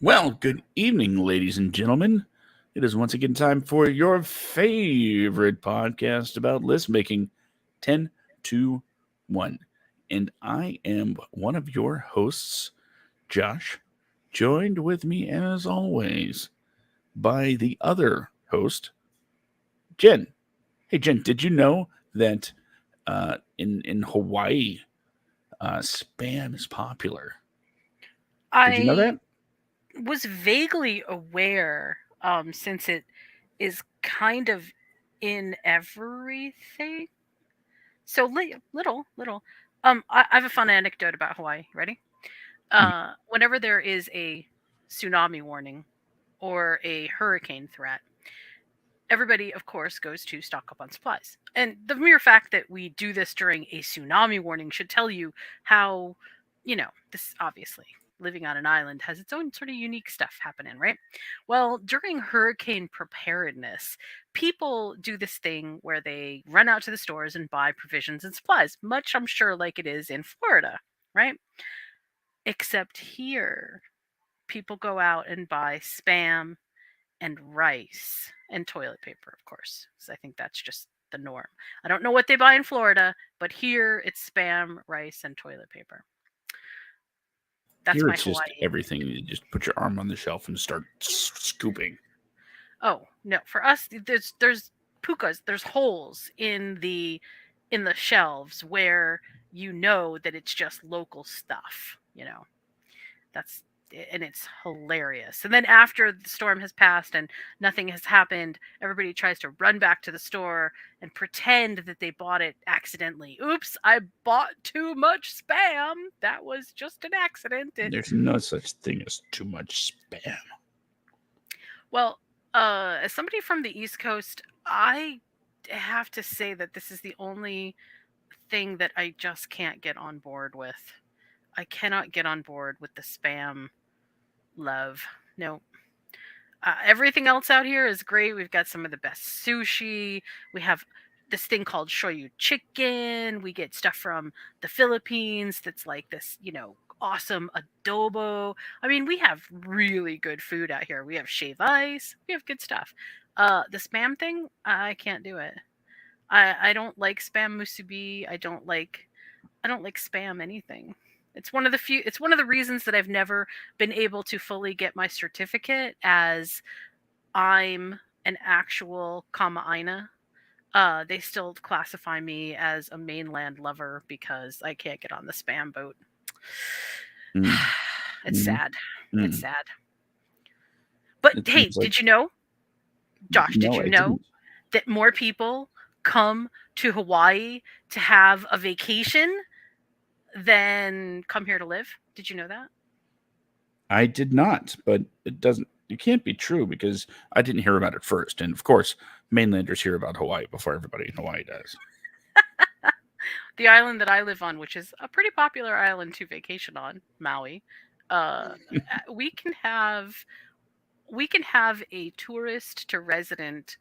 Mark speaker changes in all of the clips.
Speaker 1: Well, good evening, ladies and gentlemen. It is once again time for your favorite podcast about list making 10 to 1. And I am one of your hosts, Josh, joined with me as always by the other host, Jen. Hey, Jen, did you know that in Hawaii, spam is popular? Did you know
Speaker 2: I
Speaker 1: that?
Speaker 2: was vaguely aware, since it is kind of in everything. So little. I have a fun anecdote about Hawaii. Ready?
Speaker 1: Mhm.
Speaker 2: Whenever there is a tsunami warning or a hurricane threat, everybody, of course, goes to stock up on supplies. And the mere fact that we do this during a tsunami warning should tell you how, this obviously living on an island has its own sort of unique stuff happening, right? Well, during hurricane preparedness, people do this thing where they run out to the stores and buy provisions and supplies, much I'm sure like it is in Florida, right? Except here, people go out and buy spam and rice and toilet paper, of course, because I think that's just the norm. I don't know what they buy in Florida, but here it's spam, rice, and toilet paper. That's
Speaker 1: Here
Speaker 2: my
Speaker 1: it's just
Speaker 2: Hawaii.
Speaker 1: everything. You just put your arm on the shelf and start scooping.
Speaker 2: Oh no, for us there's pukas, there's holes in the shelves where you know that it's just local stuff. That's and it's hilarious. And then after the storm has passed and nothing has happened, everybody tries to run back to the store and pretend that they bought it accidentally. Oops, I bought too much spam. That was just an accident.
Speaker 1: There's no such thing as too much spam.
Speaker 2: Well, as somebody from the East Coast, I have to say that this is the only thing that I just can't get on board with. I cannot get on board with the spam love. No, everything else out here is great. We've got some of the best sushi. We have this thing called shoyu chicken. We get stuff from the Philippines that's like this, awesome adobo. I mean, we have really good food out here. We have shave ice. We have good stuff. The spam thing, I can't do it. I don't like spam musubi. I don't like spam anything. It's one of the reasons that I've never been able to fully get my certificate as I'm an actual Kamaaina. They still classify me as a mainland lover because I can't get on the spam boat.
Speaker 1: Mm,
Speaker 2: It's
Speaker 1: mm,
Speaker 2: sad. It's
Speaker 1: mm.
Speaker 2: sad. But
Speaker 1: It
Speaker 2: hey,
Speaker 1: seems like
Speaker 2: Josh, did
Speaker 1: no,
Speaker 2: you
Speaker 1: I
Speaker 2: know
Speaker 1: didn't.
Speaker 2: that more people come to Hawaii to have a vacation than come here to live? Did you know that?
Speaker 1: I did not, but it doesn't. It can't be true because I didn't hear about it first, and of course, mainlanders hear about Hawaii before everybody in Hawaii does.
Speaker 2: The island that I live on, which is a pretty popular island to vacation on, Maui, uh, we can have a tourist to resident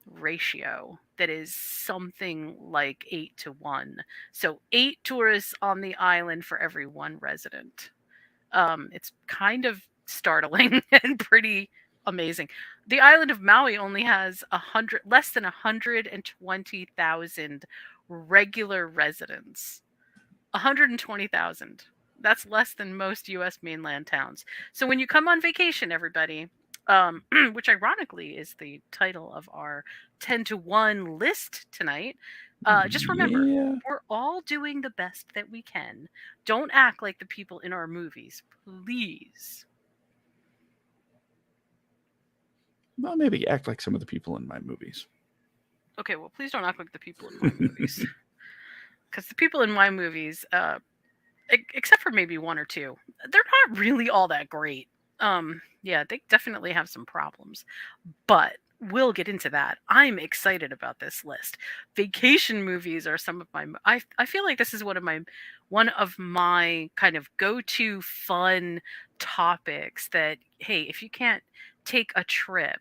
Speaker 2: ratio that is something like 8 to 1. So 8 tourists on the island for every one resident. It's kind of startling and pretty amazing. The island of Maui only has less than 120,000 regular residents. 120,000. That's less than most US mainland towns. So when you come on vacation, everybody, which ironically is the title of our 10 to 1 list tonight, just remember,
Speaker 1: Yeah.
Speaker 2: we're all doing the best that we can. Don't act like the people in our movies, please.
Speaker 1: Well, maybe act like some of the people in my movies.
Speaker 2: Okay, well, please don't act like the people in my movies. Because the people in my movies, except for maybe one or two, they're not really all that great. Yeah, they definitely have some problems, but we'll get into that. I'm excited about this list. Vacation movies are some of my. I feel like this is one of my kind of go-to fun topics. That hey, if you can't take a trip,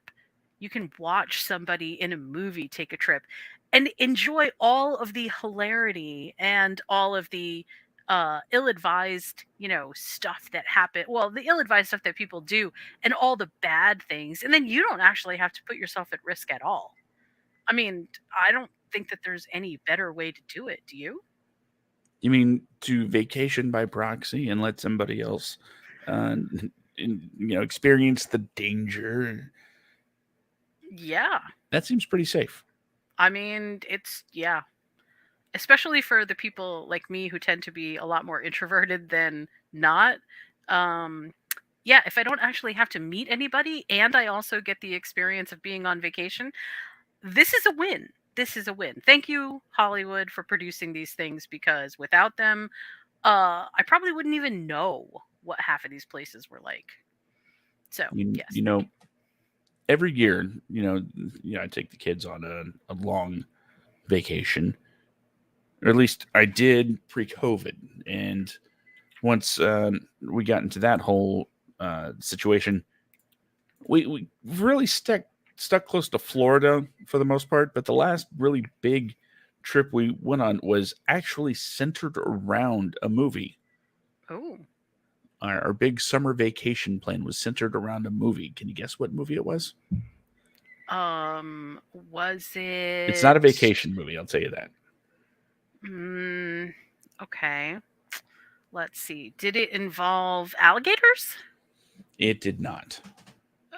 Speaker 2: you can watch somebody in a movie take a trip and enjoy all of the hilarity and all of the ill-advised, stuff that happen. Well, the ill-advised stuff that people do, and all the bad things, and then you don't actually have to put yourself at risk at all. I mean, I don't think that there's any better way to do it. Do you?
Speaker 1: You mean to vacation by proxy and let somebody else, uh, experience the danger?
Speaker 2: Yeah.
Speaker 1: That seems pretty safe.
Speaker 2: I mean, yeah. Especially for the people like me who tend to be a lot more introverted than not. Um, yeah, if I don't actually have to meet anybody and I also get the experience of being on vacation, this is a win. This is a win. Thank you, Hollywood, for producing these things, because without them, I probably wouldn't even know what half of these places were like. So, yes, thank you.
Speaker 1: Every year, I take the kids on a long vacation, or at least I did pre-COVID. And once we got into that whole situation, we really stuck close to Florida for the most part. But the last really big trip we went on was actually centered around a movie.
Speaker 2: Oh,
Speaker 1: Our big summer vacation plan was centered around a movie. Can you guess what movie it was?
Speaker 2: was
Speaker 1: It's not a
Speaker 2: it?
Speaker 1: vacation movie, I'll tell you that.
Speaker 2: Okay. Let's see. Did it involve alligators?
Speaker 1: It did not.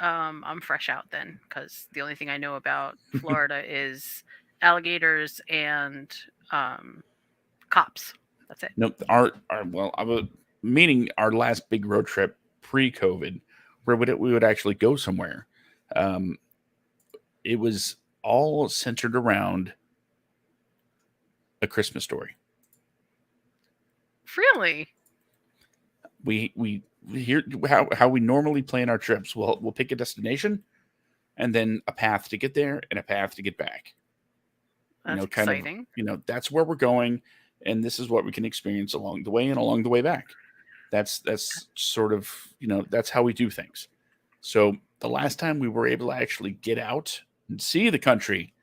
Speaker 2: I'm fresh out then, because the only thing I know about Florida is alligators and cops. That's it.
Speaker 1: Nope. Our well, I was meaning our last big road trip pre-COVID, where we would actually go somewhere. Um, it was all centered around A Christmas Story.
Speaker 2: Really?
Speaker 1: We here how we normally plan our trips. We'll pick a destination, and then a path to get there and a path to get back.
Speaker 2: That's
Speaker 1: Kind
Speaker 2: exciting.
Speaker 1: of, that's where we're going, and this is what we can experience along the way and along the way back. That's sort of, that's how we do things. So the last time we were able to actually get out and see the country,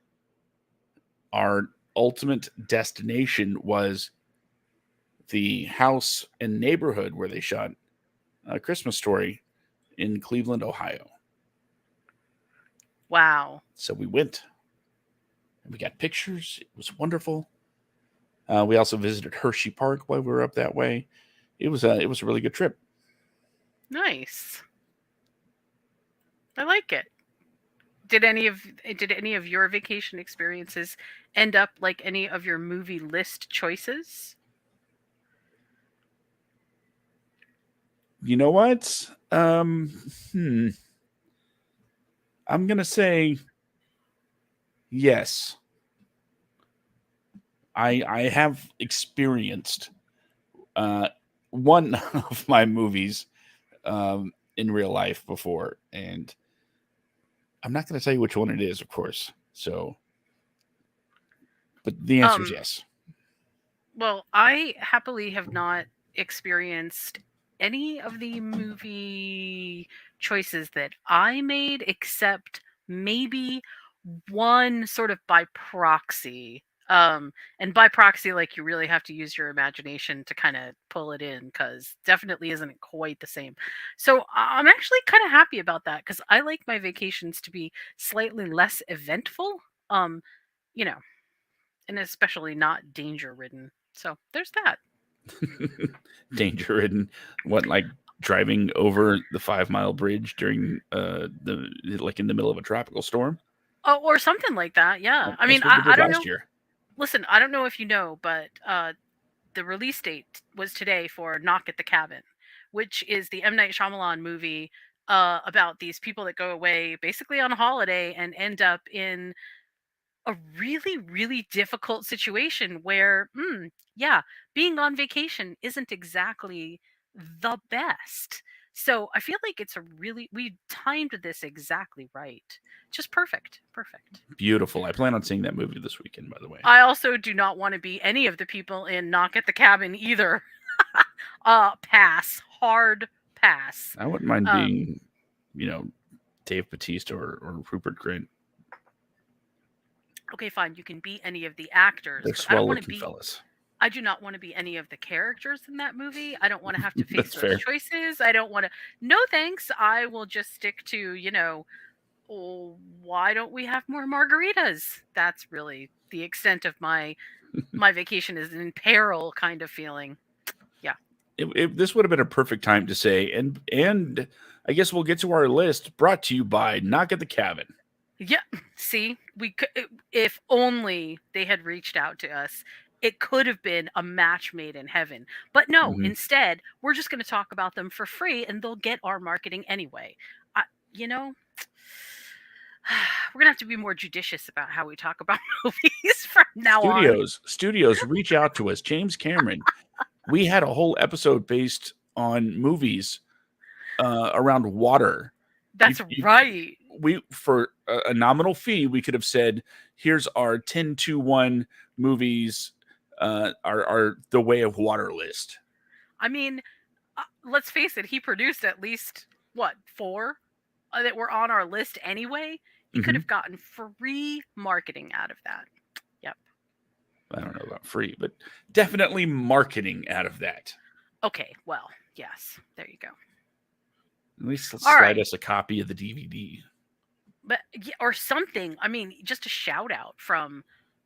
Speaker 1: our ultimate destination was the house and neighborhood where they shot A Christmas Story in Cleveland, Ohio.
Speaker 2: Wow.
Speaker 1: So we went and we got pictures. It was wonderful. We also visited Hershey Park while we were up that way. It was a really good trip.
Speaker 2: Nice. I like it. Did any of your vacation experiences end up like any of your movie list choices?
Speaker 1: You know what? I'm gonna say yes. I have experienced one of my movies in real life before, and I'm not going to tell you which one it is, of course. So, but the answer is yes.
Speaker 2: Well, I happily have not experienced any of the movie choices that I made, except maybe one sort of by proxy. And by proxy, like, you really have to use your imagination to kind of pull it in, because definitely isn't quite the same. So I'm actually kind of happy about that, because I like my vacations to be slightly less eventful. Um, you know, and especially not danger ridden. So there's that.
Speaker 1: Danger ridden. What, like driving over the 5 Mile bridge during like in the middle of a tropical storm?
Speaker 2: Oh, or something like that. Yeah. I mean,
Speaker 1: That's what we
Speaker 2: I
Speaker 1: did
Speaker 2: don't
Speaker 1: last
Speaker 2: know.
Speaker 1: year.
Speaker 2: Listen, I don't know if you know, but the release date was today for Knock at the Cabin, which is the M. Night Shyamalan movie about these people that go away basically on a holiday and end up in a really, really difficult situation where, yeah, being on vacation isn't exactly the best. So I feel like we timed this exactly right. Just perfect. Perfect.
Speaker 1: Beautiful. I plan on seeing that movie this weekend, by the way.
Speaker 2: I also do not want to be any of the people in Knock at the Cabin either. Pass. Hard pass.
Speaker 1: I wouldn't mind being, Dave Bautista or Rupert Grint.
Speaker 2: Okay, fine. You can be any of the actors.
Speaker 1: They're
Speaker 2: But I don't want to
Speaker 1: swell-looking
Speaker 2: be.
Speaker 1: fellas.
Speaker 2: I do not want to be any of the characters in that movie. I don't want to have to face
Speaker 1: That's
Speaker 2: those
Speaker 1: fair.
Speaker 2: choices. I don't want to. No thanks. I will just stick to, oh, why don't we have more margaritas? That's really the extent of my vacation is in peril kind of feeling. Yeah.
Speaker 1: This would have been a perfect time to say, and I guess we'll get to our list brought to you by Knock at the Cabin.
Speaker 2: Yeah. See, we could, if only they had reached out to us, it could have been a match made in heaven. But no,
Speaker 1: Mhm.
Speaker 2: instead, we're just going to talk about them for free and they'll get our marketing anyway. I, you know, we're going to have to be more judicious about how we talk about movies from now on.
Speaker 1: Studios, reach out to us. James Cameron. We had a whole episode based on movies around water.
Speaker 2: That's right.
Speaker 1: We for a nominal fee, we could have said, "Here's our 10-1 movies, our The Way of Water list."
Speaker 2: I mean, let's face it, he produced at least, what, 4 that were on our list anyway? He could
Speaker 1: Mhm.
Speaker 2: have gotten free marketing out of that. Yep.
Speaker 1: I don't know about free, but definitely marketing out of that.
Speaker 2: Okay, well, yes, there you go.
Speaker 1: At least
Speaker 2: All
Speaker 1: slide
Speaker 2: right.
Speaker 1: us a copy of the DVD.
Speaker 2: But or something. I mean, just a shout out from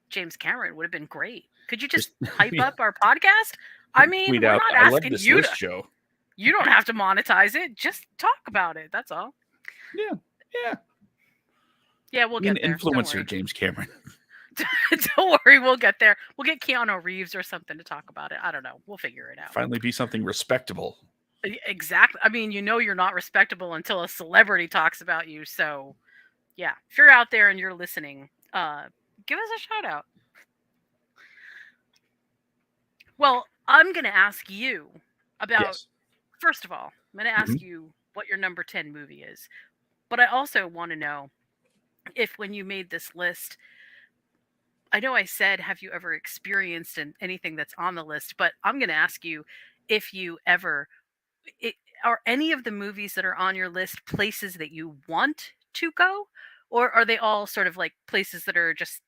Speaker 2: James Cameron would have been great. Could you just hype
Speaker 1: Yeah,
Speaker 2: up our podcast? I mean,
Speaker 1: tweet
Speaker 2: we're
Speaker 1: out,
Speaker 2: not
Speaker 1: "I love
Speaker 2: asking
Speaker 1: this
Speaker 2: you
Speaker 1: list,
Speaker 2: to.
Speaker 1: Joe."
Speaker 2: You don't have to monetize it. Just talk about it. That's all.
Speaker 1: Yeah, yeah.
Speaker 2: Yeah, we'll
Speaker 1: Be an
Speaker 2: get there. Don't
Speaker 1: influencer,
Speaker 2: worry.
Speaker 1: James Cameron.
Speaker 2: Don't worry, we'll get there. We'll get Keanu Reeves or something to talk about it. I don't know. We'll figure it out.
Speaker 1: Finally, be something respectable.
Speaker 2: Exactly. I mean, you're not respectable until a celebrity talks about you. So, yeah, if you're out there and you're listening, give us a shout out. Well, I'm going to ask you about,
Speaker 1: Yes.
Speaker 2: first of all, I'm going to
Speaker 1: Mhm.
Speaker 2: ask you what your number 10 movie is. But I also want to know if when you made this list, I know I said, have you ever experienced anything that's on the list? But I'm going to ask you if you ever, it, are any of the movies that are on your list places that you want to go? Or are they all sort of like places that are just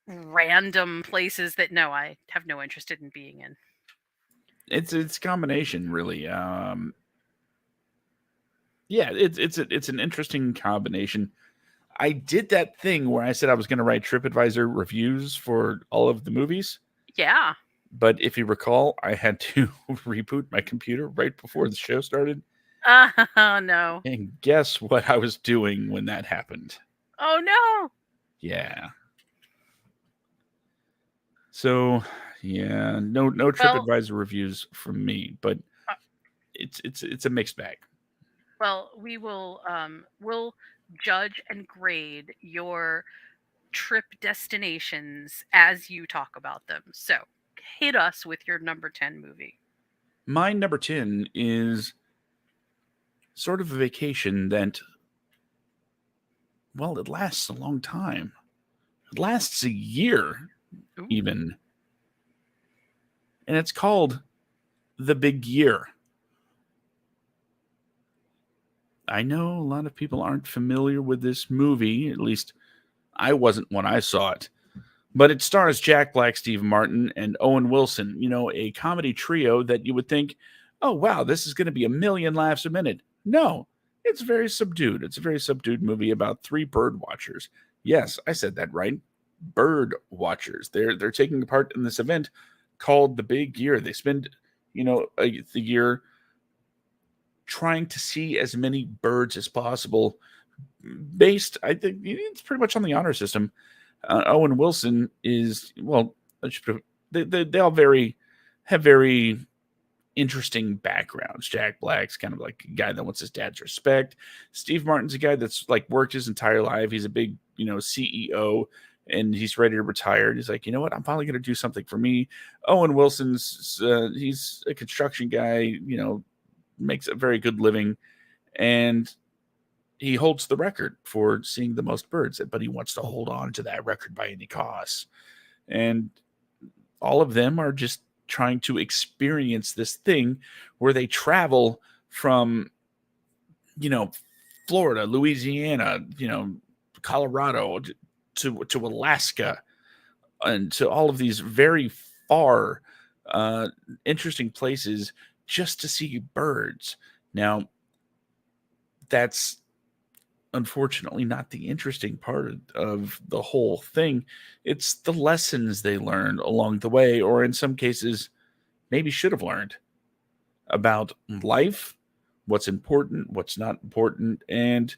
Speaker 2: random places that no, I have no interest in being in?
Speaker 1: It's a combination, really. Yeah, it's an interesting combination. I did that thing where I said I was going to write TripAdvisor reviews for all of the movies,
Speaker 2: Yeah.
Speaker 1: but if you recall, I had to reboot my computer right before the show started.
Speaker 2: Oh, no.
Speaker 1: And guess what I was doing when that happened?
Speaker 2: Oh, no.
Speaker 1: Yeah. So, yeah, no
Speaker 2: Well,
Speaker 1: TripAdvisor reviews from me, but
Speaker 2: uh,
Speaker 1: it's a mixed bag.
Speaker 2: well, we'll judge and grade your trip destinations as you talk about them. So, hit us with your number 10 movie.
Speaker 1: My number 10 is sort of a vacation that, well, it lasts a long time. It lasts a year,
Speaker 2: Ooh.
Speaker 1: even. And it's called The Big Year. I know a lot of people aren't familiar with this movie, at least I wasn't when I saw it. But it stars Jack Black, Steve Martin, and Owen Wilson, a comedy trio that you would think, oh, wow, this is going to be a million laughs a minute. No, it's very subdued. It's a very subdued movie about 3 bird watchers. Yes, I said that right. Bird watchers. They're taking part in this event called The Big Year. They spend, the year trying to see as many birds as possible based, I think it's pretty much on the honor system. Owen Wilson is, well, they all have very interesting backgrounds. Jack Black's kind of like a guy that wants his dad's respect. Steve Martin's a guy that's like worked his entire life. He's a big, CEO, and he's ready to retire. He's like, you know what? I'm finally going to do something for me. Owen Wilson's, he's a construction guy, makes a very good living, and he holds the record for seeing the most birds, but he wants to hold on to that record by any cost. And all of them are just trying to experience this thing where they travel from, Florida, Louisiana, Colorado to Alaska, and to all of these very far interesting places just to see birds. Now, that's unfortunately not the interesting part of the whole thing. It's the lessons they learned along the way, or in some cases, maybe should have learned about life, what's important, what's not important, and,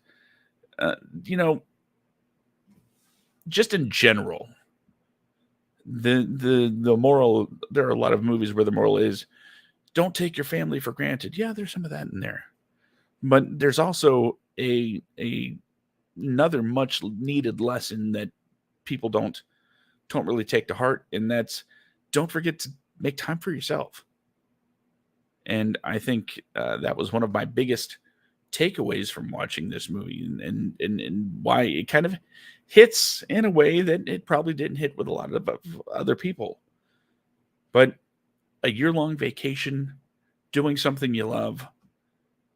Speaker 1: uh, you know, just in general. The moral, there are a lot of movies where the moral is don't take your family for granted. Yeah, there's some of that in there. But there's also a another much needed lesson that people don't really take to heart, and that's don't forget to make time for yourself. And I think that was one of my biggest takeaways from watching this movie, and why it kind of hits in a way that it probably didn't hit with a lot of other people. But a year-long vacation, doing something you love,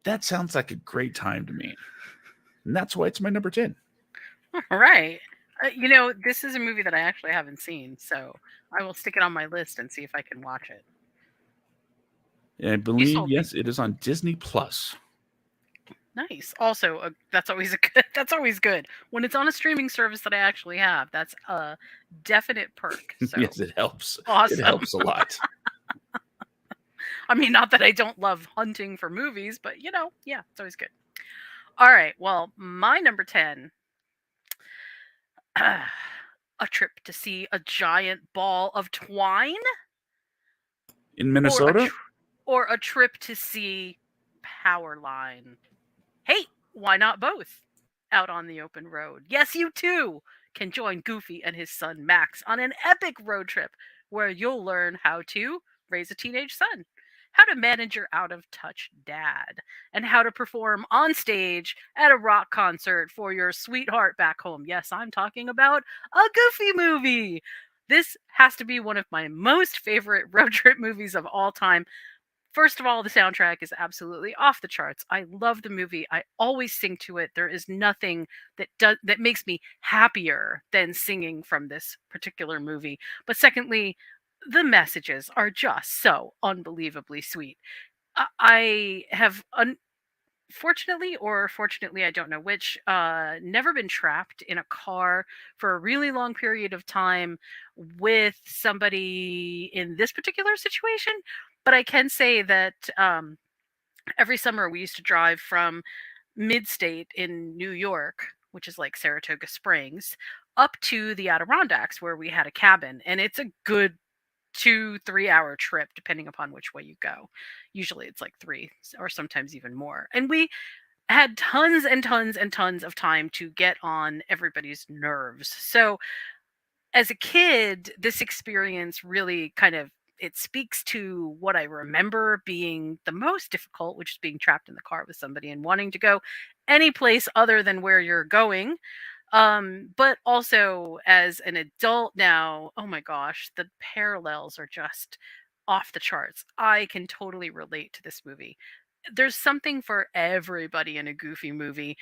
Speaker 1: that sounds like a great time to me. And that's why it's my number 10.
Speaker 2: All right. This is a movie that I actually haven't seen, so I will stick it on my list and see if I can watch it.
Speaker 1: I believe, yes, it is on Disney Plus.
Speaker 2: Nice. Also, that's always that's always good when it's on a streaming service that I actually have. That's a definite perk. So.
Speaker 1: Yes, it helps.
Speaker 2: Awesome.
Speaker 1: It helps a lot.
Speaker 2: I mean, not that I don't love hunting for movies, but yeah, it's always good. All right. Well, my number 10. A trip to see a giant ball of twine
Speaker 1: in Minnesota,
Speaker 2: or a trip to see Powerline. Hey, why not both? Out on the open road. Yes, you too can join Goofy and his son Max on an epic road trip where you'll learn how to raise a teenage son, how to manage your out-of-touch dad, and how to perform on stage at a rock concert for your sweetheart back home. Yes, I'm talking about a Goofy movie. This has to be one of my most favorite road trip movies of all time. First of all, the soundtrack is absolutely off the charts. I love the movie. I always sing to it. There is nothing that makes me happier than singing from this particular movie. But secondly, the messages are just so unbelievably sweet. I have fortunately or fortunately, I don't know which, never been trapped in a car for a really long period of time with somebody in this particular situation. But I can say that every summer we used to drive from mid-state in New York, which is like Saratoga Springs, up to the Adirondacks where we had a cabin. And it's a good 2-3 hour trip depending upon which way you go. Usually it's like 3 or sometimes even more. And we had tons and tons and tons of time to get on everybody's nerves. So as a kid, this experience really kind of it speaks to what I remember being the most difficult, which is being trapped in the car with somebody and wanting to go any place other than where you're going. But also as an adult now, oh my gosh, the parallels are just off the charts. I can totally relate to this movie. There's something for everybody in a Goofy movie.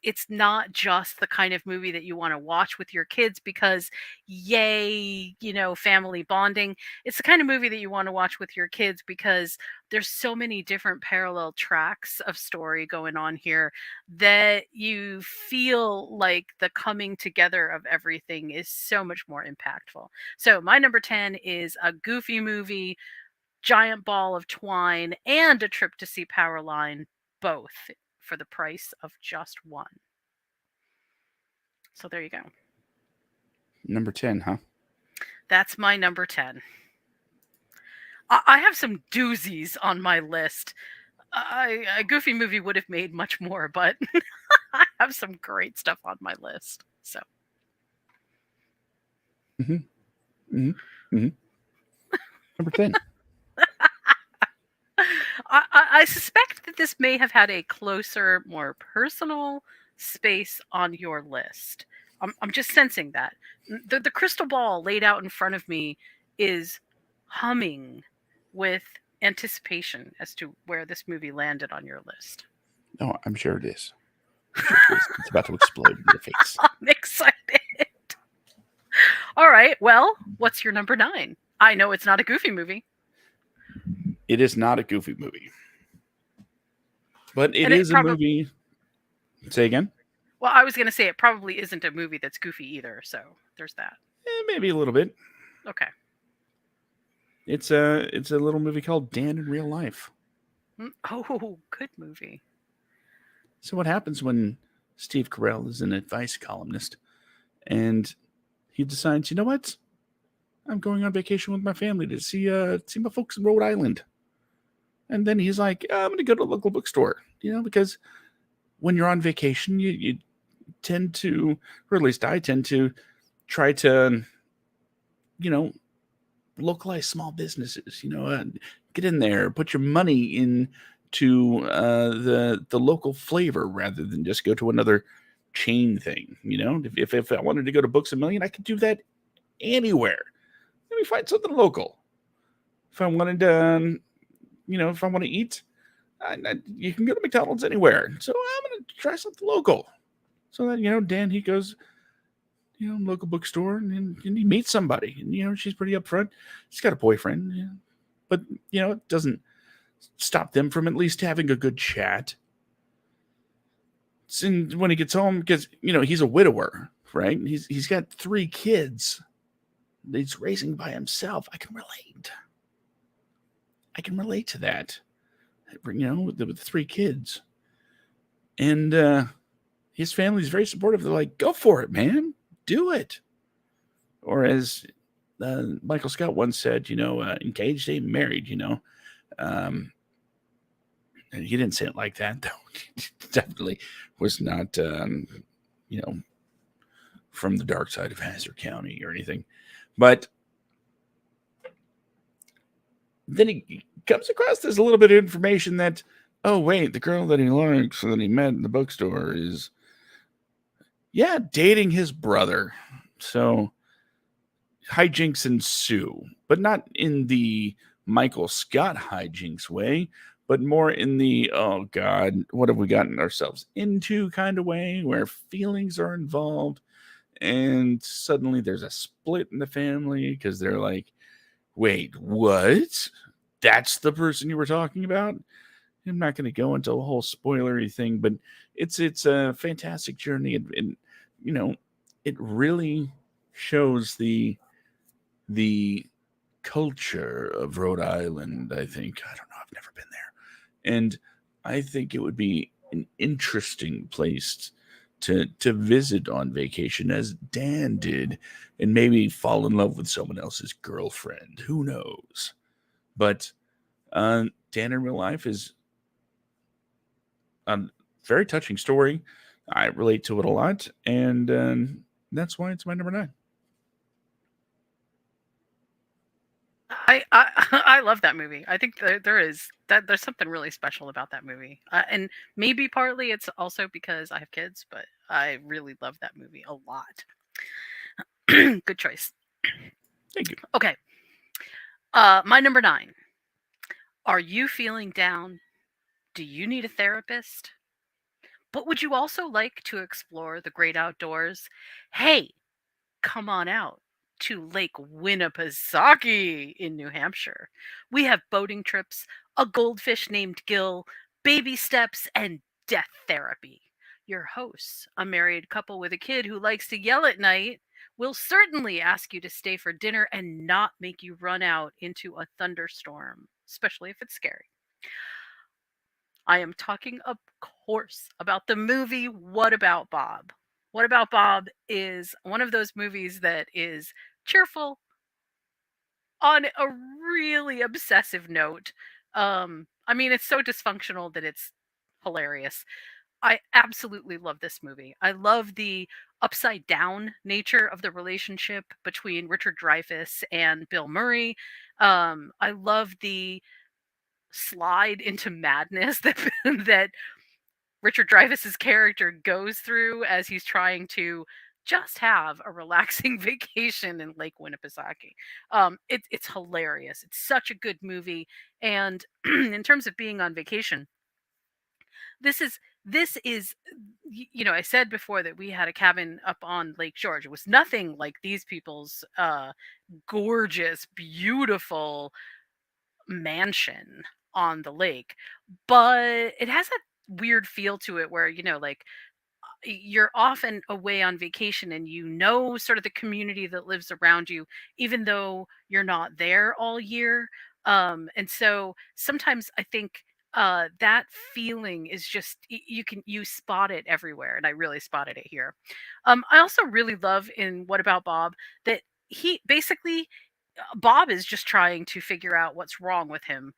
Speaker 2: It's not just the kind of movie that you want to watch with your kids because yay, family bonding. It's the kind of movie that you want to watch with your kids because there's so many different parallel tracks of story going on here that you feel like the coming together of everything is so much more impactful. So my number 10 is a Goofy movie, giant ball of twine, and a trip to see Powerline, both for the price of just one. So there you go.
Speaker 1: Number 10, huh?
Speaker 2: That's my number 10. I have some doozies on my list. A Goofy movie would have made much more, but I have some great stuff on my list. So.
Speaker 1: Number 10.
Speaker 2: I suspect that this may have had a closer, more personal space on your list. I'm just sensing that. The crystal ball laid out in front of me is humming with anticipation as to where this movie landed on your list.
Speaker 1: Oh, I'm sure it is. It's about to explode in your face.
Speaker 2: I'm excited. All right. Well, what's your number 9? I know it's not a Goofy movie.
Speaker 1: It is not a Goofy movie, but it
Speaker 2: And it
Speaker 1: is a
Speaker 2: probably,
Speaker 1: movie. Say again?
Speaker 2: well, I was going to say it probably isn't a movie that's goofy either. So there's that.
Speaker 1: Maybe a little bit.
Speaker 2: Okay.
Speaker 1: It's a little movie called Dan in Real Life.
Speaker 2: Oh, good movie.
Speaker 1: So what happens when Steve Carell is an advice columnist and he decides, you know what? I'm going on vacation with my family to see my folks in Rhode Island. And then he's like, I'm going to go to a local bookstore, because when you're on vacation, you tend to, or at least I tend to, try to, you know, localize small businesses. Get in there, put your money into the local flavor rather than just go to another chain thing. If I wanted to go to Books a Million, I could do that anywhere. Let me find something local. If I wanted to, if I want to eat, you can go to McDonald's anywhere. So I'm going to try something local. So that, Dan, he goes, local bookstore and he meets somebody. And, she's pretty upfront. She's got a boyfriend. But, it doesn't stop them from at least having a good chat. And when he gets home, because, he's a widower, right? He's got 3 kids that he's raising by himself. I can relate to that. With the 3 kids. And his family's very supportive. They're like, go for it, man. Do it. Or as Michael Scott once said, engaged ain't married, and he didn't say it like that, though. Definitely was not, from the dark side of Hazard County or anything. But then he comes across this little bit of information that, oh, wait, the girl that he likes that he met in the bookstore is, dating his brother. So hijinks ensue, but not in the Michael Scott hijinks way, but more in the, oh God, what have we gotten ourselves into kind of way where feelings are involved. And suddenly there's a split in the family because they're like, wait, what? That's the person you were talking about? I'm not going to go into a whole spoilery thing, but it's a fantastic journey. And it really shows the culture of Rhode Island. I think, I don't know, I've never been there, and I think it would be an interesting place to visit on vacation, as Dan did, and maybe fall in love with someone else's girlfriend. Who knows? But Dan in Real Life is a very touching story. I relate to it a lot, and that's why it's my number 9.
Speaker 2: I love that movie. I think there's something really special about that movie, and maybe partly it's also because I have kids, but I really love that movie a lot. Good choice.
Speaker 1: Thank you.
Speaker 2: Okay, my number 9. Are you feeling down? Do you need a therapist? But would you also like to explore the great outdoors? Hey, come on out to Lake Winnipesaukee in New Hampshire. We have boating trips, a goldfish named Gil, baby steps, and death therapy. Your hosts, a married couple with a kid who likes to yell at night, will certainly ask you to stay for dinner and not make you run out into a thunderstorm, especially if it's scary. I am talking, of course, about the movie What About Bob? What About Bob is one of those movies that is cheerful on a really obsessive note. I mean, it's so dysfunctional that it's hilarious. I absolutely love this movie. I love the upside down nature of the relationship between Richard Dreyfuss and Bill Murray. I love the slide into madness that Richard Dreyfuss's character goes through as he's trying to just have a relaxing vacation in Lake Winnipesaukee. It's hilarious. It's such a good movie. And in terms of being on vacation, this is I said before that we had a cabin up on Lake George. It was nothing like these people's gorgeous, beautiful mansion on the lake, but it has a weird feel to it where like you're often away on vacation and sort of the community that lives around you even though you're not there all year. And so sometimes I think that feeling is just you spot it everywhere, and I really spotted it here. I also really love in What About Bob that he basically Bob is just trying to figure out what's wrong with him,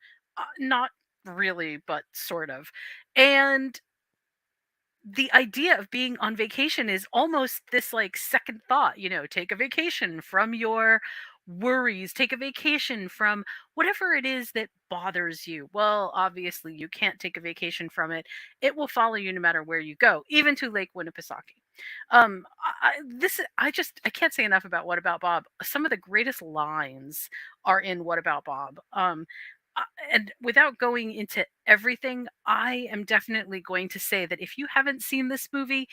Speaker 2: not really but sort of. And the idea of being on vacation is almost this like second thought, take a vacation from your worries, take a vacation from whatever it is that bothers you. Well, obviously you can't take a vacation from it. It will follow you no matter where you go, even to Lake Winnipesaukee. I can't say enough about What About Bob. Some of the greatest lines are in What About Bob. Uh, and without going into everything, I am definitely going to say that if you haven't seen this movie,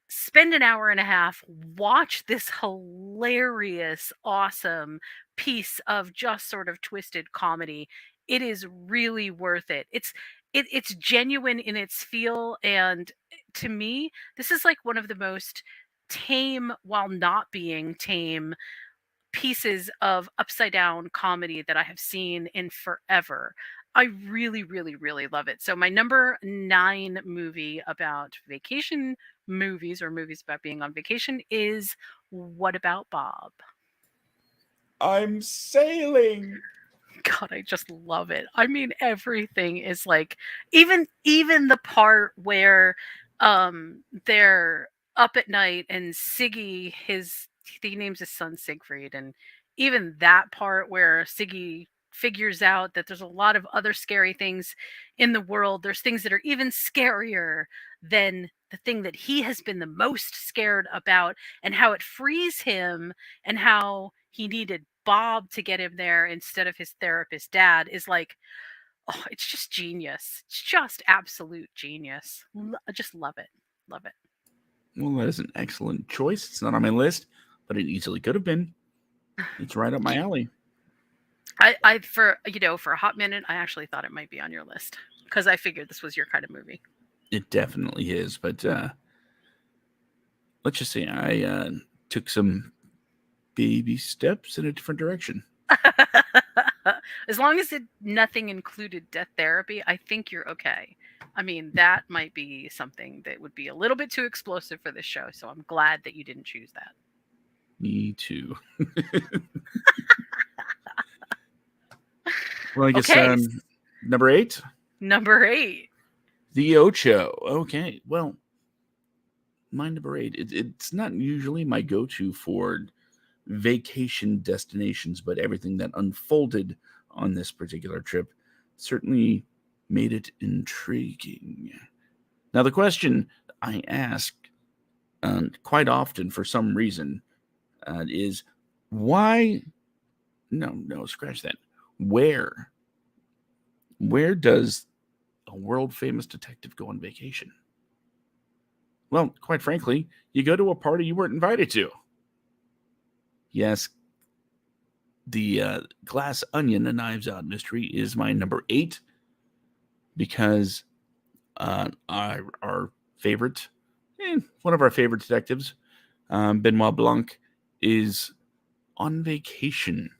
Speaker 2: spend an hour and a half, watch this hilarious, awesome piece of just sort of twisted comedy. It is really worth it. It's genuine in its feel, and to me, this is like one of the most tame while not being tame pieces of upside down comedy that I have seen in forever. I really, really, really love it. So my number 9 movie about vacation movies or movies about being on vacation is What About Bob?
Speaker 1: I'm sailing.
Speaker 2: God, I just love it. I mean, everything is like even the part where they're up at night and Siggy he names his son Siegfried, and even that part where Siggy figures out that there's a lot of other scary things in the world. There's things that are even scarier than the thing that he has been the most scared about, and how it frees him, and how he needed Bob to get him there instead of his therapist dad is like, oh, it's just genius. It's just absolute genius. I just love it. Love it.
Speaker 1: Well, that is an excellent choice. It's not on my list, but it easily could have been. It's right up my alley.
Speaker 2: I for a hot minute, I actually thought it might be on your list because I figured this was your kind of movie.
Speaker 1: It definitely is, but let's just say I took some baby steps in a different direction.
Speaker 2: As long as nothing included death therapy, I think you're okay. I mean, that might be something that would be a little bit too explosive for this show, so I'm glad that you didn't choose that.
Speaker 1: Me too. Well, I guess
Speaker 2: Okay.
Speaker 1: number 8.
Speaker 2: Number 8.
Speaker 1: The Ocho. Okay, well, my number 8. It's not usually my go-to for vacation destinations, but everything that unfolded on this particular trip certainly made it intriguing. Now, the question I ask quite often for some reason is why? No, scratch that. Where does a world famous detective go on vacation? Well, quite frankly, you go to a party you weren't invited to. Yes, the Glass Onion, a Knives Out mystery, is my number 8 because our favorite, one of our favorite detectives, Benoit Blanc, is on vacation,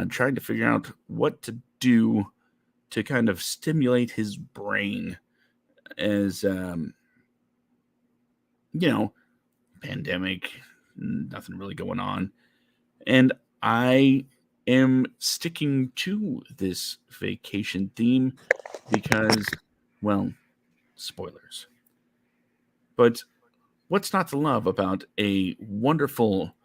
Speaker 1: trying to figure out what to do to kind of stimulate his brain as, pandemic, nothing really going on. And I am sticking to this vacation theme because, well, spoilers. But what's not to love about a wonderful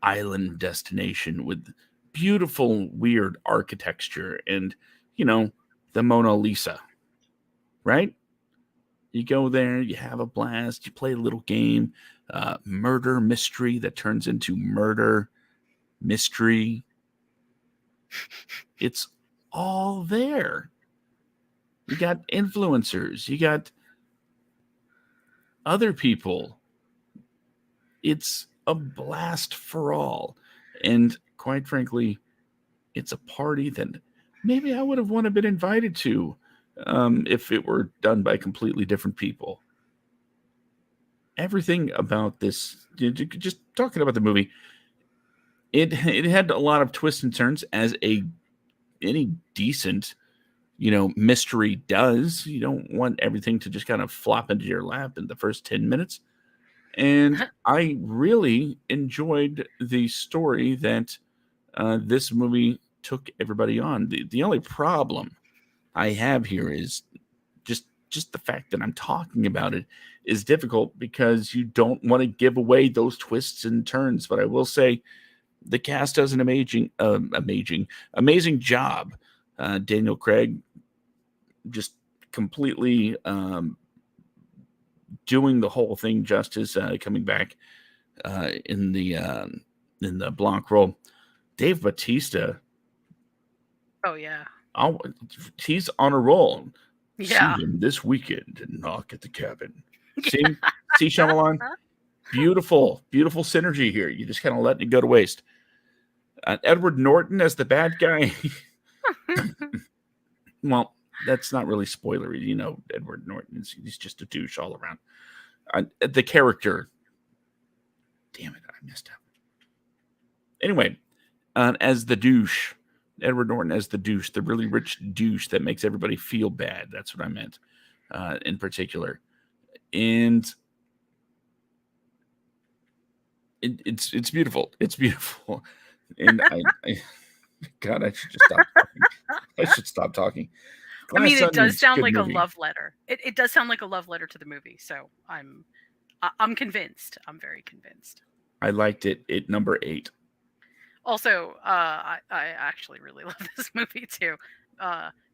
Speaker 1: island destination with beautiful, weird architecture and, the Mona Lisa, right? You go there, you have a blast, you play a little game, murder mystery that turns into murder mystery. It's all there. You got influencers. You got other people. It's a blast for all. And quite frankly, it's a party that maybe I would have wanted to been invited to if it were done by completely different people. Everything about this, just talking about the movie, it had a lot of twists and turns as any decent mystery does. You don't want everything to just kind of flop into your lap in the first 10 minutes. And I really enjoyed the story that this movie took everybody on. The only problem I have here is just the fact that I'm talking about it is difficult because you don't want to give away those twists and turns. But I will say the cast does an amazing job. Daniel Craig just completely doing the whole thing justice, coming back in the Blanc role. Dave Batista,
Speaker 2: Oh yeah.
Speaker 1: He's on a roll. See
Speaker 2: Yeah.
Speaker 1: him this weekend and knock at the cabin. See Shyamalan, beautiful synergy here. You just kind of letting it go to waste. Edward Norton as the bad guy. Well, that's not really spoilery. Edward Norton he's just a douche all around. The character, damn it, I messed up. Anyway, as the douche, Edward Norton as the douche, the really rich douche that makes everybody feel bad. That's what I meant in particular. And it's beautiful. It's beautiful. And God, I should just stop talking. I should stop talking.
Speaker 2: I mean, it does sound like
Speaker 1: movie.
Speaker 2: a love letter. It does sound like a love letter to the movie. So I'm convinced. I'm very convinced.
Speaker 1: I liked it. Number 8.
Speaker 2: Also, I actually really love this movie too.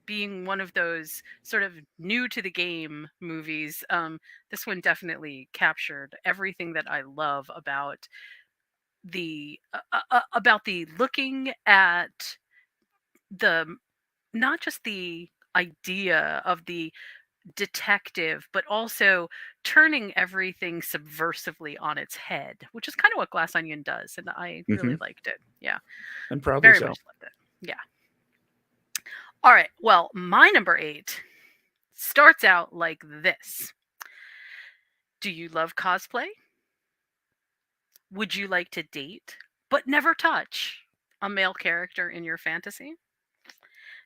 Speaker 2: Being one of those sort of new to the game movies, this one definitely captured everything that I love about the looking at the not just the idea of the detective, but also turning everything subversively on its head, which is kind of what Glass Onion does, and I really liked it. Yeah,
Speaker 1: and probably
Speaker 2: very
Speaker 1: so.
Speaker 2: much loved it. Yeah. All right. Well, my number 8 starts out like this. Do you love cosplay? Would you like to date but never touch a male character in your fantasy?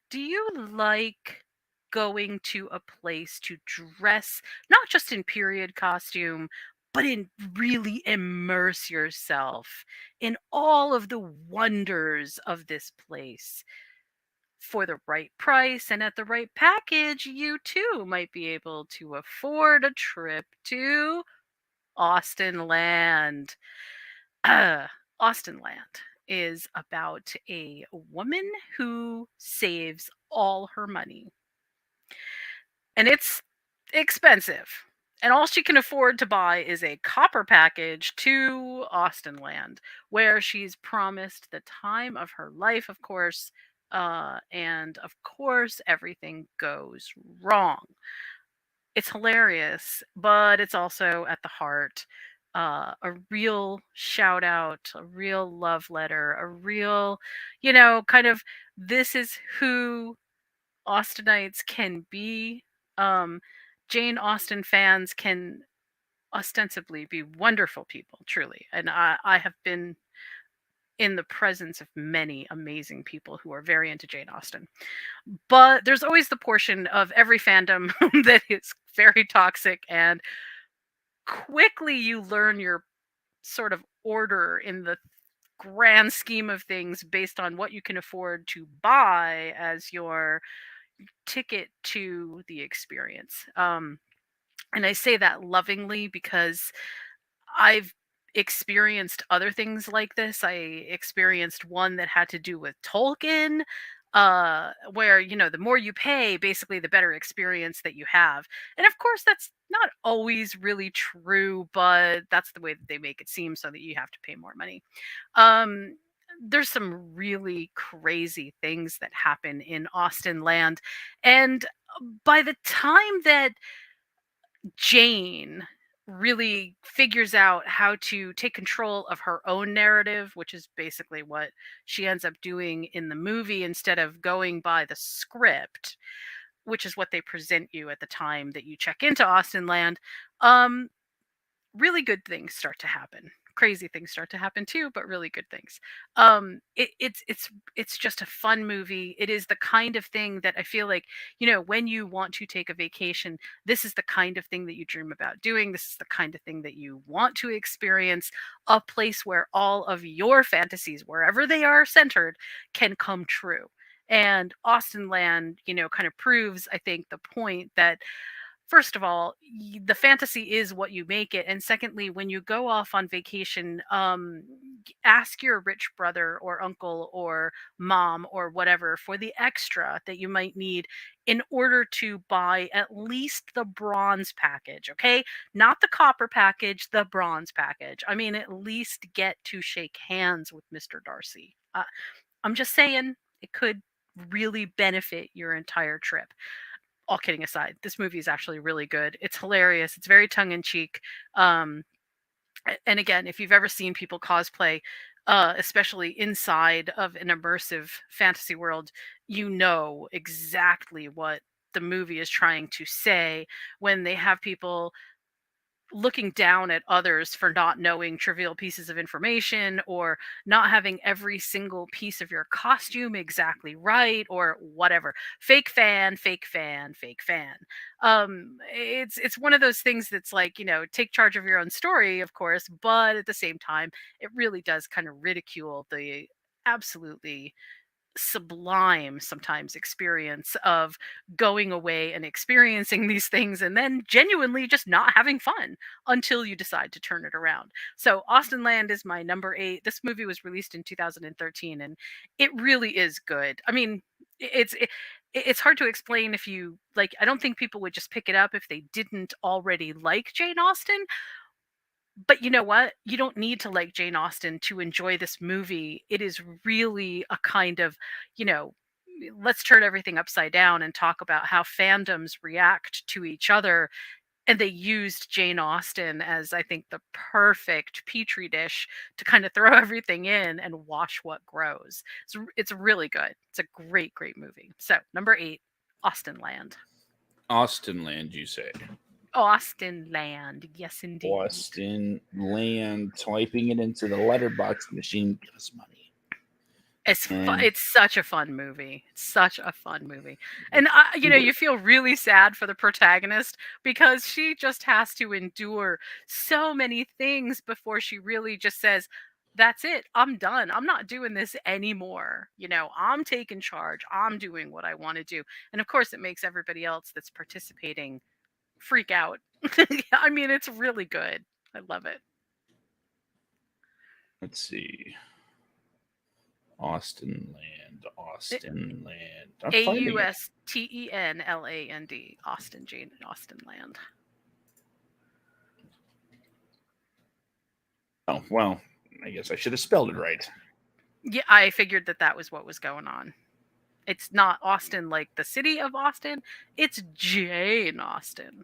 Speaker 2: Do you like going to a place to dress not just in period costume, but in really immerse yourself in all of the wonders of this place? For the right price and at the right package, you too might be able to afford a trip to Austin Land. Austin Land is about a woman who saves all her money. And it's expensive. And all she can afford to buy is a copper package to Austin Land, where she's promised the time of her life, of course. And of course, everything goes wrong. It's hilarious, but it's also at the heart a real shout out, a real love letter, a real, kind of this is who Austinites can be. Jane Austen fans can ostensibly be wonderful people, truly. And I have been in the presence of many amazing people who are very into Jane Austen. But there's always the portion of every fandom that is very toxic, and quickly you learn your sort of order in the grand scheme of things based on what you can afford to buy as your ticket to the experience. And I say that lovingly because I've experienced other things like this. I experienced one that had to do with Tolkien, where, the more you pay, basically, the better experience that you have. And of course, that's not always really true, but that's the way that they make it seem so that you have to pay more money. Um, there's some really crazy things that happen in Austin Land. And by the time that Jane really figures out how to take control of her own narrative, which is basically what she ends up doing in the movie instead of going by the script, which is what they present you at the time that you check into Austin Land. Um, really good things start to happen. Crazy things start to happen too, but really good things. It's just a fun movie. It is the kind of thing that I feel like, when you want to take a vacation, this is the kind of thing that you dream about doing. This is the kind of thing that you want to experience, a place where all of your fantasies, wherever they are centered, can come true. And Austin Land, kind of proves, I think, the point that first of all, the fantasy is what you make it, and secondly, when you go off on vacation, ask your rich brother or uncle or mom or whatever for the extra that you might need in order to buy at least the bronze package, okay? Not the copper package, the bronze package. I mean, at least get to shake hands with Mr. Darcy. I'm just saying, it could really benefit your entire trip. All kidding aside, this movie is actually really good. It's hilarious. It's very tongue in cheek. Um, and again, if you've ever seen people cosplay, especially inside of an immersive fantasy world, you know exactly what the movie is trying to say when they have people looking down at others for not knowing trivial pieces of information or not having every single piece of your costume exactly right or whatever. Fake fan, fake fan, fake fan. It's one of those things that's like, take charge of your own story, of course, but at the same time it really does kind of ridicule the absolutely sublime sometimes experience of going away and experiencing these things and then genuinely just not having fun until you decide to turn it around. So Austin Land is my number 8. This movie was released in 2013 and it really is good. I mean, it's hard to explain if you like. I don't think people would just pick it up if they didn't already like Jane Austen, but you know what? You don't need to like Jane Austen to enjoy this movie. It is really a kind of, you know, let's turn everything upside down and talk about how fandoms react to each other. And they used Jane Austen as, I think, the perfect petri dish to kind of throw everything in and watch what grows. It's really good. It's a great, great movie. So, number 8, Austen Land.
Speaker 1: Austin Land, you say?
Speaker 2: Austen Land. Yes, indeed.
Speaker 1: Austin Land. Typing it into the letterbox machine. Give us money.
Speaker 2: It's such a fun movie. It's such a fun movie. And you feel really sad for the protagonist because she just has to endure so many things before she really just says, "That's it. I'm done. I'm not doing this anymore. I'm taking charge. I'm doing what I want to do." And of course, it makes everybody else that's participating freak out. I mean, it's really good. I love it.
Speaker 1: Let's see. Austin Land. Austin Land.
Speaker 2: Austenland. Austin Jane Austen Land.
Speaker 1: Oh, well, I guess I should have spelled it right.
Speaker 2: Yeah, I figured that was what was going on. It's not Austin like the city of Austin. It's Jane Austen.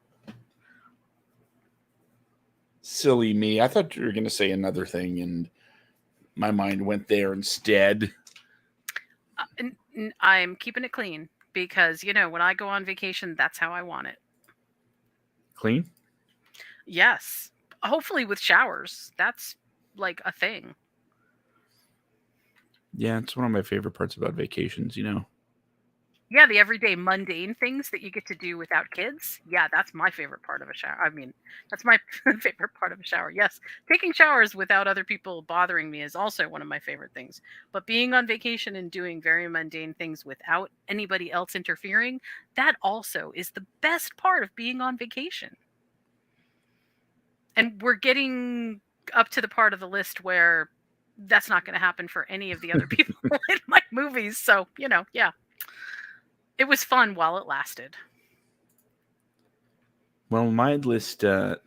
Speaker 1: Silly me. I thought you were going to say another thing, and my mind went there instead.
Speaker 2: I'm keeping it clean because, when I go on vacation, that's how I want it.
Speaker 1: Clean?
Speaker 2: Yes. Hopefully with showers. That's like a thing.
Speaker 1: Yeah, it's one of my favorite parts about vacations,
Speaker 2: Yeah, the everyday mundane things that you get to do without kids. Yeah, that's my favorite part of a shower. I mean, that's my favorite part of a shower. Yes, taking showers without other people bothering me is also one of my favorite things. But being on vacation and doing very mundane things without anybody else interfering, that also is the best part of being on vacation. And we're getting up to the part of the list where that's not going to happen for any of the other people in my movies. So, yeah. It was fun while it lasted.
Speaker 1: Well, my list, the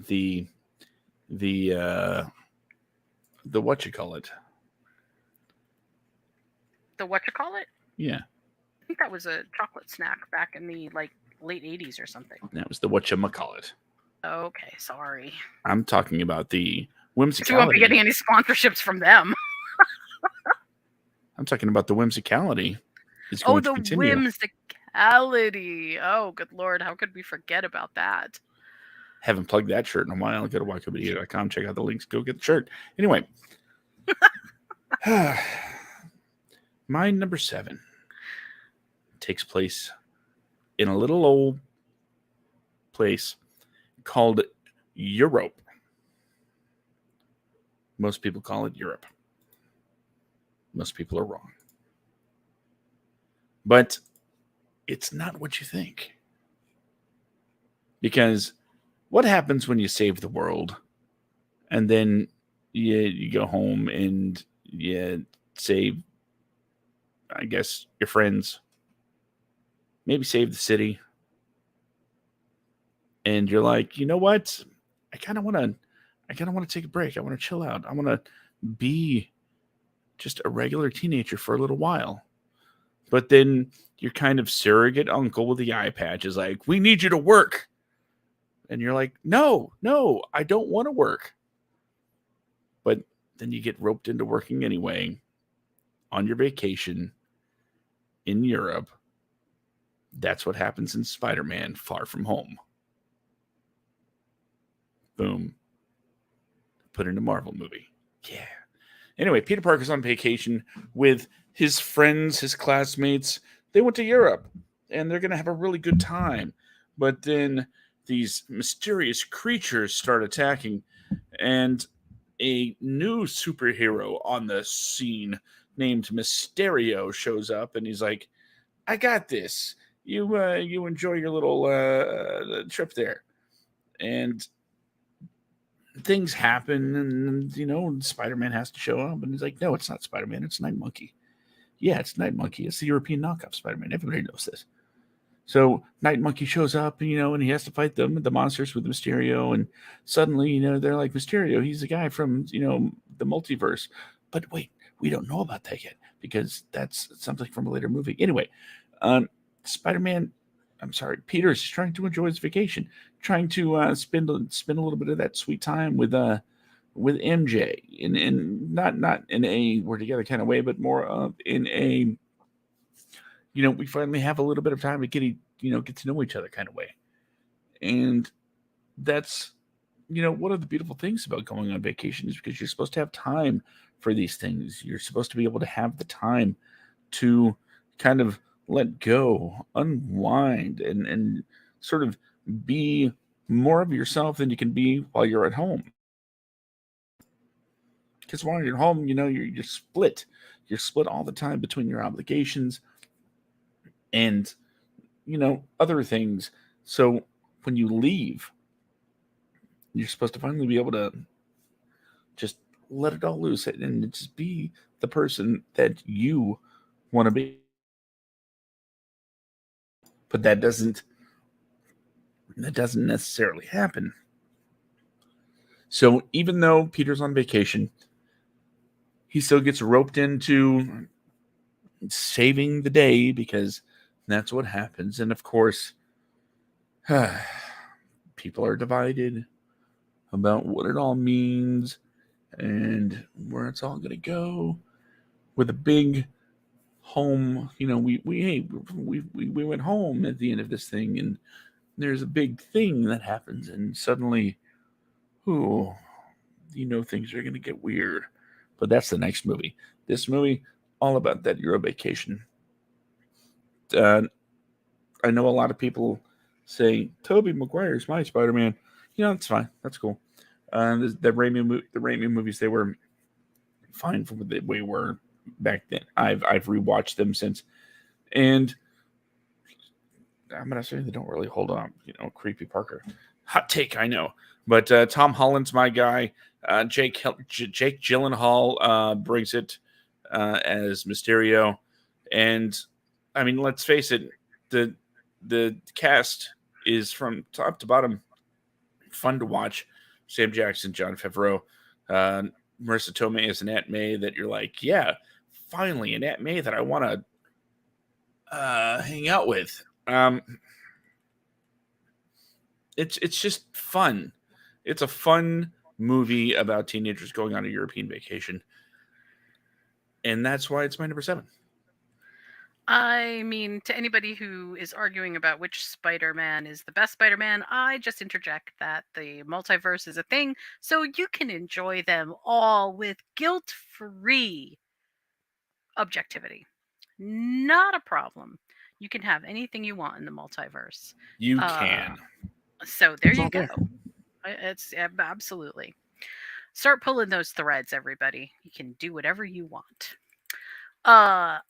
Speaker 1: whatchamacallit.
Speaker 2: The whatchamacallit?
Speaker 1: Yeah.
Speaker 2: I think that was a chocolate snack back in the late 80s or something.
Speaker 1: That was the whatchamacallit.
Speaker 2: Okay, sorry.
Speaker 1: I'm talking about the
Speaker 2: Guess we won't be
Speaker 1: whimsicality.
Speaker 2: getting any sponsorships from them.
Speaker 1: I'm talking about the whimsicality. Is going to
Speaker 2: The
Speaker 1: continue.
Speaker 2: whimsicality. Oh, good Lord. How could we forget about that?
Speaker 1: Haven't plugged that shirt in a while. Go to whycomedia.com, check out the links, go get the shirt. Anyway. My number 7 takes place in a little old place called Europe. Most people call it Europe. Most people are wrong. But it's not what you think. Because what happens when you save the world and then you go home and you save, I guess, your friends, maybe save the city, and you're like, you know what? I kind of want to take a break. I want to chill out. I want to be just a regular teenager for a little while. But then your kind of surrogate uncle with the eye patch is like, we need you to work. And you're like, no, I don't want to work. But then you get roped into working anyway on your vacation in Europe. That's what happens in Spider-Man Far From Home. Boom. Put in a Marvel movie. Yeah. Anyway, Peter Parker's on vacation with his friends, his classmates. They went to Europe, and they're going to have a really good time. But then these mysterious creatures start attacking, and a new superhero on the scene named Mysterio shows up, and he's like, I got this. You enjoy your little trip there. And things happen, and Spider-Man has to show up, and he's like, no, it's not Spider-Man, it's Night Monkey. Yeah, it's Night Monkey. It's the European knockoff Spider-Man. Everybody knows this. So Night Monkey shows up, and he has to fight the monsters with Mysterio, and suddenly, they're like, Mysterio, he's the guy from, the multiverse. But wait, we don't know about that yet, because that's something from a later movie. Anyway, Peter's trying to enjoy his vacation, trying to spend a little bit of that sweet time with MJ, in not in a we're together kind of way, but more of in a we finally have a little bit of time to get to know each other kind of way. And that's one of the beautiful things about going on vacation is because you're supposed to have time for these things. You're supposed to be able to have the time to kind of let go, unwind, and sort of be more of yourself than you can be while you're at home. Because while you're home, you're split. You're split all the time between your obligations and, other things. So when you leave, you're supposed to finally be able to just let it all loose and just be the person that you want to be. But that doesn't necessarily happen. So even though Peter's on vacation, he still gets roped into saving the day because that's what happens. And of course, people are divided about what it all means and where it's all going to go. With a big home, we went home at the end of this thing, and there's a big thing that happens, and suddenly, things are going to get weird. But that's the next movie. This movie, all about that Euro vacation. I know a lot of people say, Tobey Maguire's my Spider-Man. That's fine. That's cool. The Raimi movies, they were fine for what they were back then. I've rewatched them since, and I'm gonna say they don't really hold on. Creepy Parker. Hot take, I know, but Tom Holland's my guy. Jake Gyllenhaal brings it as Mysterio, and I mean, let's face it, the cast is from top to bottom fun to watch. Sam Jackson, Jon Favreau, Marissa Tomei as an Aunt May that you're like, yeah, finally an Aunt May that I want to hang out with. it's just fun. It's a fun movie about teenagers going on a European vacation, and that's why it's my number 7.
Speaker 2: I mean, to anybody who is arguing about which Spider-Man is the best Spider-Man, I just interject that the multiverse is a thing, so you can enjoy them all with guilt-free objectivity. Not a problem. You can have anything you want in the multiverse.
Speaker 1: You
Speaker 2: Uh,
Speaker 1: can.
Speaker 2: so there
Speaker 3: It's
Speaker 2: you
Speaker 3: all
Speaker 2: go.
Speaker 3: there.
Speaker 2: It's absolutely. Start pulling those threads, everybody. You can do whatever you want.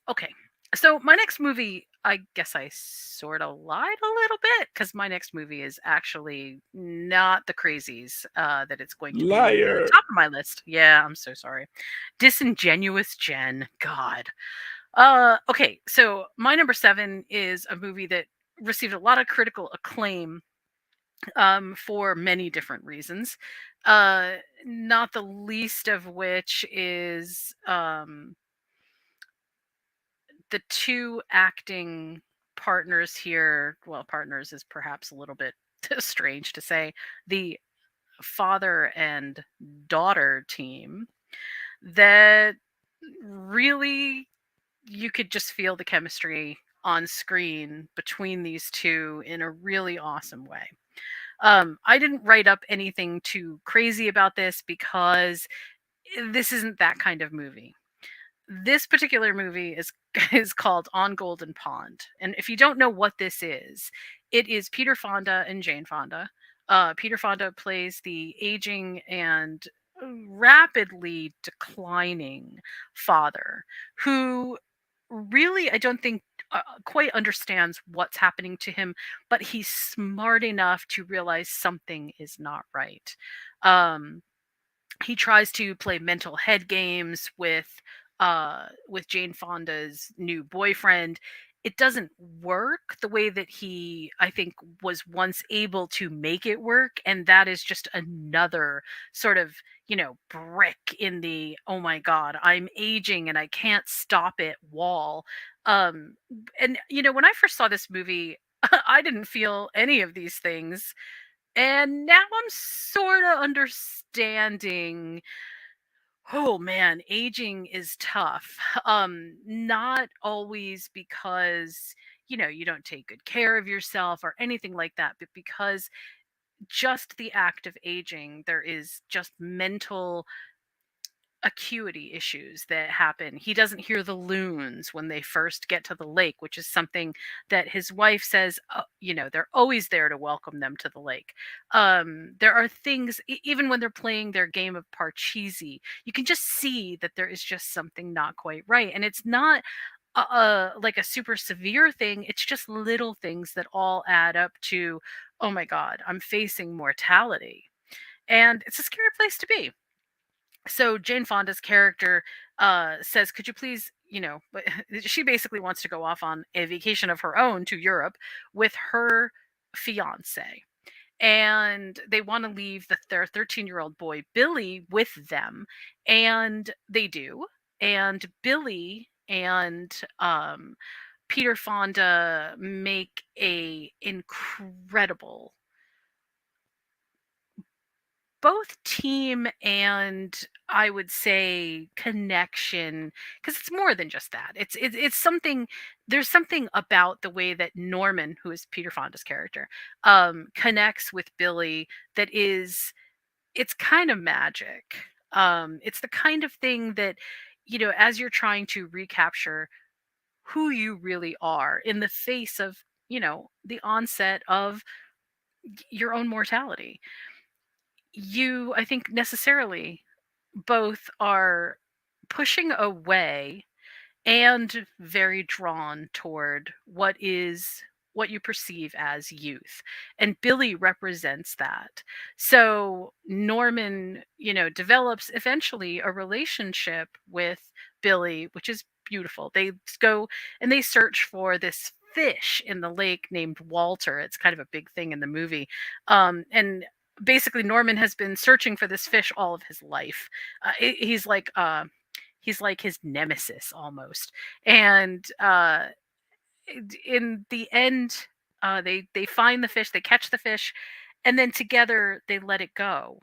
Speaker 2: Okay. So my next movie, I guess I sort of lied a little bit because my next movie is actually not the crazies that it's going to be near the
Speaker 1: Liar.
Speaker 2: top of my list. Yeah, I'm so sorry. Disingenuous Jen. God. Okay, so my number 7 is a movie that received a lot of critical acclaim for many different reasons. Not the least of which is the two acting partners here. Well, partners is perhaps a little bit strange to say. The father and daughter team that really you could just feel the chemistry on screen between these two in a really awesome way. I didn't write up anything too crazy about this because this isn't that kind of movie. This particular movie is is called On Golden Pond, and if you don't know what this is, it is Peter Fonda and Jane Fonda. Peter Fonda plays the aging and rapidly declining father who really I don't think quite understands what's happening to him, but he's smart enough to realize something is not right. Um, he tries to play mental head games with Jane Fonda's new boyfriend. It doesn't work the way that he I think was once able to make it work, and that is just another sort of, brick in the oh my god, I'm aging and I can't stop it wall. And when I first saw this movie, I didn't feel any of these things, and now I'm sort of understanding. Oh man, aging is tough. Not always because, you don't take good care of yourself or anything like that, but because just the act of aging, there is just mental acuity issues that happen. He doesn't hear the loons when they first get to the lake, which is something that his wife says, they're always there to welcome them to the lake. There are things, even when they're playing their game of Parcheesi, you can just see that there is just something not quite right. And it's not like a super severe thing. It's just little things that all add up to, oh my God, I'm facing mortality. And it's a scary place to be. So Jane Fonda's character says, "Could you please, but she basically wants to go off on a vacation of her own to Europe with her fiance, and they want to leave their 13-year-old boy Billy with them, and they do, and Billy and Peter Fonda make a incredible both team and I would say connection, because it's more than just that. It's something. There's something about the way that Norman, who is Peter Fonda's character, connects with Billy that is it's kind of magic. It's the kind of thing that as you're trying to recapture who you really are in the face of the onset of your own mortality, you I think necessarily both are pushing away and very drawn toward what you perceive as youth, and Billy represents that. So Norman develops eventually a relationship with Billy, which is beautiful. They go and they search for this fish in the lake named Walter. It's kind of a big thing in the movie. And basically Norman has been searching for this fish all of his life. He's like his nemesis almost. And in the end, they find the fish, they catch the fish, and then together they let it go,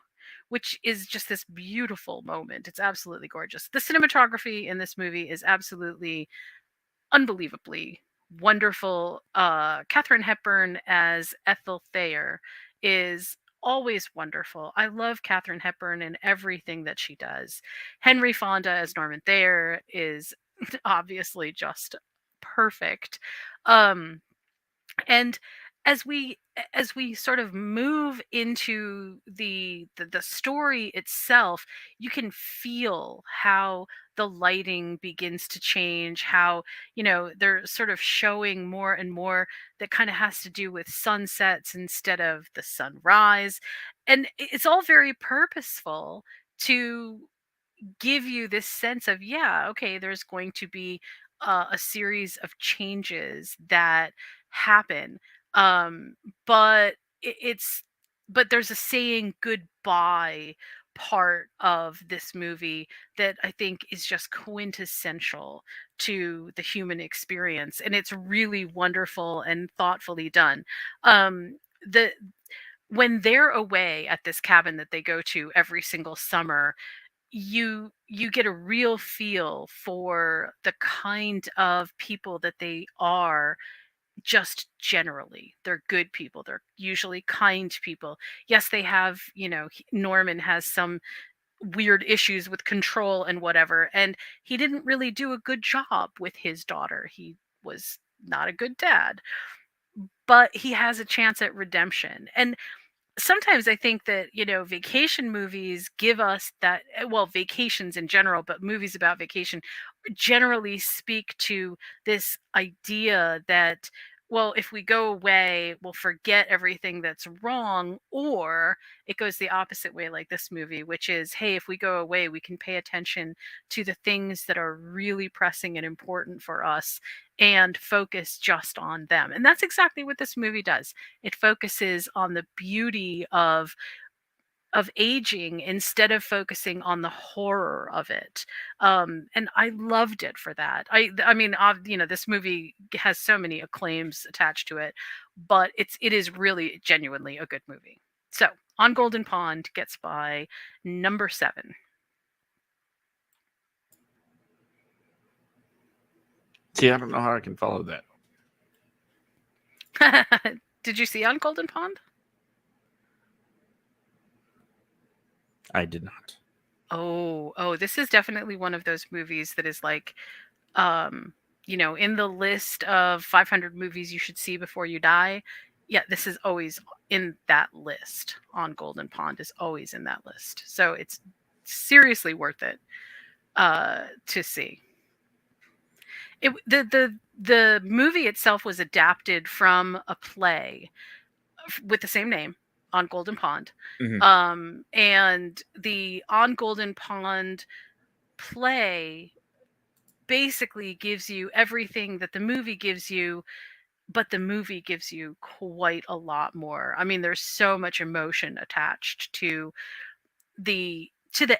Speaker 2: which is just this beautiful moment. It's absolutely gorgeous. The cinematography in this movie is absolutely unbelievably wonderful. Katharine Hepburn as Ethel Thayer is always wonderful. I love Katharine Hepburn in everything that she does. Henry Fonda as Norman Thayer is obviously just perfect. Um, and as we sort of move into the story itself, you can feel how the lighting begins to change, how they're sort of showing more and more that kind of has to do with sunsets instead of the sunrise, and it's all very purposeful to give you this sense of, yeah, okay, there's going to be a series of changes that happen, um but it's but there's a saying goodbye part of this movie that I think is just quintessential to the human experience, and it's really wonderful and thoughtfully done. The When they're away at this cabin that they go to every single summer, you get a real feel for the kind of people that they are. Just generally, they're good people, they're usually kind people. Yes, they have, Norman has some weird issues with control and whatever, and he didn't really do a good job with his daughter. He was not a good dad, but he has a chance at redemption. And sometimes I think that, vacation movies give us that, well, vacations in general, but movies about vacation generally speak to this idea that, well, if we go away, we'll forget everything that's wrong, or it goes the opposite way, like this movie, which is, hey, if we go away, we can pay attention to the things that are really pressing and important for us and focus just on them. And that's exactly what this movie does. It focuses on the beauty of aging instead of focusing on the horror of it. And I loved it for that. I mean, this movie has so many acclaims attached to it, but it is really genuinely a good movie. So On Golden Pond gets by number 7.
Speaker 1: See, I don't know how I can follow that.
Speaker 2: Did you see On Golden Pond?
Speaker 1: I did not.
Speaker 2: Oh, this is definitely one of those movies that is like, in the list of 500 movies you should see before you die. Yeah, this is always in that list. On Golden Pond is always in that list. So it's seriously worth it to see. The movie itself was adapted from a play with the same name, On Golden Pond.
Speaker 1: Mhm.
Speaker 2: And the On Golden Pond play basically gives you everything that the movie gives you, but the movie gives you quite a lot more. I mean, there's so much emotion attached to the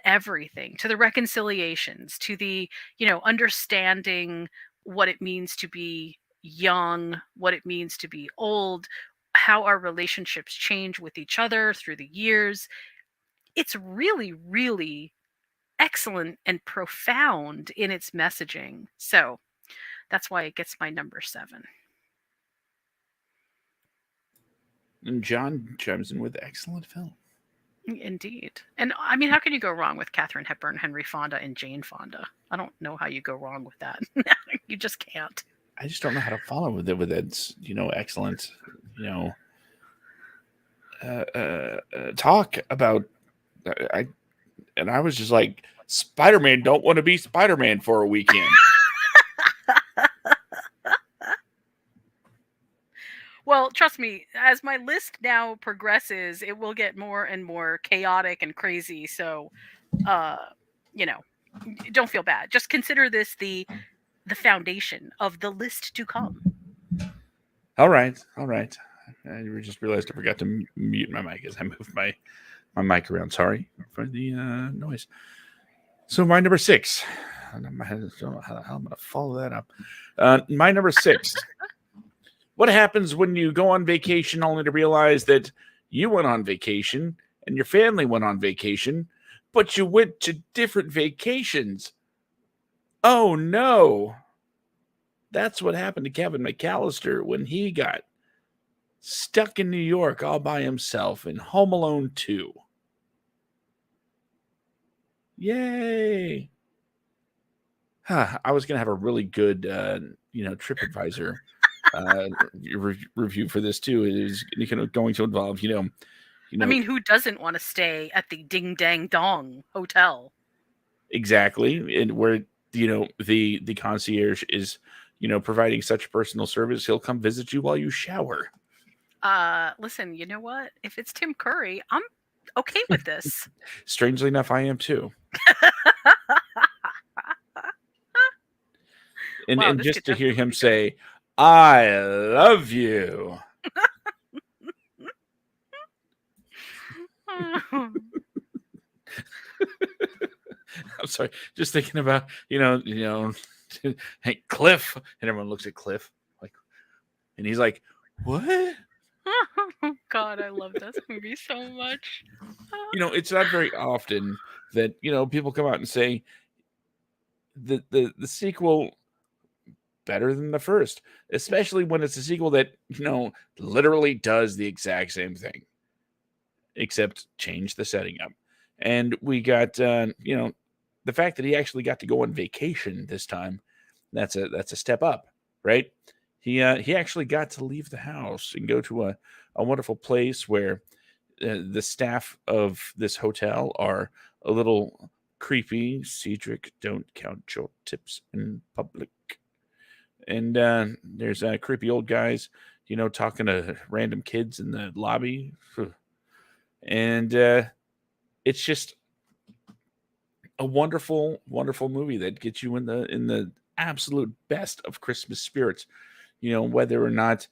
Speaker 2: everything, to the reconciliations, to the, understanding what it means to be young, what it means to be old, how our relationships change with each other through the years. It's really, really excellent and profound in its messaging. So that's why it gets my number 7.
Speaker 1: And John chimes in with excellent film.
Speaker 2: Indeed. And I mean, how can you go wrong with Katharine Hepburn, Henry Fonda, and Jane Fonda? I don't know how you go wrong with that. You just can't.
Speaker 1: I just don't know how to follow with it. With its, excellent, talk about. I was just like, Spider-Man don't want to be Spider-Man for a weekend.
Speaker 2: Well, trust me, as my list now progresses, it will get more and more chaotic and crazy. So, don't feel bad. Just consider this the foundation of the list to come.
Speaker 1: All right. I just realized I forgot to mute my mic as I moved my mic around. Sorry for the noise. So my number 6. I don't know how the hell I'm going to follow that up. My number 6. What happens when you go on vacation only to realize that You went on vacation and your family went on vacation, but you went to different vacations. Oh no. That's what happened to Kevin McAllister when he got stuck in New York all by himself in Home Alone 2. Yay. I was going to have a really good, TripAdvisor review for this too. It is going to involve,
Speaker 2: I mean, who doesn't want to stay at the Ding Dang Dong Hotel?
Speaker 1: exactly, and where the concierge is, providing such personal service, he'll come visit you while you shower.
Speaker 2: Listen, you know what? If it's Tim Curry, I'm okay with this.
Speaker 1: Strangely enough, I am too. And,
Speaker 2: Wow,
Speaker 1: and
Speaker 2: this
Speaker 1: just
Speaker 2: could
Speaker 1: to hear
Speaker 2: definitely
Speaker 1: him
Speaker 2: be good.
Speaker 1: say, "I love you." I'm sorry, just thinking about hey, Cliff, and everyone looks at Cliff like, and he's like, "What?"
Speaker 2: God, I love this movie so much.
Speaker 1: It's not very often that people come out and say the sequel better than the first, especially when it's a sequel that literally does the exact same thing, except change the setting up. And we got the fact that he actually got to go on vacation this time. That's a step up, right? He actually got to leave the house and go to a wonderful place where the staff of this hotel are a little creepy. Cedric, don't count your tips in public. And there's creepy old guys, talking to random kids in the lobby, and it's just a wonderful, wonderful movie that gets you in the absolute best of Christmas spirits. Whether or not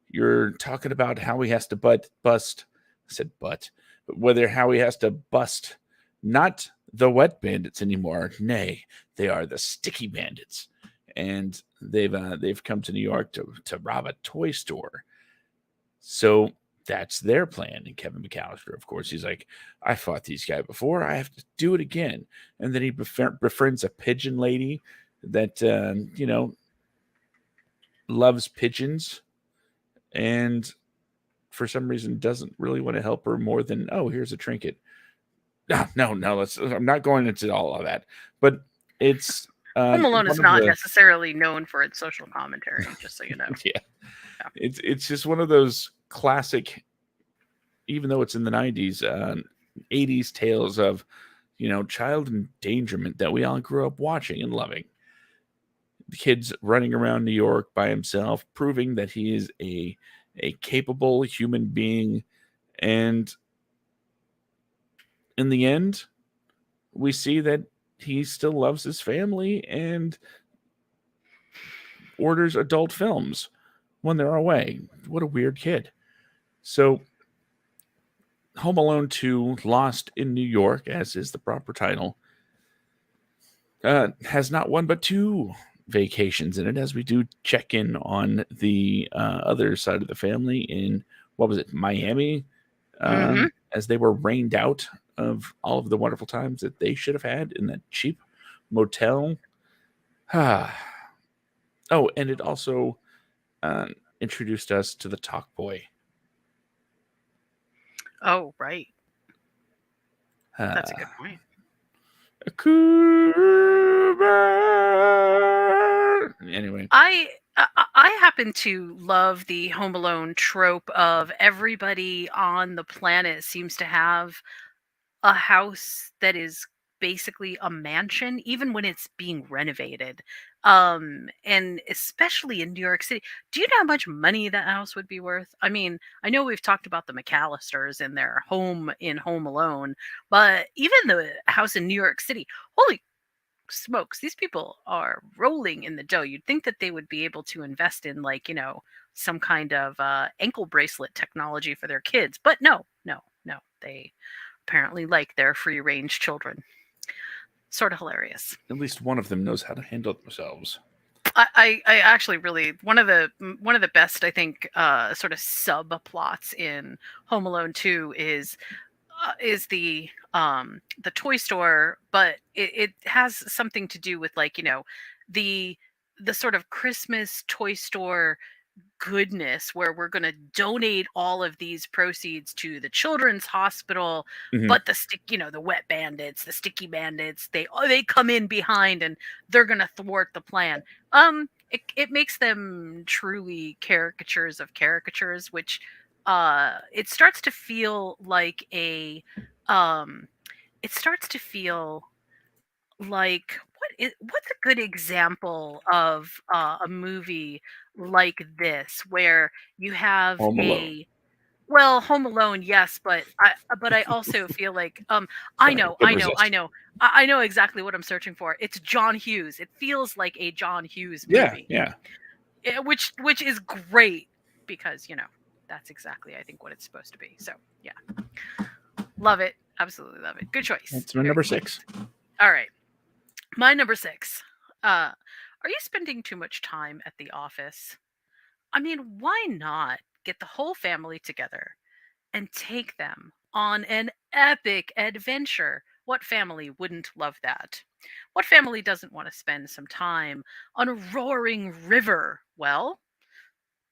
Speaker 1: you're talking about how he has to bust, I said but whether how he has to bust not the wet bandits anymore. Nay, they are the sticky bandits, and they've come to New York to rob a toy store. So that's their plan. And Kevin McAllister, of course, he's like, I fought these guys before. I have to do it again. And then he befriends a pigeon lady that, loves pigeons. And for some reason doesn't really want to help her more than, oh, here's a trinket. No, I'm not going into all of that. But it's
Speaker 2: Home Alone
Speaker 1: one
Speaker 2: is
Speaker 1: of
Speaker 2: not
Speaker 1: the,
Speaker 2: necessarily known for its social commentary, just so you know.
Speaker 1: yeah. It's just one of those classic, even though it's in the 90s, 80s tales of, child endangerment that we all grew up watching and loving. The kid's running around New York by himself, proving that he is a capable human being. And in the end, we see that he still loves his family and orders adult films when they're away. What a weird kid. So Home Alone 2 Lost in New York, as is the proper title, has not one but two vacations in it, as we do check in on the other side of the family in, what was it, Miami, as they were rained out of all of the wonderful times that they should have had in that cheap motel. Oh, and it also introduced us to the Talk Boy.
Speaker 2: Oh, right. That's a good point.
Speaker 1: Anyway,
Speaker 2: I happen to love the Home Alone trope of everybody on the planet seems to have a house that is basically a mansion, even when it's being renovated. And especially in New York City. Do you know how much money that house would be worth? I mean, I know we've talked about the McAllisters and their home in Home Alone, but even the house in New York City, holy smokes, these people are rolling in the dough. You'd think that they would be able to invest in, like, some kind of ankle bracelet technology for their kids, but no. They apparently like their free range children. Sort of hilarious.
Speaker 1: At least one of them knows how to handle themselves.
Speaker 2: I actually really one of the best, I think, sort of subplots in Home Alone 2 is the toy store, but it has something to do with, like, the the sort of Christmas toy store goodness, where we're going to donate all of these proceeds to the children's hospital.
Speaker 1: Mhm.
Speaker 2: But the wet bandits, the sticky bandits, they come in behind, and they're going to thwart the plan. It makes them truly caricatures of caricatures, which it starts to feel like a um it starts to feel like, what's a good example of a movie like this, where you have
Speaker 1: Home Alone.
Speaker 2: a well, Home Alone, yes, but I also feel like, I
Speaker 1: Sorry,
Speaker 2: know,
Speaker 1: couldn't
Speaker 2: I know, I
Speaker 1: resist.
Speaker 2: know, I know exactly what I'm searching for. It's John Hughes. It feels like a John Hughes
Speaker 1: Yeah,
Speaker 2: movie,
Speaker 1: yeah.
Speaker 2: which is great, because that's exactly, I think, what it's supposed to be. So yeah, love it, absolutely love it. Good choice,
Speaker 1: That's my
Speaker 2: very
Speaker 1: number
Speaker 2: good
Speaker 1: 6.
Speaker 2: choice. All right, my number six. Are you spending too much time at the office? I mean, why not get the whole family together and take them on an epic adventure? What family wouldn't love that? What family doesn't want to spend some time on a roaring river? Well,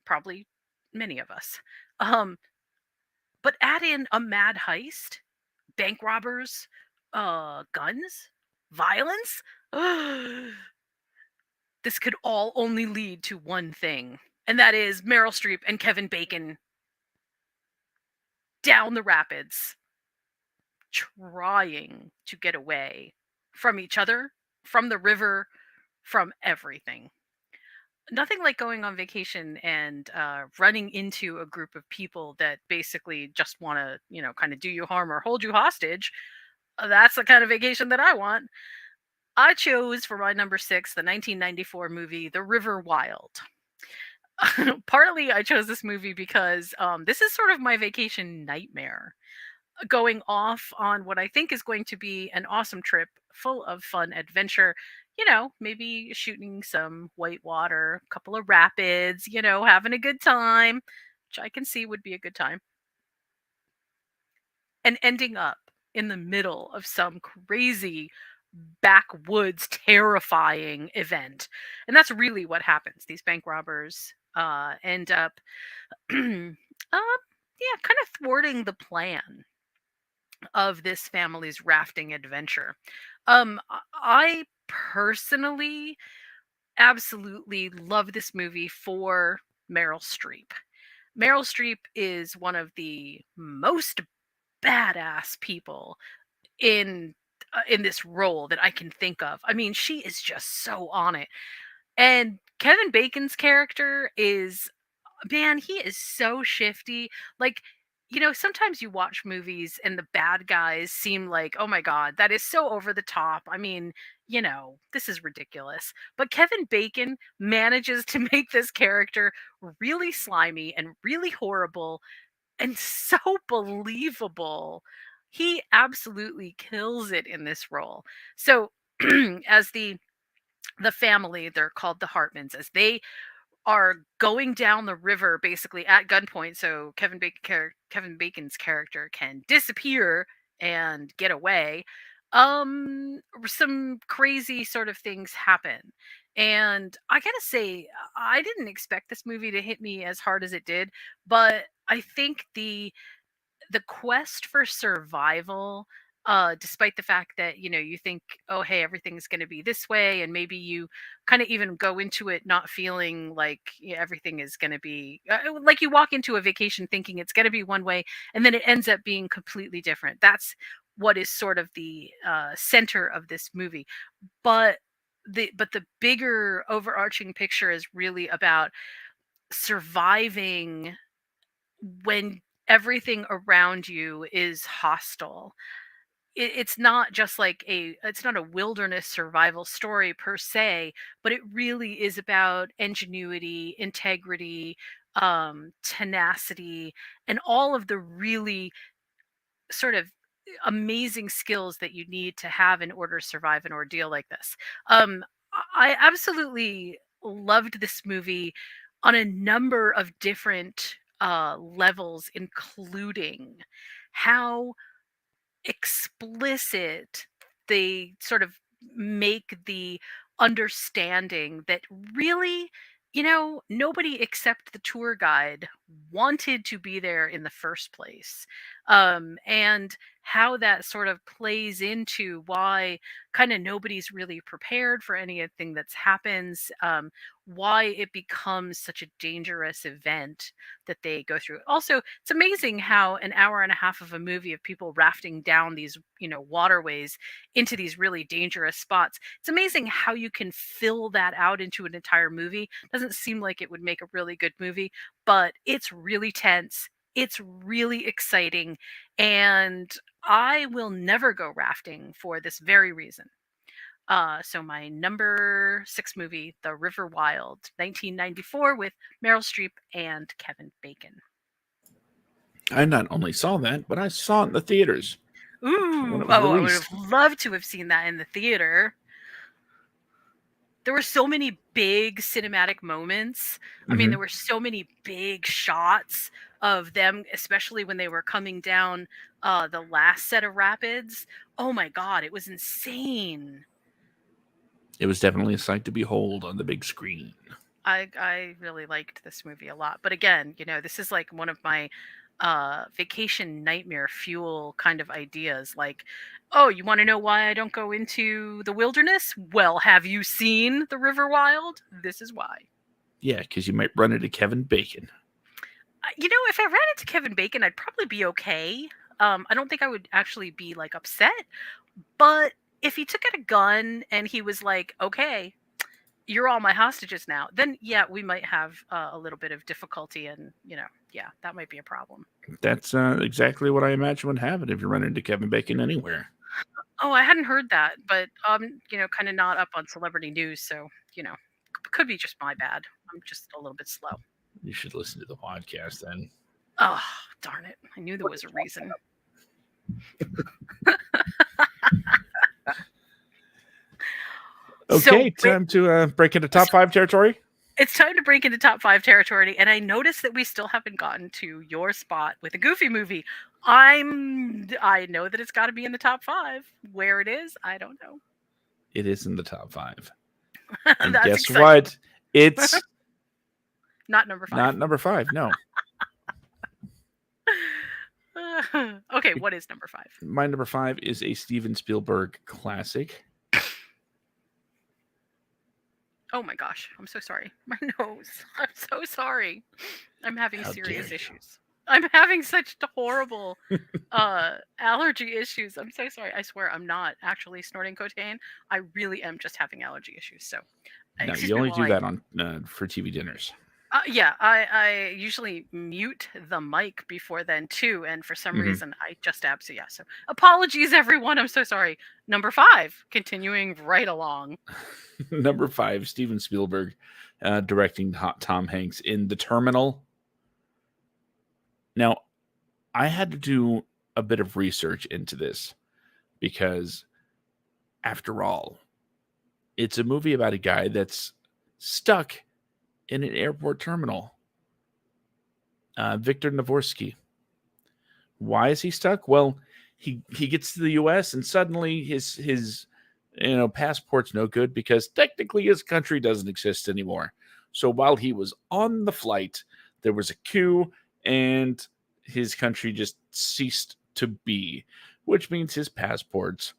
Speaker 2: probably many of us. Um, but add in a mad heist, bank robbers, guns, violence. This could all only lead to one thing, and that is Meryl Streep and Kevin Bacon down the rapids, trying to get away from each other, from the river, from everything. Nothing like going on vacation and running into a group of people that basically just want to, kind of do you harm or hold you hostage. That's the kind of vacation that I want. I chose for my number six the 1994 movie The River Wild. Partly, I chose this movie because this is sort of my vacation nightmare. Going off on what I think is going to be an awesome trip full of fun adventure. Maybe shooting some white water, a couple of rapids, having a good time, which I can see would be a good time, and ending up in the middle of some crazy backwoods terrifying event. And that's really what happens. These bank robbers end up yeah, kind of thwarting the plan of this family's rafting adventure. I personally absolutely love this movie for Meryl Streep. Meryl Streep is one of the most badass people in this role that I can think of. I mean, she is just so on it. And Kevin Bacon's character is, man, he is so shifty. Like, sometimes you watch movies and the bad guys seem like, oh my God, that is so over the top. I mean, this is ridiculous. But Kevin Bacon manages to make this character really slimy and really horrible and so believable. He absolutely kills it in this role. So, as the family, they're called the Hartmans, as they are going down the river basically at gunpoint, so Kevin Bacon's character can disappear and get away. Some crazy sort of things happen. And I gotta say, I didn't expect this movie to hit me as hard as it did, but I think the quest for survival, despite the fact that you think, oh hey, everything's going to be this way, and maybe you kind of even go into it not feeling like everything is going to be like, you walk into a vacation thinking it's going to be one way, and then it ends up being completely different. That's what is sort of the center of this movie. But the bigger overarching picture is really about surviving when everything around you is hostile. It's not just like it's not a wilderness survival story per se, but it really is about ingenuity, integrity, tenacity, and all of the really sort of amazing skills that you need to have in order to survive an ordeal like this. um I absolutely loved this movie on a number of different levels, including how explicit they sort of make the understanding that really, nobody except the tour guide wanted to be there in the first place. And how that sort of plays into why kind of nobody's really prepared for anything that's happens, why it becomes such a dangerous event that they go through. Also, it's amazing how an hour and a half of a movie of people rafting down these, waterways into these really dangerous spots. It's amazing how you can fill that out into an entire movie. Doesn't seem like it would make a really good movie, but it's really tense. It's really exciting, and I will never go rafting for this very reason. So my number 6 movie, The River Wild, 1994, with Meryl Streep and Kevin Bacon.
Speaker 1: I not only saw that, but I saw it in the theaters.
Speaker 2: Ooh,
Speaker 1: I
Speaker 2: would have loved to have seen that in the theater. There were so many big cinematic moments. I mean, there were so many big shots of them, especially when they were coming down the last set of rapids. Oh my God, it was insane.
Speaker 1: It was definitely a sight to behold on the big screen.
Speaker 2: I really liked this movie a lot. But again, this is like one of my vacation nightmare fuel kind of ideas. Like, oh, you want to know why I don't go into the wilderness? Well, have you seen The River Wild? This is why.
Speaker 1: Yeah, because you might run into Kevin Bacon.
Speaker 2: If I ran into Kevin Bacon, I'd probably be okay. I don't think I would actually be like upset. But if he took out a gun and he was like, okay, you're all my hostages now, then yeah, we might have a little bit of difficulty, and yeah, that might be a problem.
Speaker 1: That's exactly what I imagine would happen if you run into Kevin Bacon anywhere.
Speaker 2: Oh, I hadn't heard that, but kind of not up on celebrity news, so could be just my bad. I'm just a little bit slow.
Speaker 1: You should listen to the podcast then.
Speaker 2: Oh, darn it. I knew there was a reason.
Speaker 1: Okay, time to break into top 5 territory.
Speaker 2: It's time to break into top 5 territory, and I noticed that we still haven't gotten to your spot with a Goofy movie. I know that it's got to be in the top 5. Where it is, I don't know.
Speaker 1: It is in the top 5. And
Speaker 2: That's
Speaker 1: guess
Speaker 2: exciting.
Speaker 1: what? It's
Speaker 2: not number 5.
Speaker 1: Not number 5, no.
Speaker 2: Okay, what is number 5?
Speaker 1: My number 5 is a Steven Spielberg classic.
Speaker 2: Oh my gosh, I'm so sorry. My nose. I'm so sorry. I'm having serious issues. I'm having such horrible allergy issues. I'm so sorry. I swear I'm not actually snorting cocaine. I really am just having allergy issues. So,
Speaker 1: no, you only do that on for TV dinners.
Speaker 2: Yeah, I usually mute the mic before then too, and for some reason I just absolutely So apologies, everyone. I'm so sorry. Number 5, continuing right along.
Speaker 1: Number 5, Steven Spielberg directing Tom Hanks in The Terminal. Now, I had to do a bit of research into this because, after all, it's a movie about a guy that's stuck in an airport terminal. Victor Navorsky. Why is he stuck? Well, he gets to the U.S. and suddenly his passport's no good because technically his country doesn't exist anymore. So while he was on the flight, there was a coup and his country just ceased to be, which means his passport's,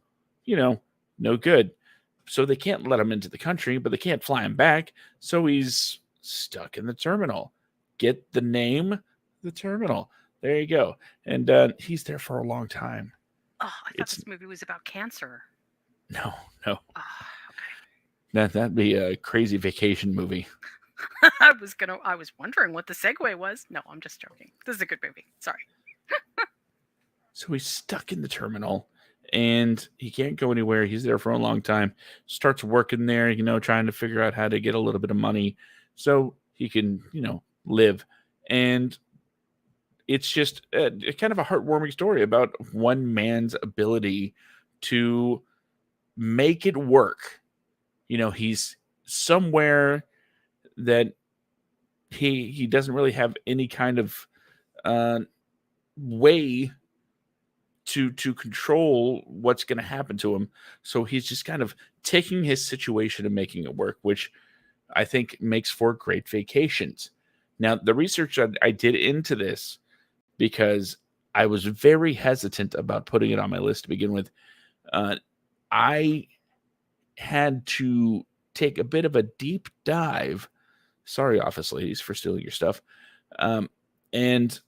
Speaker 1: no good. So they can't let him into the country, but they can't fly him back. So he's stuck in the terminal. Get the name? The Terminal. There you go. And he's there for a long time.
Speaker 2: Oh, I thought this movie was about cancer.
Speaker 1: No. Oh,
Speaker 2: okay.
Speaker 1: That'd be a crazy vacation movie.
Speaker 2: I was wondering what the segue was. No, I'm just joking. This is a good movie. Sorry.
Speaker 1: So he's stuck in the terminal and he can't go anywhere. He's there for a long time. Starts working there, trying to figure out how to get a little bit of money so he can, live. And it's just a kind of a heartwarming story about one man's ability to make it work. He's somewhere that he doesn't really have any kind of way to control what's going to happen to him. So he's just kind of taking his situation and making it work, which I think makes for great vacations. Now, the research I did into this, because I was very hesitant about putting it on my list to begin with, I had to take a bit of a deep dive. Sorry, office ladies, for stealing your stuff. And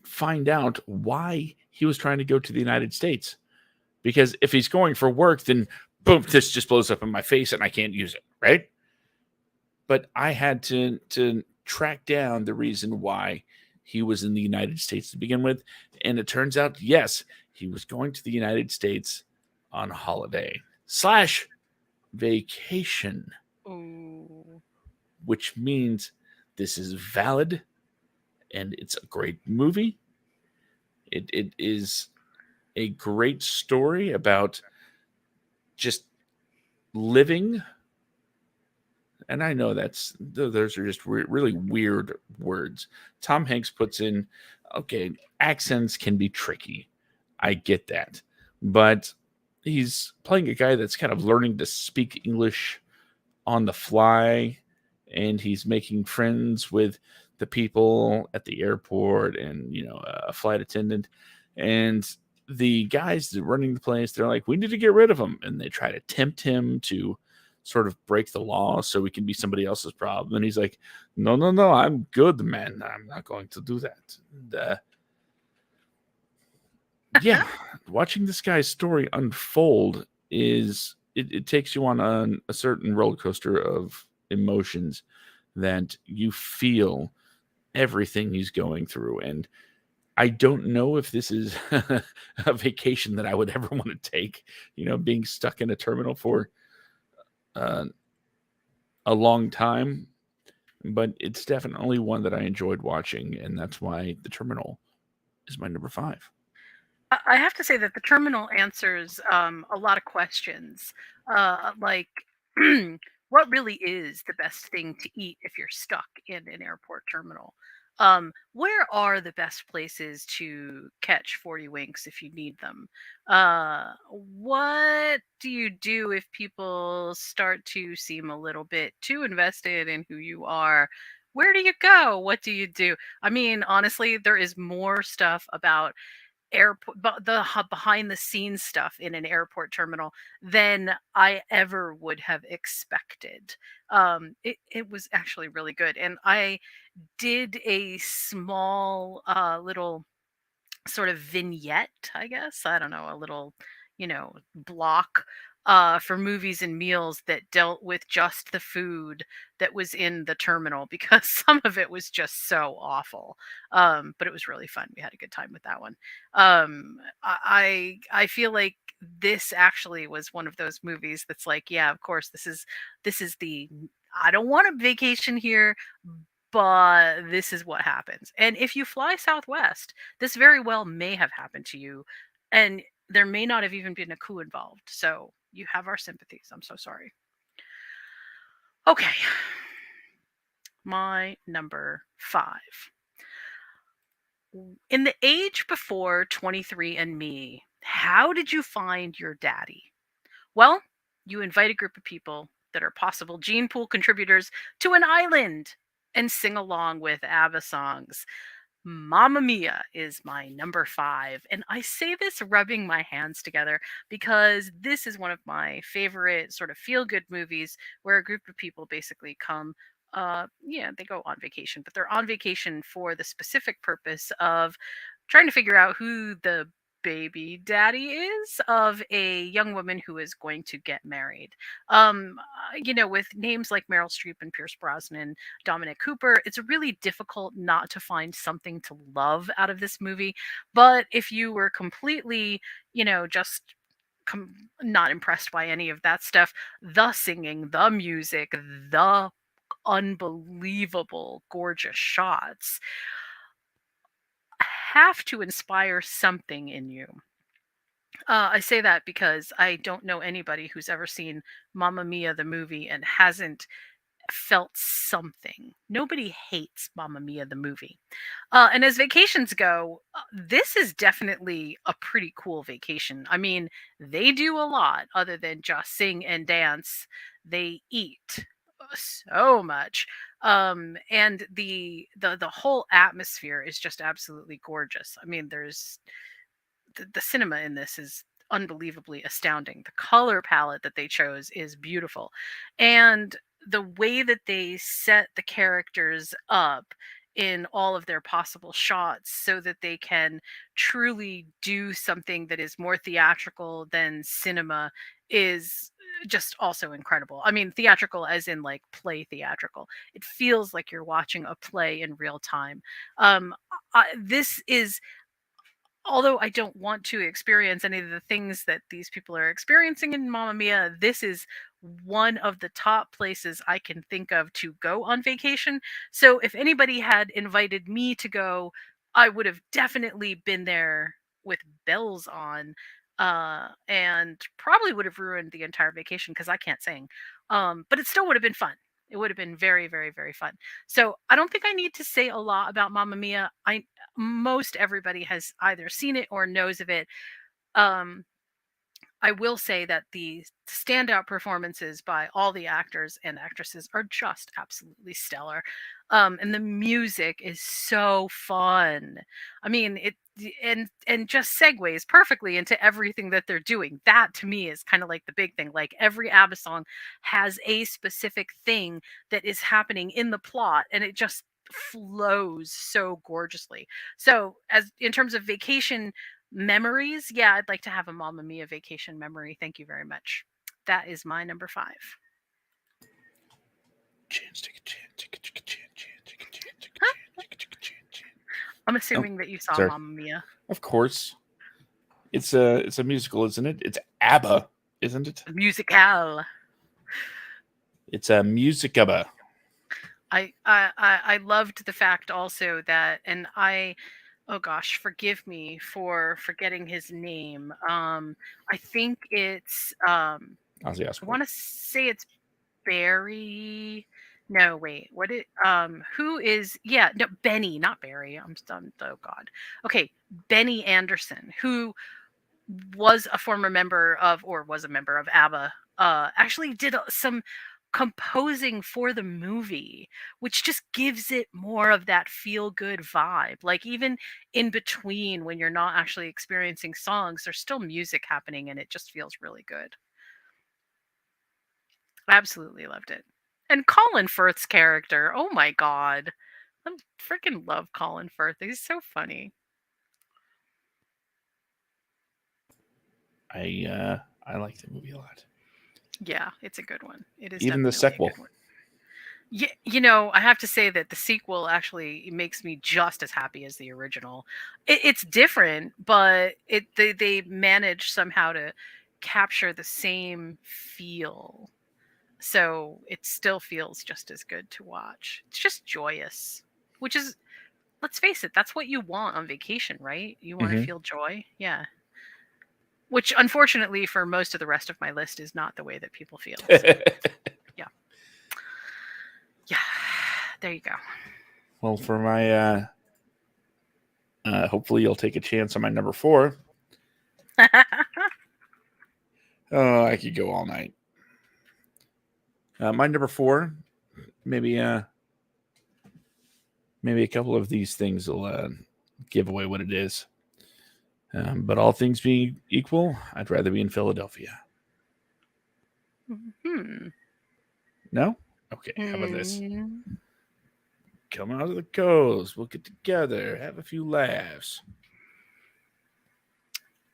Speaker 1: find out why he was trying to go to the United States. Because if he's going for work, then boom, this just blows up in my face and I can't use it, right? But I had to track down the reason why he was in the United States to begin with. And it turns out, yes, he was going to the United States on holiday slash vacation,
Speaker 2: Ooh.
Speaker 1: which means this is valid and it's a great movie. It is a great story about just living. And I know those are just really weird words. Tom Hanks puts in, okay, accents can be tricky. I get that. But he's playing a guy that's kind of learning to speak English on the fly, and he's making friends with the people at the airport and, a flight attendant. And the guys that are running the place, they're like, we need to get rid of him. And they try to tempt him to sort of break the law so we can be somebody else's problem. And he's like, no, no, no, I'm good, man. I'm not going to do that. And, yeah, watching this guy's story unfold it takes you on a certain roller coaster of emotions that you feel everything he's going through. And I don't know if this is a vacation that I would ever want to take, being stuck in a terminal for uh, a long time, but it's definitely one that I enjoyed watching. And that's why The Terminal is my number 5.
Speaker 2: I have to say that the terminal answers a lot of questions, like what really is the best thing to eat if you're stuck in an airport terminal? Where are the best places to catch 40 winks if you need them? What do you do if people start to seem a little bit too invested in who you are? Where do you go? What do you do? I mean, honestly, there is more stuff about airport but behind the scenes stuff in an airport terminal than I ever would have expected. It was actually really good, and I did a small little sort of vignette, I guess. I don't know, a little, block for movies and meals that dealt with just the food that was in the terminal because some of it was just so awful. But it was really fun. We had a good time with that one. I feel like this actually was one of those movies that's like, yeah, of course, this is the I don't want a vacation here, but this is what happens. And if you fly Southwest, this very well may have happened to you, and there may not have even been a coup involved. So you have our sympathies. I'm so sorry. Okay, my number 5. In the age before 23andMe, how did you find your daddy? Well, you invite a group of people that are possible gene pool contributors to an island and sing along with ABBA songs. Mamma Mia is my number 5. And I say this rubbing my hands together because this is one of my favorite sort of feel good movies where a group of people basically come. Yeah, they go on vacation, but they're on vacation for the specific purpose of trying to figure out who the baby daddy is of a young woman who is going to get married. With names like Meryl Streep and Pierce Brosnan, Dominic Cooper, it's really difficult not to find something to love out of this movie. But if you were completely, just not impressed by any of that stuff, the singing, the music, the unbelievable, gorgeous shots have to inspire something in you. I say that because I don't know anybody who's ever seen Mamma Mia the movie and hasn't felt something. Nobody hates Mamma Mia the movie. And as vacations go, this is definitely a pretty cool vacation. I mean, they do a lot other than just sing and dance. They eat so much. And the whole atmosphere is just absolutely gorgeous. I mean, there's the cinema in this is unbelievably astounding. The color palette that they chose is beautiful. And the way that they set the characters up in all of their possible shots so that they can truly do something that is more theatrical than cinema is just also incredible. I mean, theatrical as in like play theatrical. It feels like you're watching a play in real time. This is, although I don't want to experience any of the things that these people are experiencing in Mamma Mia, this is one of the top places I can think of to go on vacation. So if anybody had invited me to go, I would have definitely been there with bells on, and probably would have ruined the entire vacation because I can't sing. But it still would have been fun. It would have been very, very, very fun. So I don't think I need to say a lot about Mamma Mia. I Most everybody has either seen it or knows of it. Um, I will say that the standout performances by all the actors and actresses are just absolutely stellar. And the music is so fun. I mean, it and just segues perfectly into everything that they're doing. That to me is kind of like the big thing. Like every ABBA song has a specific thing that is happening in the plot, and it just flows so gorgeously. So, as in terms of vacation memories, yeah, I'd like to have a Mamma Mia vacation memory. Thank you very much. That is my number 5.
Speaker 1: Chance, take a chance, take a chance, take a chance, take a
Speaker 2: Huh?
Speaker 1: chance, take a chance.
Speaker 2: I'm assuming that you saw
Speaker 1: sorry.
Speaker 2: Mamma Mia.
Speaker 1: Of course. It's a musical, isn't it? It's ABBA, isn't it?
Speaker 2: Musical.
Speaker 1: It's a musicaba.
Speaker 2: I loved the fact also that, and oh gosh, forgive me for forgetting his name. I think it's
Speaker 1: Ozzy
Speaker 2: I
Speaker 1: Osbourne.
Speaker 2: want to say it's Barry. No, wait. What it who is, yeah, no, Benny, not Barry. I'm done. Oh god. Okay, Benny Anderson, who was a former member of, or was a member of ABBA, actually did some composing for the movie, which just gives it more of that feel good vibe. Like even in between when you're not actually experiencing songs, there's still music happening and it just feels really good. Absolutely loved it. And Colin Firth's character, oh my god. I freaking love Colin Firth. He's so funny.
Speaker 1: I like the movie a lot.
Speaker 2: Yeah, it's a good one. It is
Speaker 1: Even the
Speaker 2: definitely a
Speaker 1: sequel.
Speaker 2: good one. Yeah, you know, I have to say that the sequel actually makes me just as happy as the original. It's different, but they manage somehow to capture the same feel, so it still feels just as good to watch. It's just joyous, which is, let's face it, that's what you want on vacation, right? You want to
Speaker 1: Mhm.
Speaker 2: feel joy, yeah. Which unfortunately for most of the rest of my list is not the way that people feel. So, yeah. Yeah, there you go.
Speaker 1: Well, for my hopefully you'll take a chance on my number 4. Oh, I could go all night. My number 4, maybe a couple of these things will give away what it is. But all things being equal, I'd rather be in Philadelphia. No? Okay, how about this? Come out of the coast. We'll get together, have a few laughs.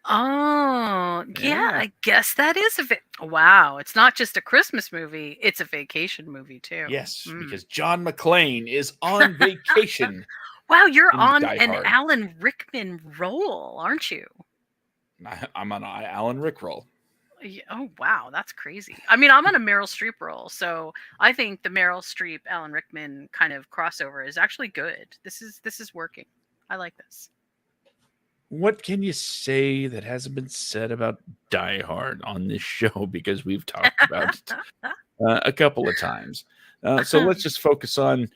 Speaker 2: Oh, yeah, I guess that is wow, it's not just a Christmas movie, it's a vacation movie too.
Speaker 1: Yes, because John McClane is on vacation.
Speaker 2: Wow, you're
Speaker 1: in
Speaker 2: on
Speaker 1: Die
Speaker 2: an
Speaker 1: Hard.
Speaker 2: Alan Rickman roll, aren't you?
Speaker 1: I'm on an Alan Rick roll.
Speaker 2: Oh wow, that's crazy. I mean, I'm on a Meryl Streep roll, so I think the Meryl Streep Alan Rickman kind of crossover is actually good. This is working. I like this.
Speaker 1: What can you say that hasn't been said about Die Hard on this show? Because we've talked about it a couple of times. So let's just focus on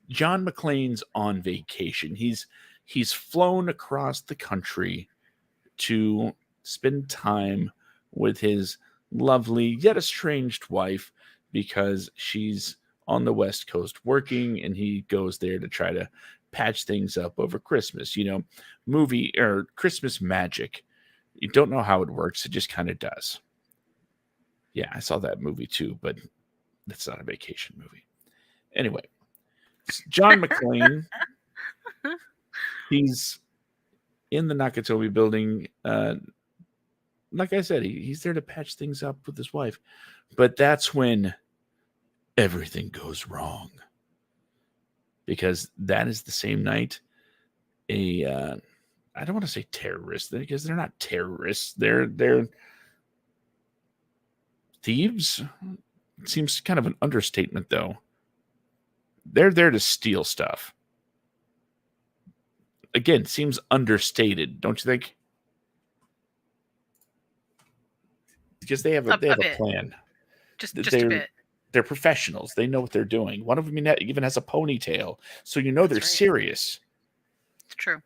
Speaker 1: John McClane's on vacation. He's flown across the country to spend time with his lovely yet estranged wife because she's on the West Coast working, and he goes there to try to patch things up over Christmas. Movie or Christmas magic. You don't know how it works, it just kind of does. Yeah, I saw that movie too, but that's not a vacation movie. Anyway, John McClane, he's in the Nakatomi building. Like I said, he's there to patch things up with his wife. But that's when everything goes wrong. Because that is the same night I don't want to say terrorists because they're not terrorists. They're thieves. It seems kind of an understatement, though. They're there to steal stuff. Again, seems understated, don't you think? Because they have a plan.
Speaker 2: Just a bit.
Speaker 1: They're professionals. They know what they're doing. One of them even has a ponytail, so they're serious.
Speaker 2: It's true.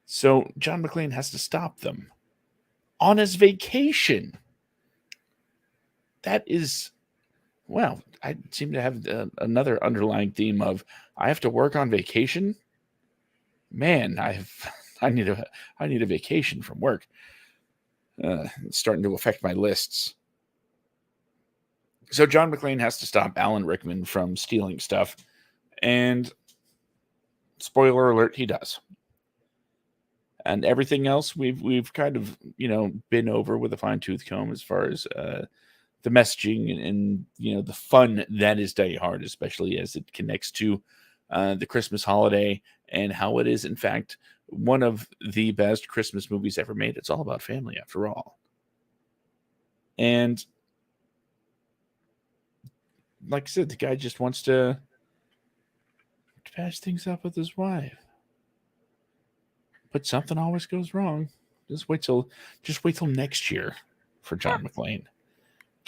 Speaker 1: So John McClane has to stop them on his vacation. That is, well, I seem to have another underlying theme of I have to work on vacation. Man, I need a vacation from work. It's starting to affect my lists. So John McClane has to stop Alan Rickman from stealing stuff, and spoiler alert, he does. And everything else we've kind of been over with a fine-tooth comb as far as the messaging and the fun that is Die Hard, especially as it connects to the Christmas holiday and how it is in fact one of the best Christmas movies ever made. It's all about family after all. And like I said, the guy just wants to patch things up with his wife. But something always goes wrong. Just wait till next year for John McClane.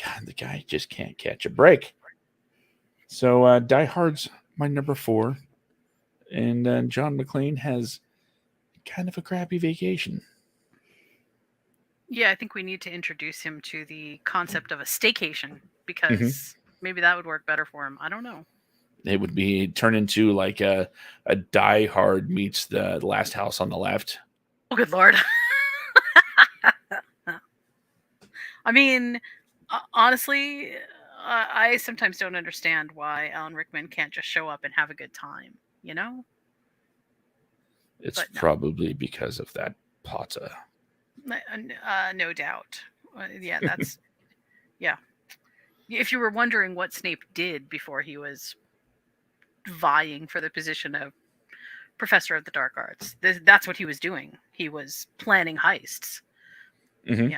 Speaker 1: God, the guy just can't catch a break. So Die Hard's my number 4. And John McClane has kind of a crappy vacation.
Speaker 2: Yeah, I think we need to introduce him to the concept of a staycation because maybe that would work better for him. I don't know.
Speaker 1: It would be turn into like a Die Hard meets the Last House on the Left.
Speaker 2: Oh, good Lord. I mean, honestly, I sometimes don't understand why Alan Rickman can't just show up and have a good time,
Speaker 1: It's probably because of that Potter.
Speaker 2: No doubt. Yeah, that's... yeah. If you were wondering what Snape did before he was vying for the position of Professor of the Dark Arts, that's what he was doing. He was planning heists. Yeah.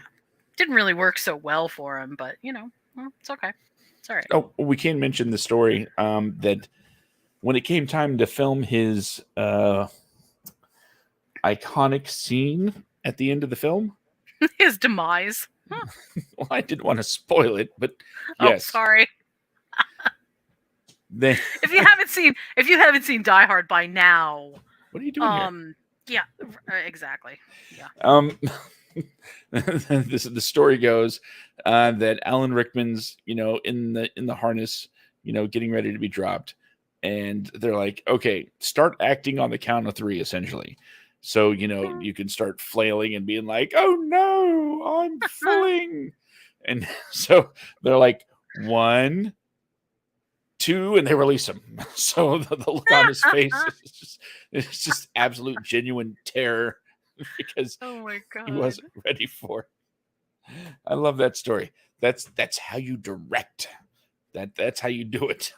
Speaker 2: Didn't really work so well for him, but, well, it's okay. It's all right.
Speaker 1: Oh, we can mention the story that when it came time to film his iconic scene at the end of the film.
Speaker 2: His demise.
Speaker 1: Huh. Well, I didn't want to spoil it, but yes.
Speaker 2: Oh, sorry. If you haven't seen Die Hard by now,
Speaker 1: what are you doing
Speaker 2: here? Yeah, exactly. Yeah.
Speaker 1: The story goes that Alan Rickman's, in the harness, getting ready to be dropped, and they're like, okay, start acting on the count of 3, essentially. So, you can start flailing and being like, oh no, I'm falling. And so they're like, 1, 2, and they release him. So the look on his face is just absolute genuine terror because
Speaker 2: oh my God.
Speaker 1: he wasn't ready for it. I love that story. That's how you direct. That's how you do it.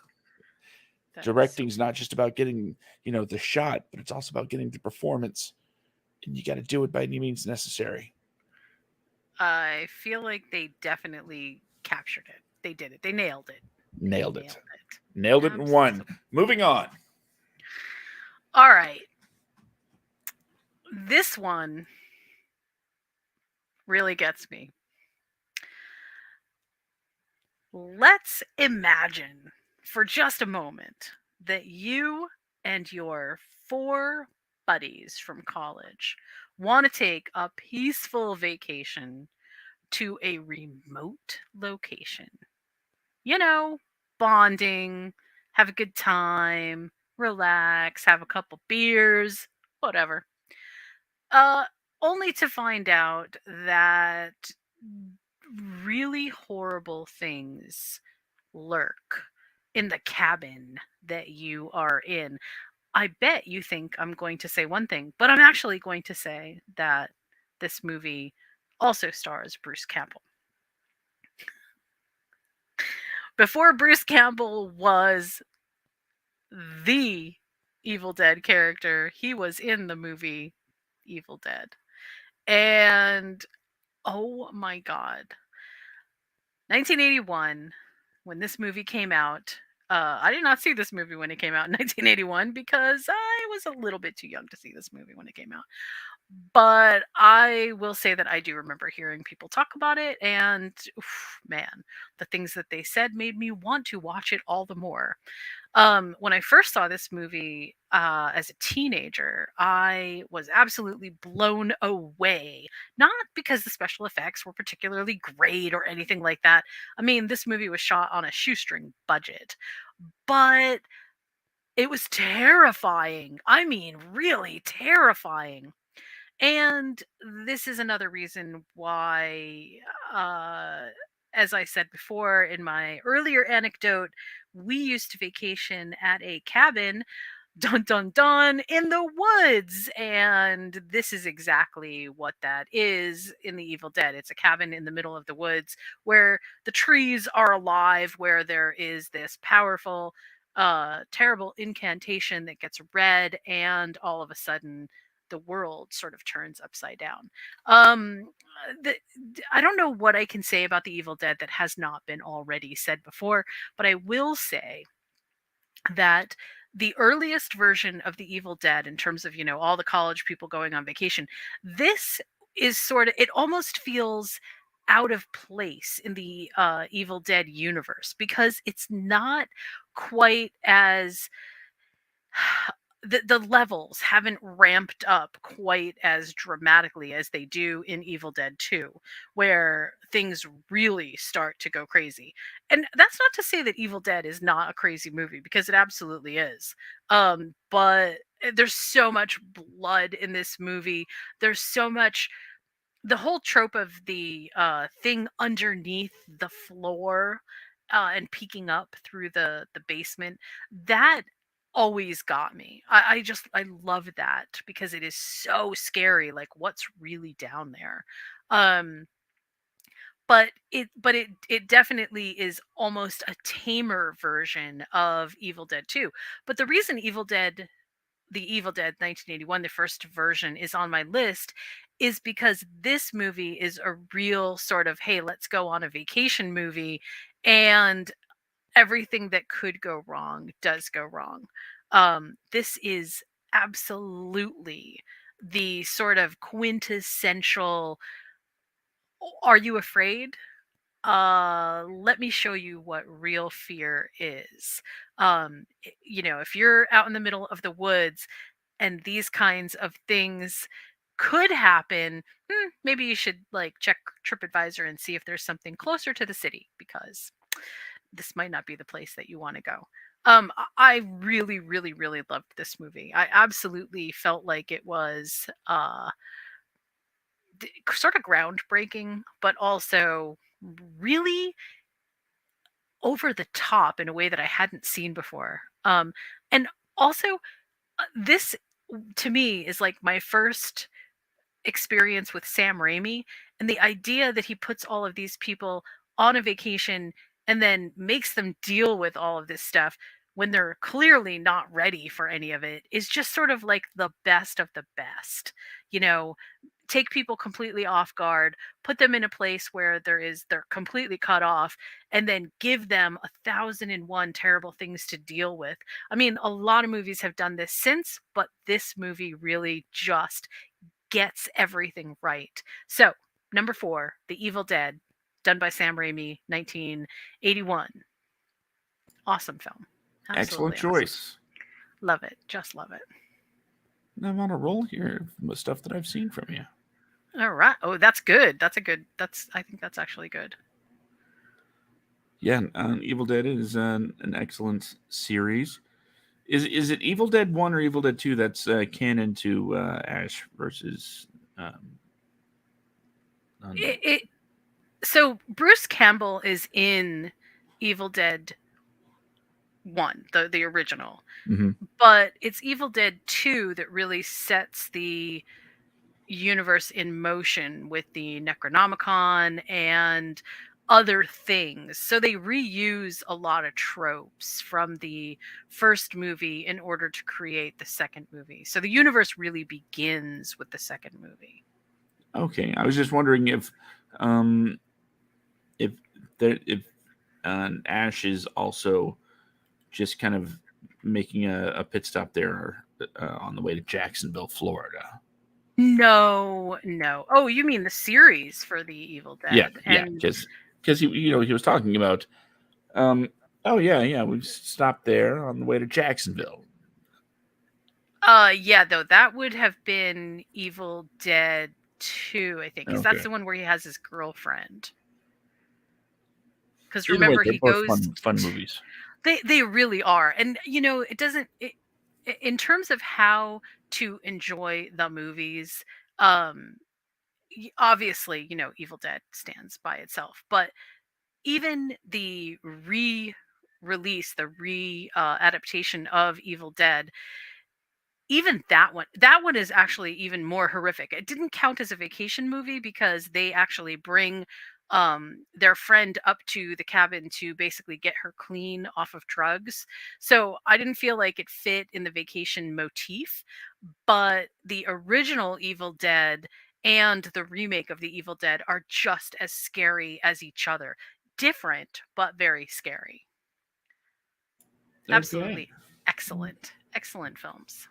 Speaker 1: Directing's not just about getting, the shot, but it's also about getting the performance. And you got to do it by any means necessary.
Speaker 2: I feel like they definitely captured it. They did it. They nailed it.
Speaker 1: Nailed it in 1. Moving on.
Speaker 2: All right. This one really gets me. Let's imagine for just a moment that you and your 4 buddies from college want to take a peaceful vacation to a remote location. You know, bonding, have a good time, relax, have a couple beers, whatever. Uh, Only to find out that really horrible things lurk in the cabin that you are in. I bet you think I'm going to say one thing, but I'm actually going to say that this movie also stars Bruce Campbell. Before Bruce Campbell was the Evil Dead character, he was in the movie Evil Dead. And oh my god. 1981, when this movie came out, I did not see this movie when it came out in 1981 because I was a little bit too young to see this movie when it came out. But I will say that I do remember hearing people talk about it, and oof, man, the things that they said made me want to watch it all the more. When I first saw this movie as a teenager, I was absolutely blown away. Not because the special effects were particularly great or anything like that. I mean, this movie was shot on a shoestring budget, but it was terrifying. I mean, really terrifying. And this is another reason why, uh, as I said before in my earlier anecdote, we used to vacation at a cabin, dun dun dun, in the woods. And this is exactly what that is in The Evil Dead. It's a cabin in the middle of the woods where the trees are alive, where there is this powerful, terrible incantation that gets read, and all of a sudden, the world sort of turns upside down. Um, I don't know what I can say about The Evil Dead that has not been already said before, but I will say that the earliest version of The Evil Dead, in terms of, all the college people going on vacation, this is sort of, it almost feels out of place in the Evil Dead universe because it's not quite as the levels haven't ramped up quite as dramatically as they do in Evil Dead 2, where things really start to go crazy. And that's not to say that Evil Dead is not a crazy movie, because it absolutely is. But there's so much blood in this movie. There's so much, the whole trope of the thing underneath the floor and peeking up through the basement, that always got me. I love that because it is so scary, like what's really down there. um but it definitely is almost a tamer version of Evil Dead 2. But the reason the Evil Dead 1981, the first version, is on my list is because this movie is a real sort of, hey, let's go on a vacation movie, and everything that could go wrong does go wrong. This is absolutely the sort of quintessential, are you afraid? Let me show you what real fear is. If you're out in the middle of the woods and these kinds of things could happen, maybe you should like check TripAdvisor and see if there's something closer to the city, because this might not be the place that you want to go. I really, really, really loved this movie. I absolutely felt like it was sort of groundbreaking, but also really over the top in a way that I hadn't seen before. And also, this to me is like my first experience with Sam Raimi, and the idea that he puts all of these people on a vacation and then makes them deal with all of this stuff when they're clearly not ready for any of it is just sort of like the best of the best. You know, take people completely off guard, put them in a place where they're completely cut off, and then give them 1,001 terrible things to deal with. I mean, a lot of movies have done this since, but this movie really just gets everything right. So, number 4, The Evil Dead. done by Sam Raimi, 1981. Awesome film.
Speaker 1: Excellent
Speaker 2: Absolutely awesome.
Speaker 1: choice.
Speaker 2: Love it. Just love it.
Speaker 1: I'm on a roll here with stuff that I've seen from you.
Speaker 2: All right. Oh, that's good. I think that's actually good.
Speaker 1: Yeah, Evil Dead is an excellent series. Is it Evil Dead 1 or Evil Dead 2 that's canon to Ash versus
Speaker 2: So Bruce Campbell is in Evil Dead 1, the original.
Speaker 1: Mm-hmm.
Speaker 2: But it's Evil Dead 2 that really sets the universe in motion with the Necronomicon and other things. So they reuse a lot of tropes from the first movie in order to create the second movie. So the universe really begins with the second movie.
Speaker 1: Okay, I was just wondering um, if if Ash is also just kind of making a pit stop there on the way to Jacksonville, Florida.
Speaker 2: No. Oh, you mean the series for the Evil Dead?
Speaker 1: Yeah, because he was talking about, oh yeah, we stopped there on the way to Jacksonville.
Speaker 2: Yeah, though that would have been Evil Dead 2, I think, because that's the one where he has his girlfriend. Because remember, he goes
Speaker 1: fun movies.
Speaker 2: They really are, and it doesn't. In terms of how to enjoy the movies, obviously, Evil Dead stands by itself, but even the re-release, the adaptation of Evil Dead, even that one is actually even more horrific. It didn't count as a vacation movie because they actually bring their friend up to the cabin to basically get her clean off of drugs. So I didn't feel like it fit in the vacation motif, but the original Evil Dead and the remake of the Evil Dead are just as scary as each other. Different, but very scary.
Speaker 1: Okay.
Speaker 2: Absolutely excellent films.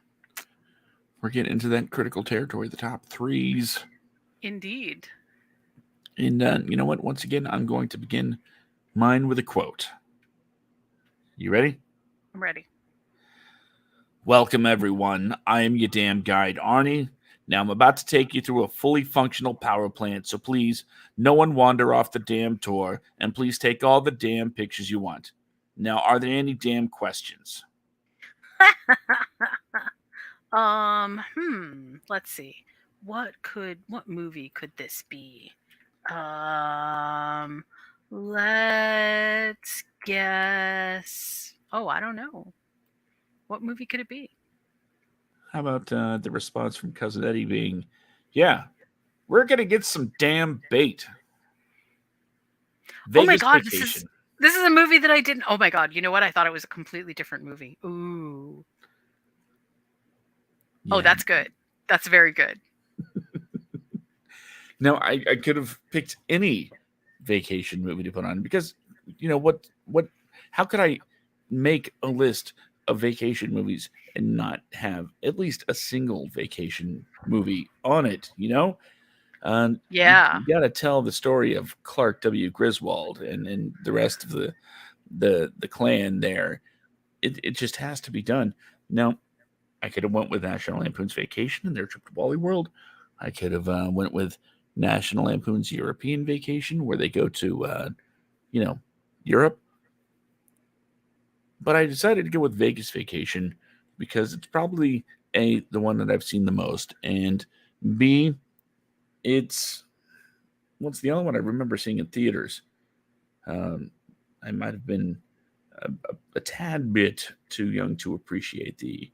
Speaker 1: We're getting into that critical territory, the top threes.
Speaker 2: Indeed.
Speaker 1: And you know what? Once again, I'm going to begin mine with a quote. You ready?
Speaker 2: I'm ready.
Speaker 1: Welcome, everyone. I am your damn guide, Arnie. Now, I'm about to take you through a fully functional power plant, so please, no one wander off the damn tour, and please take all the damn pictures you want. Now, are there any damn questions?
Speaker 2: Let's see. What movie could this be? Let's guess. Oh, I don't know. What movie could it be?
Speaker 1: How about the response from Cousin Eddie being, yeah, we're going to get some damn bait.
Speaker 2: Vegas oh my God, Vacation. This is a movie that I didn't. Oh my God, you know what? I thought it was a completely different movie. Ooh. Yeah. Oh, that's good. That's very good.
Speaker 1: Now, I could have picked any vacation movie to put on because, what, how could I make a list of vacation movies and not have at least a single vacation movie on it, Yeah. You got to tell the story of Clark W. Griswold and the rest of the clan there. It just has to be done. Now, I could have went with National Lampoon's Vacation and their trip to Wally World. I could have went with National Lampoon's European Vacation, where they go to, Europe. But I decided to go with Vegas Vacation because it's probably A, the one that I've seen the most, and B, it's the only one I remember seeing in theaters. I might have been a tad bit too young to appreciate the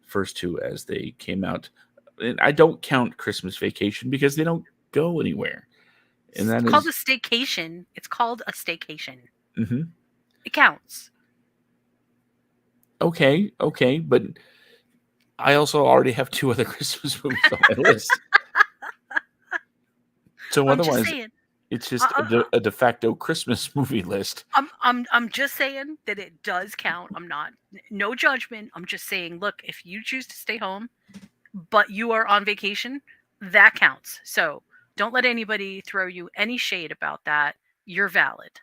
Speaker 1: first two as they came out. And I don't count Christmas Vacation because they don't go anywhere. And
Speaker 2: it's called a staycation. It's called a staycation.
Speaker 1: Mm-hmm.
Speaker 2: It counts.
Speaker 1: Okay, but I also already have two other Christmas movies on my list. So otherwise, it's just a de facto Christmas movie list.
Speaker 2: I'm just saying that it does count. I'm not, no judgment. I'm just saying, look, if you choose to stay home, but you are on vacation, that counts. So don't let anybody throw you any shade about that. You're valid.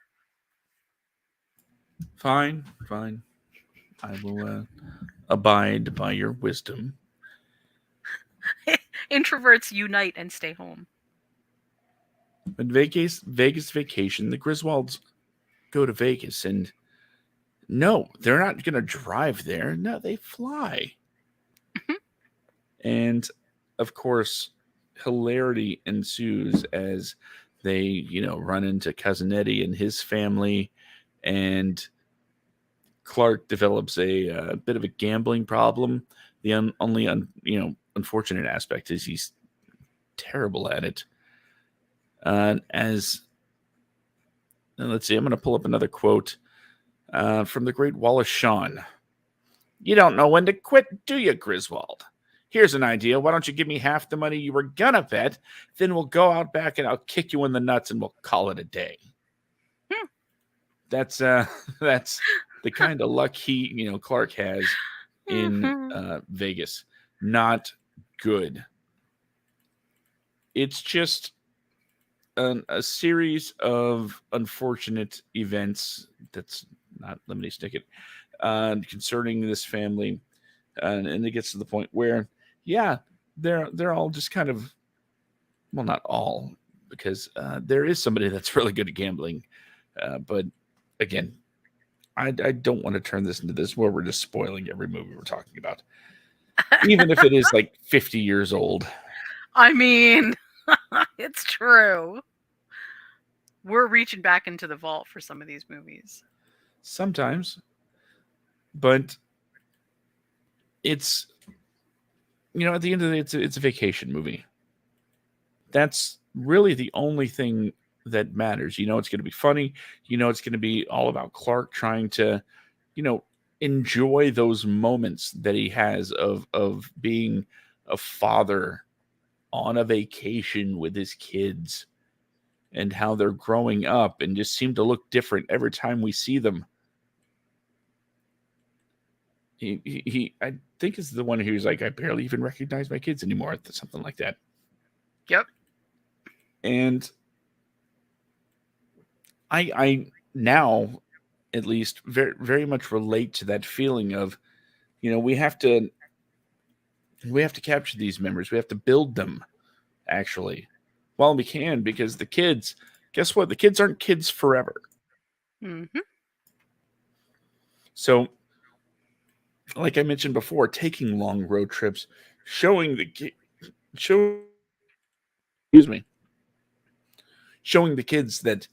Speaker 1: Fine, fine. I will abide by your wisdom.
Speaker 2: Introverts unite and stay home.
Speaker 1: But Vegas vacation, the Griswolds go to Vegas, and no, they're not going to drive there. No, they fly. And of course, hilarity ensues as they, run into Cousin Eddie and his family, and Clark develops a bit of a gambling problem. The only unfortunate aspect is he's terrible at it. As let's see, I'm going to pull up another quote from the great Wallace Shawn. You don't know when to quit, do you, Griswold? Here's an idea. Why don't you give me half the money you were gonna bet? Then we'll go out back and I'll kick you in the nuts and we'll call it a day. That's that's the kind of luck Clark has in Vegas. Not good. It's just a series of unfortunate events. That's not lemony snicket concerning this family, and it gets to the point where, yeah, they're all just kind of, well, not all, because there is somebody that's really good at gambling, but again, I don't want to turn this into this where we're just spoiling every movie we're talking about, even if it is like 50 years old.
Speaker 2: I mean, it's true. We're reaching back into the vault for some of these movies.
Speaker 1: Sometimes, but it's, at the end of the day, it's a vacation movie. That's really the only thing that matters. It's going to be funny. It's going to be all about Clark trying to, enjoy those moments that he has of being a father on a vacation with his kids, and how they're growing up and just seem to look different every time we see them. He I think is the one who's like, I barely even recognize my kids anymore, something like that.
Speaker 2: Yep.
Speaker 1: And I now, at least, very very much relate to that feeling of, we have to capture these memories. We have to build them, actually, while we can, because the kids, guess what? The kids aren't kids forever.
Speaker 2: Mm-hmm.
Speaker 1: So, like I mentioned before, taking long road trips, showing showing the kids that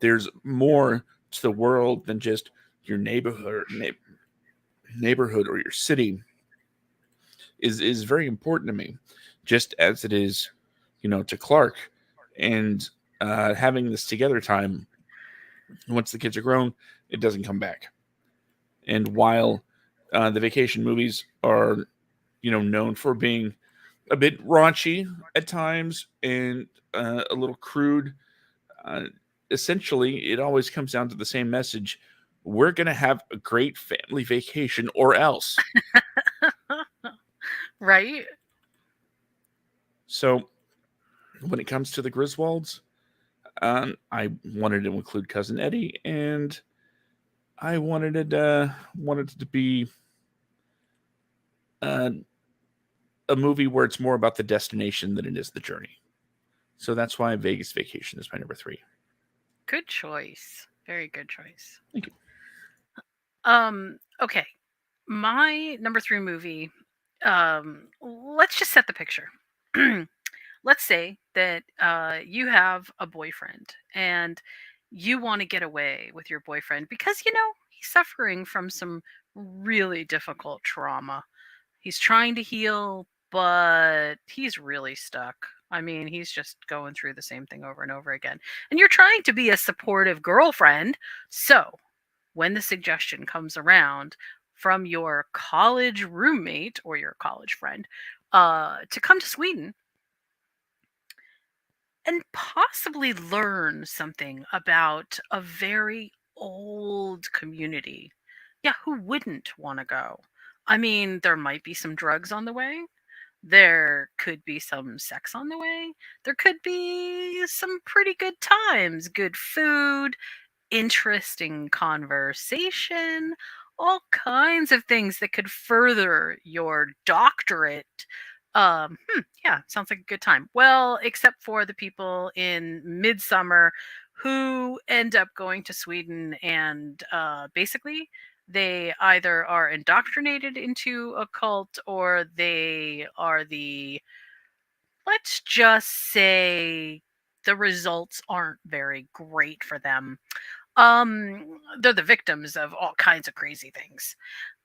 Speaker 1: there's more to the world than just your neighborhood or your city is very important to me, just as it is, to Clark. And having this together time, once the kids are grown, it doesn't come back. And while the vacation movies are, known for being a bit raunchy at times and a little crude, essentially it always comes down to the same message: we're going to have a great family vacation, or else.
Speaker 2: Right?
Speaker 1: So when it comes to the Griswolds, I wanted to include Cousin Eddie, and I wanted it to be uh, a movie where it's more about the destination than it is the journey. So that's why Vegas Vacation is my number 3.
Speaker 2: Good choice. Very good choice.
Speaker 1: Thank you.
Speaker 2: Okay. My number 3 movie, let's just set the picture. Let's say that you have a boyfriend and you want to get away with your boyfriend because, he's suffering from some really difficult trauma. He's trying to heal, but he's really stuck. I mean, he's just going through the same thing over and over again. And you're trying to be a supportive girlfriend. So, when the suggestion comes around from your college roommate or your college friend to come to Sweden and possibly learn something about a very old community. Yeah, who wouldn't want to go? I mean, there might be some drugs on the way. There could be some sex on the way. There could be some pretty good times, good food, interesting conversation, all kinds of things that could further your doctorate. Yeah, sounds like a good time. Well, except for the people in Midsummer who end up going to Sweden and basically they either are indoctrinated into a cult or they are let's just say, the results aren't very great for them. They're the victims of all kinds of crazy things.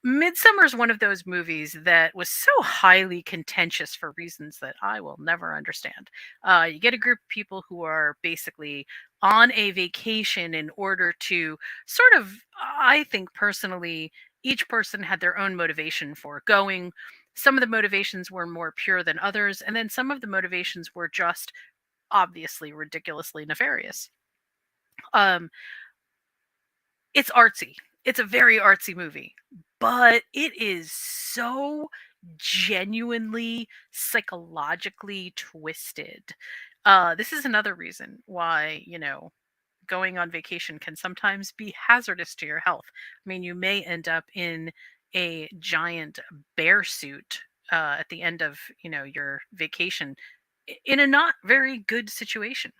Speaker 2: Midsummer is one of those movies that was so highly contentious for reasons that I will never understand. You get a group of people who are basically on a vacation in order to sort of, I think personally, each person had their own motivation for going. Some of the motivations were more pure than others, and then some of the motivations were just obviously ridiculously nefarious. Um, it's artsy. It's a very artsy movie, but it is so genuinely psychologically twisted. This is another reason why, going on vacation can sometimes be hazardous to your health. I mean, you may end up in a giant bear suit at the end of, your vacation in a not very good situation.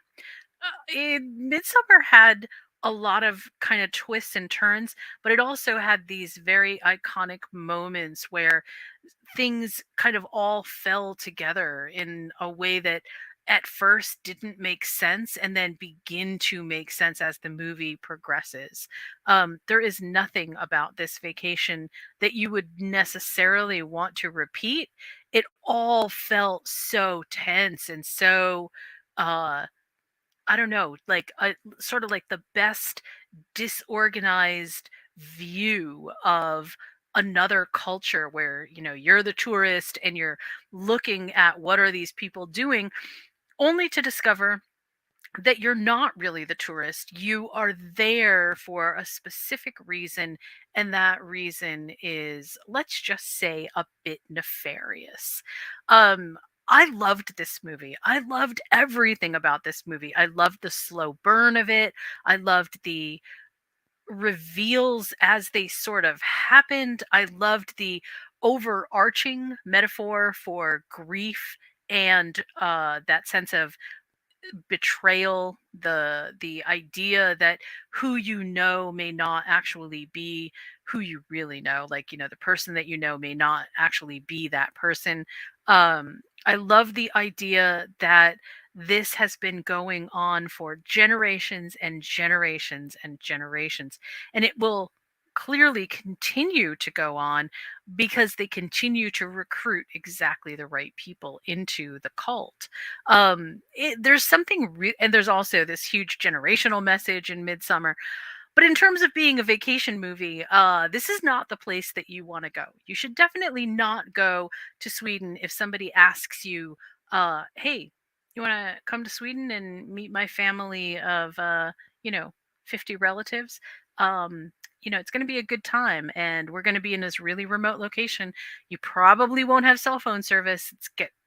Speaker 2: Midsummer had a lot of kind of twists and turns, but it also had these very iconic moments where things kind of all fell together in a way that at first didn't make sense and then begin to make sense as the movie progresses. There is nothing about this vacation that you would necessarily want to repeat. It all felt so tense and so uh I don't know, like sort of like the best disorganized view of another culture where, you're the tourist and you're looking at what are these people doing, only to discover that you're not really the tourist. You are there for a specific reason, and that reason is, let's just say, a bit nefarious. Um, I loved this movie. I loved everything about this movie. I loved the slow burn of it. I loved the reveals as they sort of happened. I loved the overarching metaphor for grief and that sense of betrayal, the idea that who you know may not actually be who you really know, like, the person that you know may not actually be that person. I love the idea that this has been going on for generations and generations and generations, and it will clearly continue to go on because they continue to recruit exactly the right people into the cult. There's something and there's also this huge generational message in Midsummer. But in terms of being a vacation movie, this is not the place that you want to go. You should definitely not go to Sweden if somebody asks you, "Hey, you want to come to Sweden and meet my family of, you know, 50 relatives? Um, it's going to be a good time, and we're going to be in this really remote location. You probably won't have cell phone service.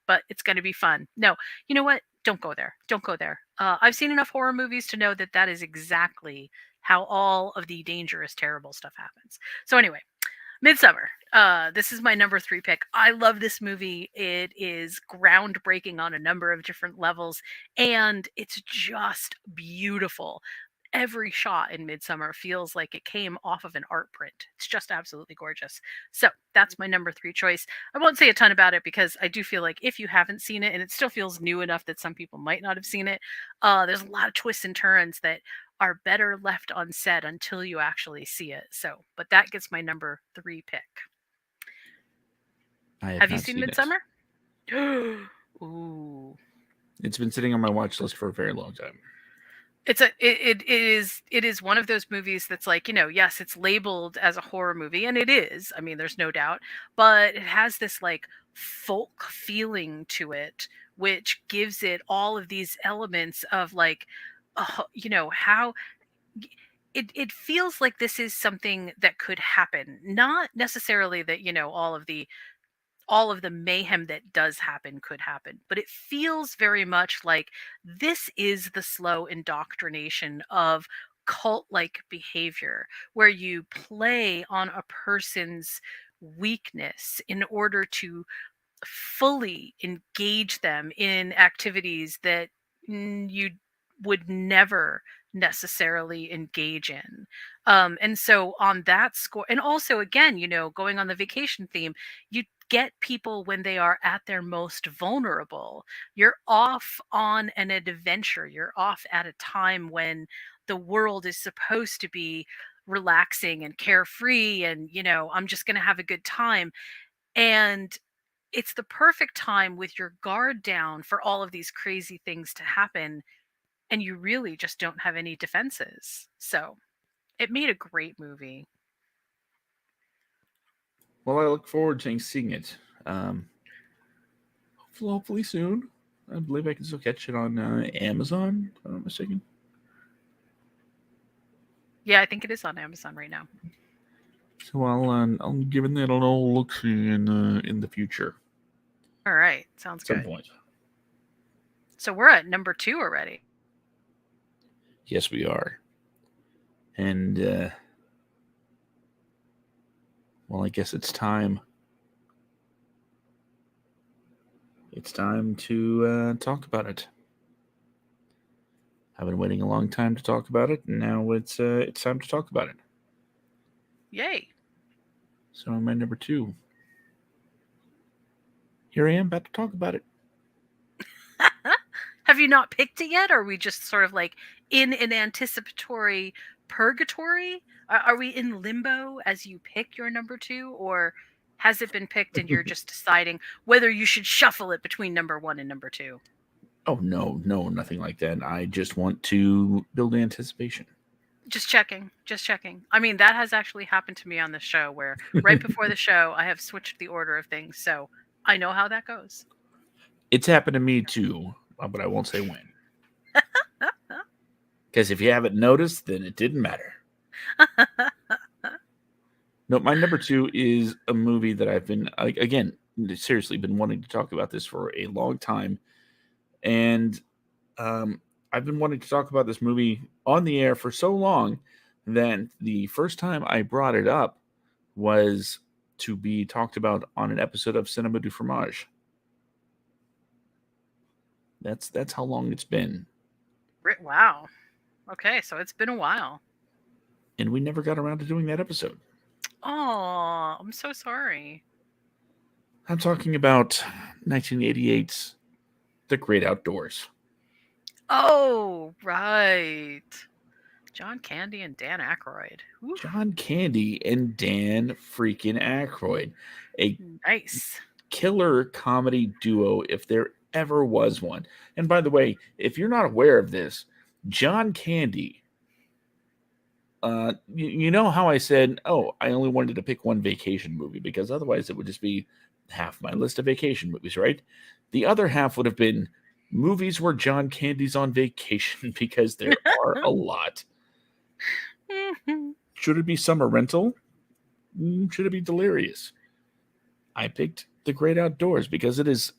Speaker 2: But it's going to be fun." No, you know what? Don't go there. Don't go there. I've seen enough horror movies to know that that is exactly how all of the dangerous, terrible stuff happens. So anyway, Midsummer. This is my number 3 pick. I love this movie. It is groundbreaking on a number of different levels, and it's just beautiful. Every shot in Midsummer feels like it came off of an art print. It's just absolutely gorgeous. So that's my number 3 choice. I won't say a ton about it because I do feel like if you haven't seen it, and it still feels new enough that some people might not have seen it, there's a lot of twists and turns that are better left unsaid until you actually see it. So, but that gets my number 3 pick.
Speaker 1: I have
Speaker 2: Have you
Speaker 1: not
Speaker 2: seen
Speaker 1: seen it.
Speaker 2: Midsummer? Ooh.
Speaker 1: It's been sitting on my watch list for a very long time.
Speaker 2: It is one of those movies that's like, yes, it's labeled as a horror movie, and it is. I mean, there's no doubt, but it has this like folk feeling to it, which gives it all of these elements of like, how it feels like this is something that could happen. Not necessarily that, all of the all of the mayhem that does happen could happen. But it feels very much like this is the slow indoctrination of cult like behavior, where you play on a person's weakness in order to fully engage them in activities that you would never necessarily engage in. And so on that score, and also again, going on the vacation theme, you get people when they are at their most vulnerable. You're off on an adventure, you're off at a time when the world is supposed to be relaxing and carefree, and I'm just going to have a good time. And it's the perfect time with your guard down for all of these crazy things to happen, and you really just don't have any defenses. So it made a great movie.
Speaker 1: Well, I look forward to seeing it. Hopefully soon. I believe I can still catch it on Amazon, if I'm not mistaken.
Speaker 2: Yeah, I think it is on Amazon right now.
Speaker 1: So I'll give it that an old look see in the future.
Speaker 2: All right, sounds
Speaker 1: at some
Speaker 2: good.
Speaker 1: point.
Speaker 2: So we're at number 2 already.
Speaker 1: Yes, we are. And well, I guess it's time. It's time to talk about it. I've been waiting a long time to talk about it, and now it's time to talk about it.
Speaker 2: Yay!
Speaker 1: So my number 2. Here I am, about to talk about it.
Speaker 2: Have you not picked it yet? Or are we just sort of like in an anticipatory purgatory? Are we in limbo as you pick your number 2, or has it been picked and you're just deciding whether you should shuffle it between number 1 and number 2?
Speaker 1: Oh, no, nothing like that. I just want to build anticipation.
Speaker 2: Just checking. I mean, that has actually happened to me on the show, where right before the show, I have switched the order of things. So I know how that goes.
Speaker 1: It's happened to me too, but I won't say when. Because if you haven't noticed, then it didn't matter. No, my number 2 is a movie that I've been, again, seriously been wanting to talk about this for a long time. And I've been wanting to talk about this movie on the air for so long that the first time I brought it up was to be talked about on an episode of Cinema du Fromage. That's how long it's been.
Speaker 2: Wow. Okay, so it's been a while.
Speaker 1: And we never got around to doing that episode.
Speaker 2: Oh, I'm so sorry.
Speaker 1: I'm talking about 1988's The Great Outdoors.
Speaker 2: Oh, right. John Candy and Dan Aykroyd. Ooh.
Speaker 1: John Candy and Dan freaking Aykroyd. A
Speaker 2: nice
Speaker 1: killer comedy duo, if there ever was one. And by the way, if you're not aware of this, John Candy, you know how I said, oh, I only wanted to pick one vacation movie because otherwise it would just be half my list of vacation movies, right? The other half would have been movies where John Candy's on vacation, because there are a lot. Should it be Summer Rental? Should it be Delirious? I picked The Great Outdoors because it's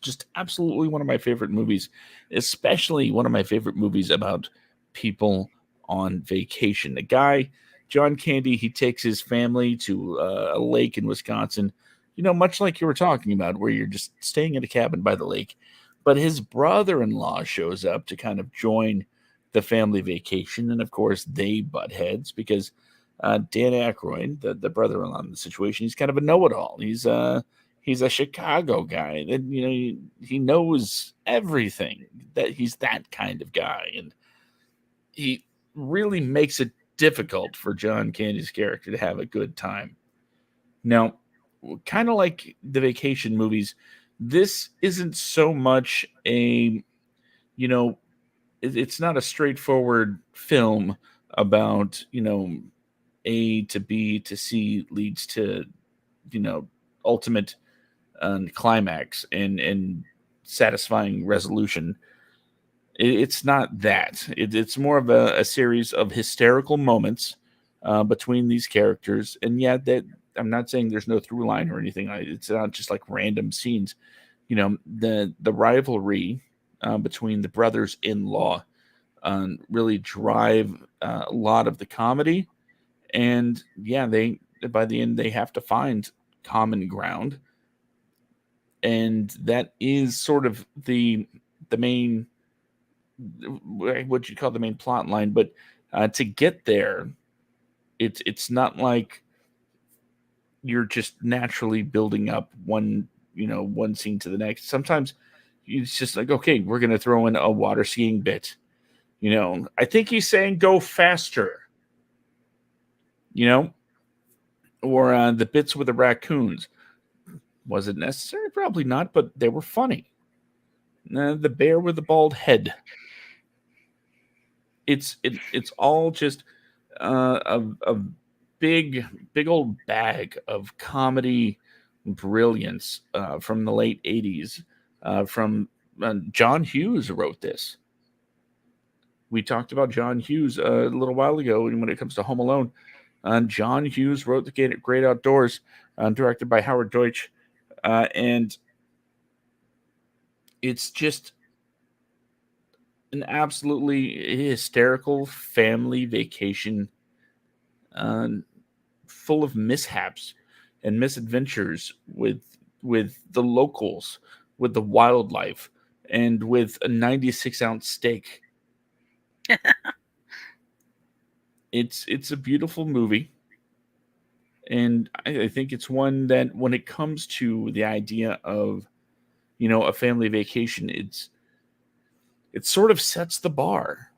Speaker 1: just absolutely one of my favorite movies, especially one of my favorite movies about people on vacation. The guy, John Candy, he takes his family to a lake in Wisconsin, much like you were talking about, where you're just staying in a cabin by the lake. But his brother-in-law shows up to kind of join the family vacation. And of course, they butt heads because Dan Aykroyd, the brother-in-law in the situation, he's kind of a know-it-all. He's a Chicago guy. That he knows everything. That he's that kind of guy, and he really makes it difficult for John Candy's character to have a good time. Now, kind of like the vacation movies, this isn't so much a, it's not a straightforward film about, A to B to C leads to, ultimate climax and satisfying resolution. It's not that. It's more of a series of hysterical moments between these characters, and yeah, that I'm not saying there's no through line or anything. It's not just like random scenes. The rivalry between the brothers in law really drive a lot of the comedy. And yeah, they by the end they have to find common ground, and that is sort of the main, what you call the main plot line. But to get there, it's not like you're just naturally building up one scene to the next. Sometimes it's just like, okay, we're gonna throw in a water skiing bit. I think he's saying go faster. You know, or the bits with the raccoons. Was it necessary? Probably not, but they were funny. The bear with the bald head. It's all just a big old bag of comedy brilliance from the late '80s. From John Hughes wrote this. We talked about John Hughes a little while ago when it comes to Home Alone. John Hughes wrote The Great Outdoors, directed by Howard Deutsch, and it's just an absolutely hysterical family vacation, uh, full of mishaps and misadventures with the locals, with the wildlife, and with a 96-ounce steak. It's a beautiful movie, and I think it's one that when it comes to the idea of a family vacation, it sort of sets the bar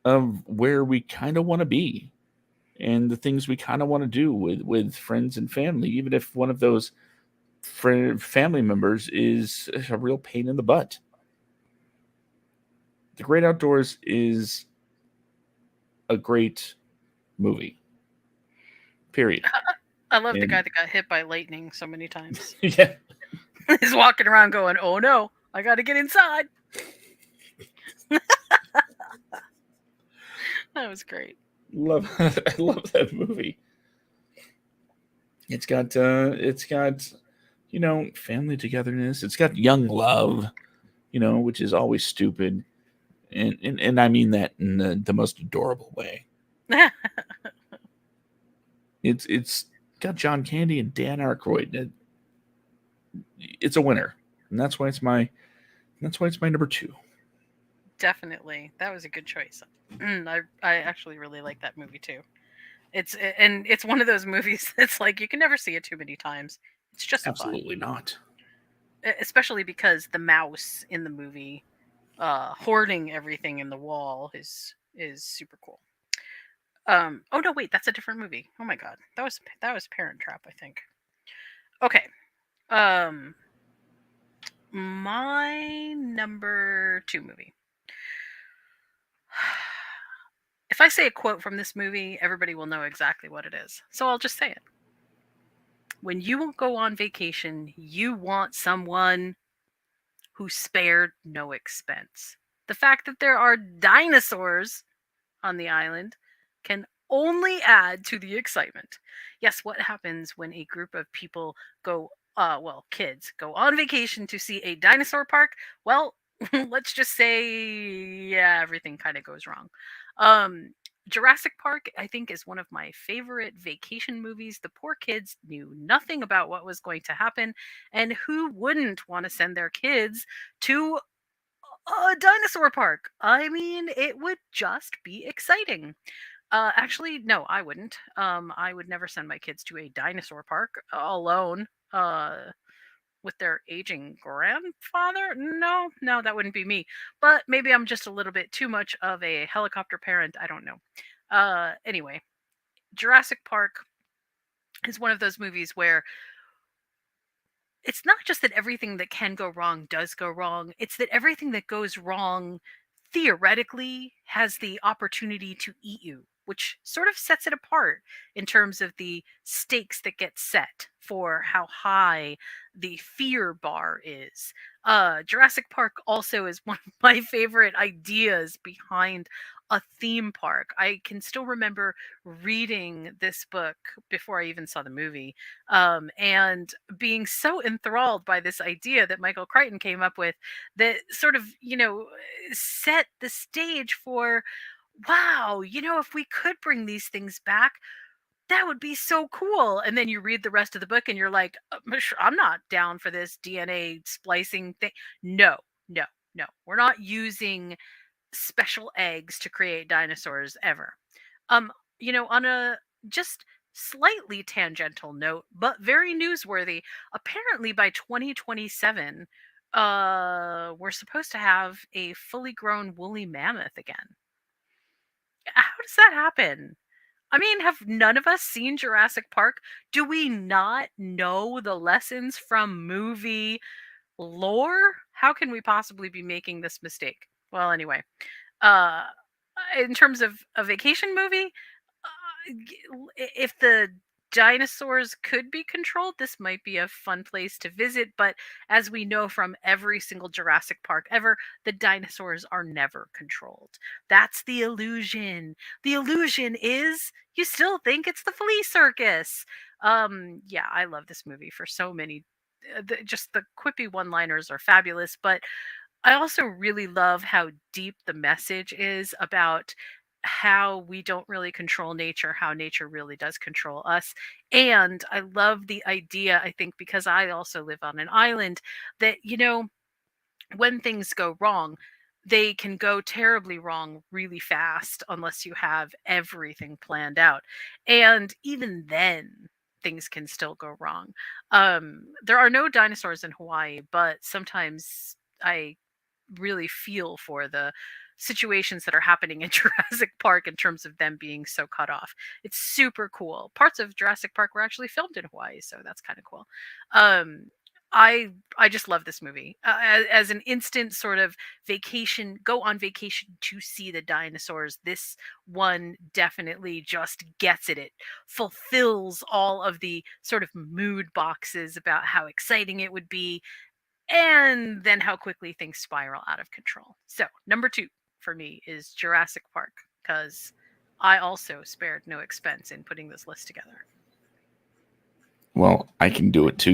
Speaker 1: of where we kind of want to be and the things we kind of want to do with friends and family, even if one of those family members is a real pain in the butt. The Great Outdoors is a great movie. Period.
Speaker 2: I love the
Speaker 1: And
Speaker 2: guy that got hit by lightning so many times.
Speaker 1: yeah,
Speaker 2: He's walking around going, "Oh no, I got to get inside." That was great.
Speaker 1: I love that movie. It's got family togetherness. It's got young love, which is always stupid, and I mean that in the most adorable way. It's got John Candy and Dan Aykroyd. It's a winner, and that's why it's my number two.
Speaker 2: Definitely, that was a good choice. I actually really like that movie too. It's one of those movies that's like you can never see it too many times. It's just fun,
Speaker 1: Absolutely not.
Speaker 2: especially because the mouse in the movie, hoarding everything in the wall is super cool. Oh no, wait, that's a different movie. Oh my god, that was Parent Trap, I think. Okay, um, my number two movie. If I say a quote from this movie, everybody will know exactly what it is. So I'll just say it. When you go on vacation, you want someone who spared no expense. The fact that there are dinosaurs on the island can only add to the excitement. Yes, what happens when a group of people go, kids go on vacation to see a dinosaur park? Well, let's just say, yeah, everything kind of goes wrong. Um, Jurassic Park, I think, is one of my favorite vacation movies. The poor kids knew nothing about what was going to happen, and who wouldn't want to send their kids to a dinosaur park? I mean, it would just be exciting. Actually, no, I wouldn't. I would never send my kids to a dinosaur park alone. With their aging grandfather? No, no, that wouldn't be me. But maybe I'm just a little bit too much of a helicopter parent. I don't know. Anyway, Jurassic Park is one of those movies where it's not just that everything that can go wrong does go wrong, it's that everything that goes wrong theoretically has the opportunity to eat you, which sort of sets it apart in terms of the stakes that get set for how high the fear bar is. Jurassic Park also is one of my favorite ideas behind a theme park. I can still remember reading this book before I even saw the movie, and being so enthralled by this idea that Michael Crichton came up with that sort of, set the stage for, wow, if we could bring these things back, that would be so cool. And then you read the rest of the book and you're like, I'm not down for this DNA splicing thing. No, no, no. We're not using special eggs to create dinosaurs ever. Um, on a just slightly tangential note, but very newsworthy, apparently by 2027, we're supposed to have a fully grown woolly mammoth again. How does that happen? I mean, have none of us seen Jurassic Park? Do we not know the lessons from movie lore? How can we possibly be making this mistake? Well, anyway, uh, in terms of a vacation movie, if the dinosaurs could be controlled, this might be a fun place to visit. But as we know from every single Jurassic Park ever, the dinosaurs are never controlled. That's the illusion. The illusion is you still think it's the flea circus. Yeah, I love this movie for so many. Just the quippy one-liners are fabulous, but I also really love how deep the message is about how we don't really control nature, how nature really does control us. And I love the idea, I think, because I also live on an island, that, when things go wrong, they can go terribly wrong really fast unless you have everything planned out. And even then, things can still go wrong. There are no dinosaurs in Hawaii, but sometimes I really feel for the situations that are happening in Jurassic Park in terms of them being so cut off. It's super cool. Parts of Jurassic Park were actually filmed in Hawaii, so that's kind of cool. Um, I just love this movie as an instant sort of vacation. Go on vacation to see the dinosaurs. This one definitely just gets it. It fulfills all of the sort of mood boxes about how exciting it would be, and then how quickly things spiral out of control. So, number 2 for me is Jurassic Park, because I also spared no expense in putting this list together.
Speaker 1: Well, I can do it too,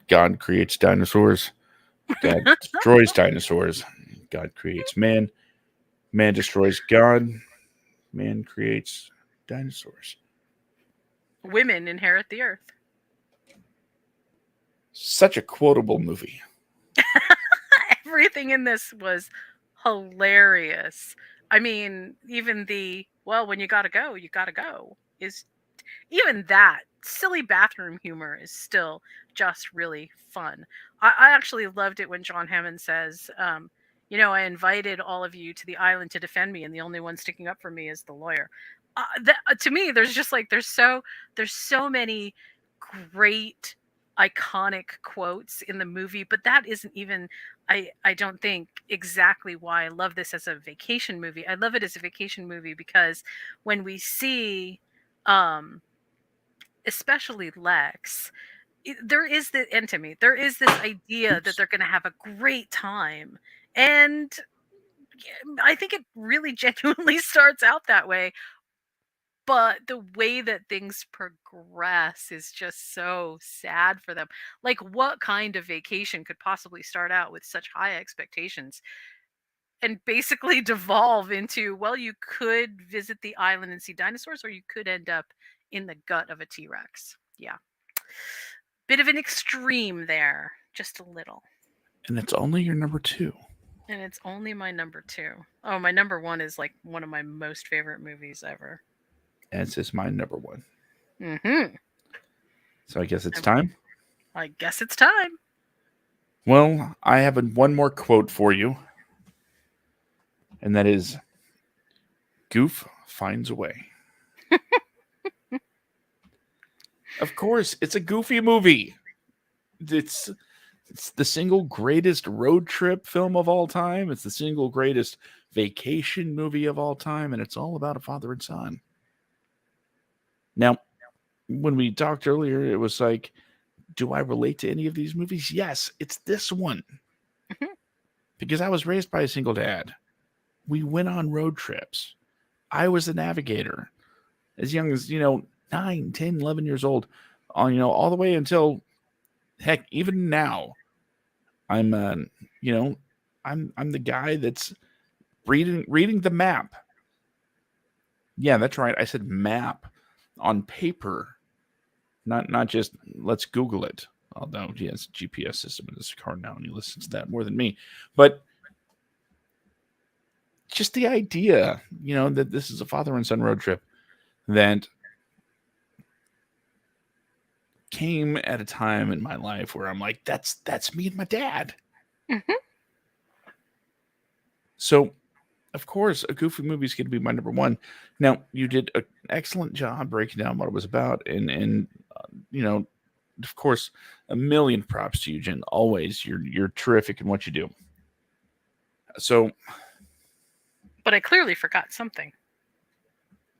Speaker 1: God creates dinosaurs. God destroys dinosaurs. God creates man. Man destroys God. Man creates dinosaurs.
Speaker 2: Women inherit the earth.
Speaker 1: Such a quotable movie.
Speaker 2: Everything in this was hilarious. I mean, even when you gotta go, is even that silly bathroom humor is still just really fun. I actually loved it when John Hammond says, I invited all of you to the island to defend me, and the only one sticking up for me is the lawyer. To me, there's just like there's so many great iconic quotes in the movie, but that isn't even, I don't think, exactly why I love this as a vacation movie. I love it as a vacation movie because when we see um especially Lex, there is the intimacy. There is this idea that they're going to have a great time, and I think it really genuinely starts out that way. But the way that things progress is just so sad for them. Like, what kind of vacation could possibly start out with such high expectations and basically devolve into, well, you could visit the island and see dinosaurs, or you could end up in the gut of a T-Rex. Yeah. Bit of an extreme there, just a little.
Speaker 1: And it's only your number 2.
Speaker 2: And it's only my number 2. Oh, my number 1 is like one of my most favorite movies ever.
Speaker 1: As is my number 1.
Speaker 2: Mm-hmm.
Speaker 1: So I guess it's time.
Speaker 2: I guess it's time.
Speaker 1: Well, I have one more quote for you. And that is, Goof finds a way. Of course, it's a Goofy movie. It's the single greatest road trip film of all time. It's the single greatest vacation movie of all time. And it's all about a father and son. Now, when we talked earlier, it was like Do I relate to any of these movies? Yes, it's this one.
Speaker 2: Mhm.
Speaker 1: Because I was raised by a single dad. We went on road trips. I was the navigator as young as, 9, 10, 11 years old, all the way until, heck, even now. I'm, you know, I'm the guy that's reading the map. Yeah, that's right. I said map on paper, not just let's Google it. Although he has a GPS system in his car now, and he listens to that more than me. But just the idea, that this is a father and son road trip that came at a time in my life where I'm like, that's me and my dad.
Speaker 2: Mhm.
Speaker 1: So, of course, a Goofy movie is going to be my number one. Now, you did an excellent job breaking down what it was about, and of course, a million props to you, Jen. Always, you're terrific in what you do. So,
Speaker 2: But I clearly forgot something.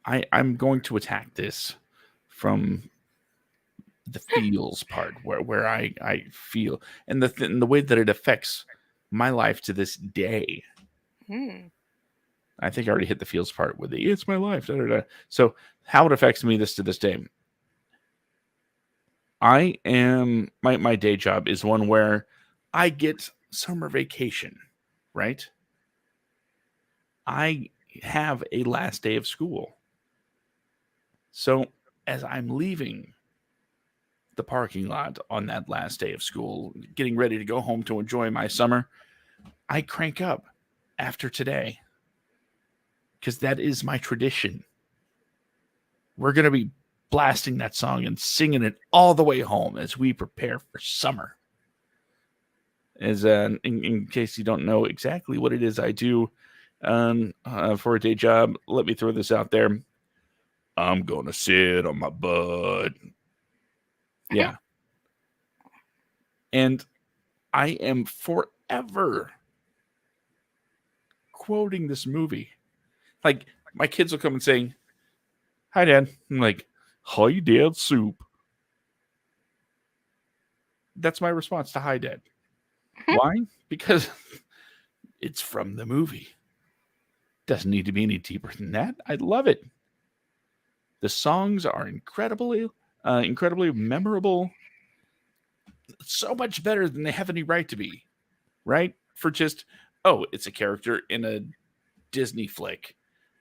Speaker 1: I'm going to attack this from the feels part, where I feel, and the way that it affects my life to this day.
Speaker 2: Mm.
Speaker 1: I think I already hit the feels part with the it's my life. Da, da, da. So how it affects me to this day. I am my day job is one where I get summer vacation, right? I have a last day of school. So as I'm leaving the parking lot on that last day of school, getting ready to go home to enjoy my summer, I crank up After Today because that is my tradition. We're going to be blasting that song and singing it all the way home as we prepare for summer. As in case you don't know exactly what it is I do for a day job, let me throw this out there. I'm going to sit on my butt. Yeah. And I am forever quoting this movie. Like, my kids will come and say, "Hi, Dad." I'm like, "Hi, Dad, soup." That's my response to "Hi, Dad." Why? Because it's from the movie. Doesn't need to be any deeper than that. I love it. The songs are incredibly memorable. So much better than they have any right to be, right? For just, oh, it's a character in a Disney flick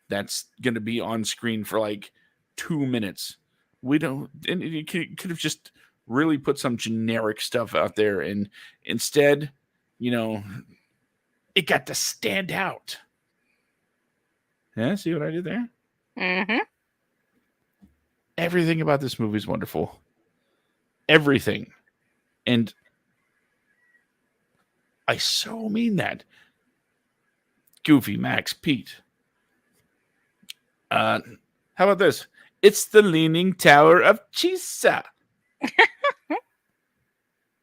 Speaker 1: that's going to be on screen for like 2 minutes. We don't, and you could have just really put some generic stuff out there, and instead, you know, it got to stand out. Yeah, see what I did there?
Speaker 2: Mm-hmm.
Speaker 1: Everything about this movie is wonderful. Everything. And I so mean that. Goofy, Max, Pete. How about this? It's the Leaning Tower of Chisa.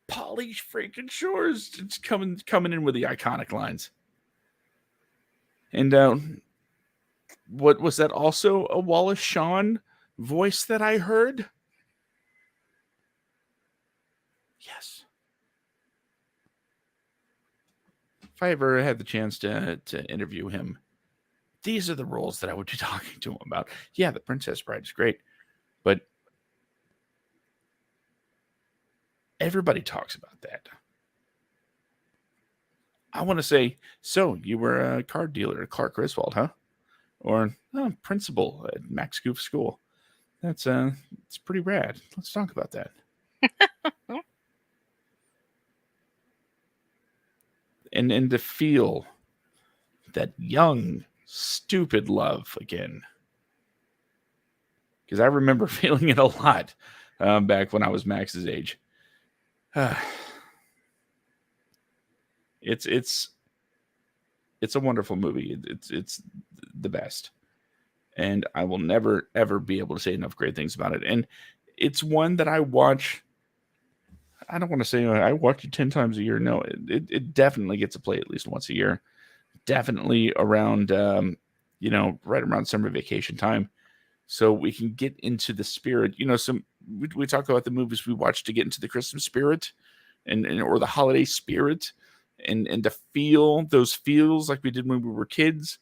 Speaker 1: Polly freaking Shores. It's coming in with the iconic lines. And what was that? Also a Wallace Shawn voice that I heard? Yes. If I ever had the chance to interview him, these are the roles that I would be talking to him about. Yeah, the Princess Bride is great, but everybody talks about that. I want to say, so you were a card dealer at Clark Griswold, huh? Or principal at Max Goof School. That's it's pretty rad. Let's talk about that. And to feel that young, stupid love again. Because I remember feeling it a lot back when I was Max's age. It's a wonderful movie. It's the best, and I will never ever be able to say enough great things about it. And it's one that I watch. I don't want to say I watch it 10 times a year. No, it definitely gets to play at least once a year. Definitely around right around summer vacation time, so we can get into the spirit. Some we talk about the movies we watch to get into the Christmas spirit and or the holiday spirit and to feel those feels like we did when we were kids.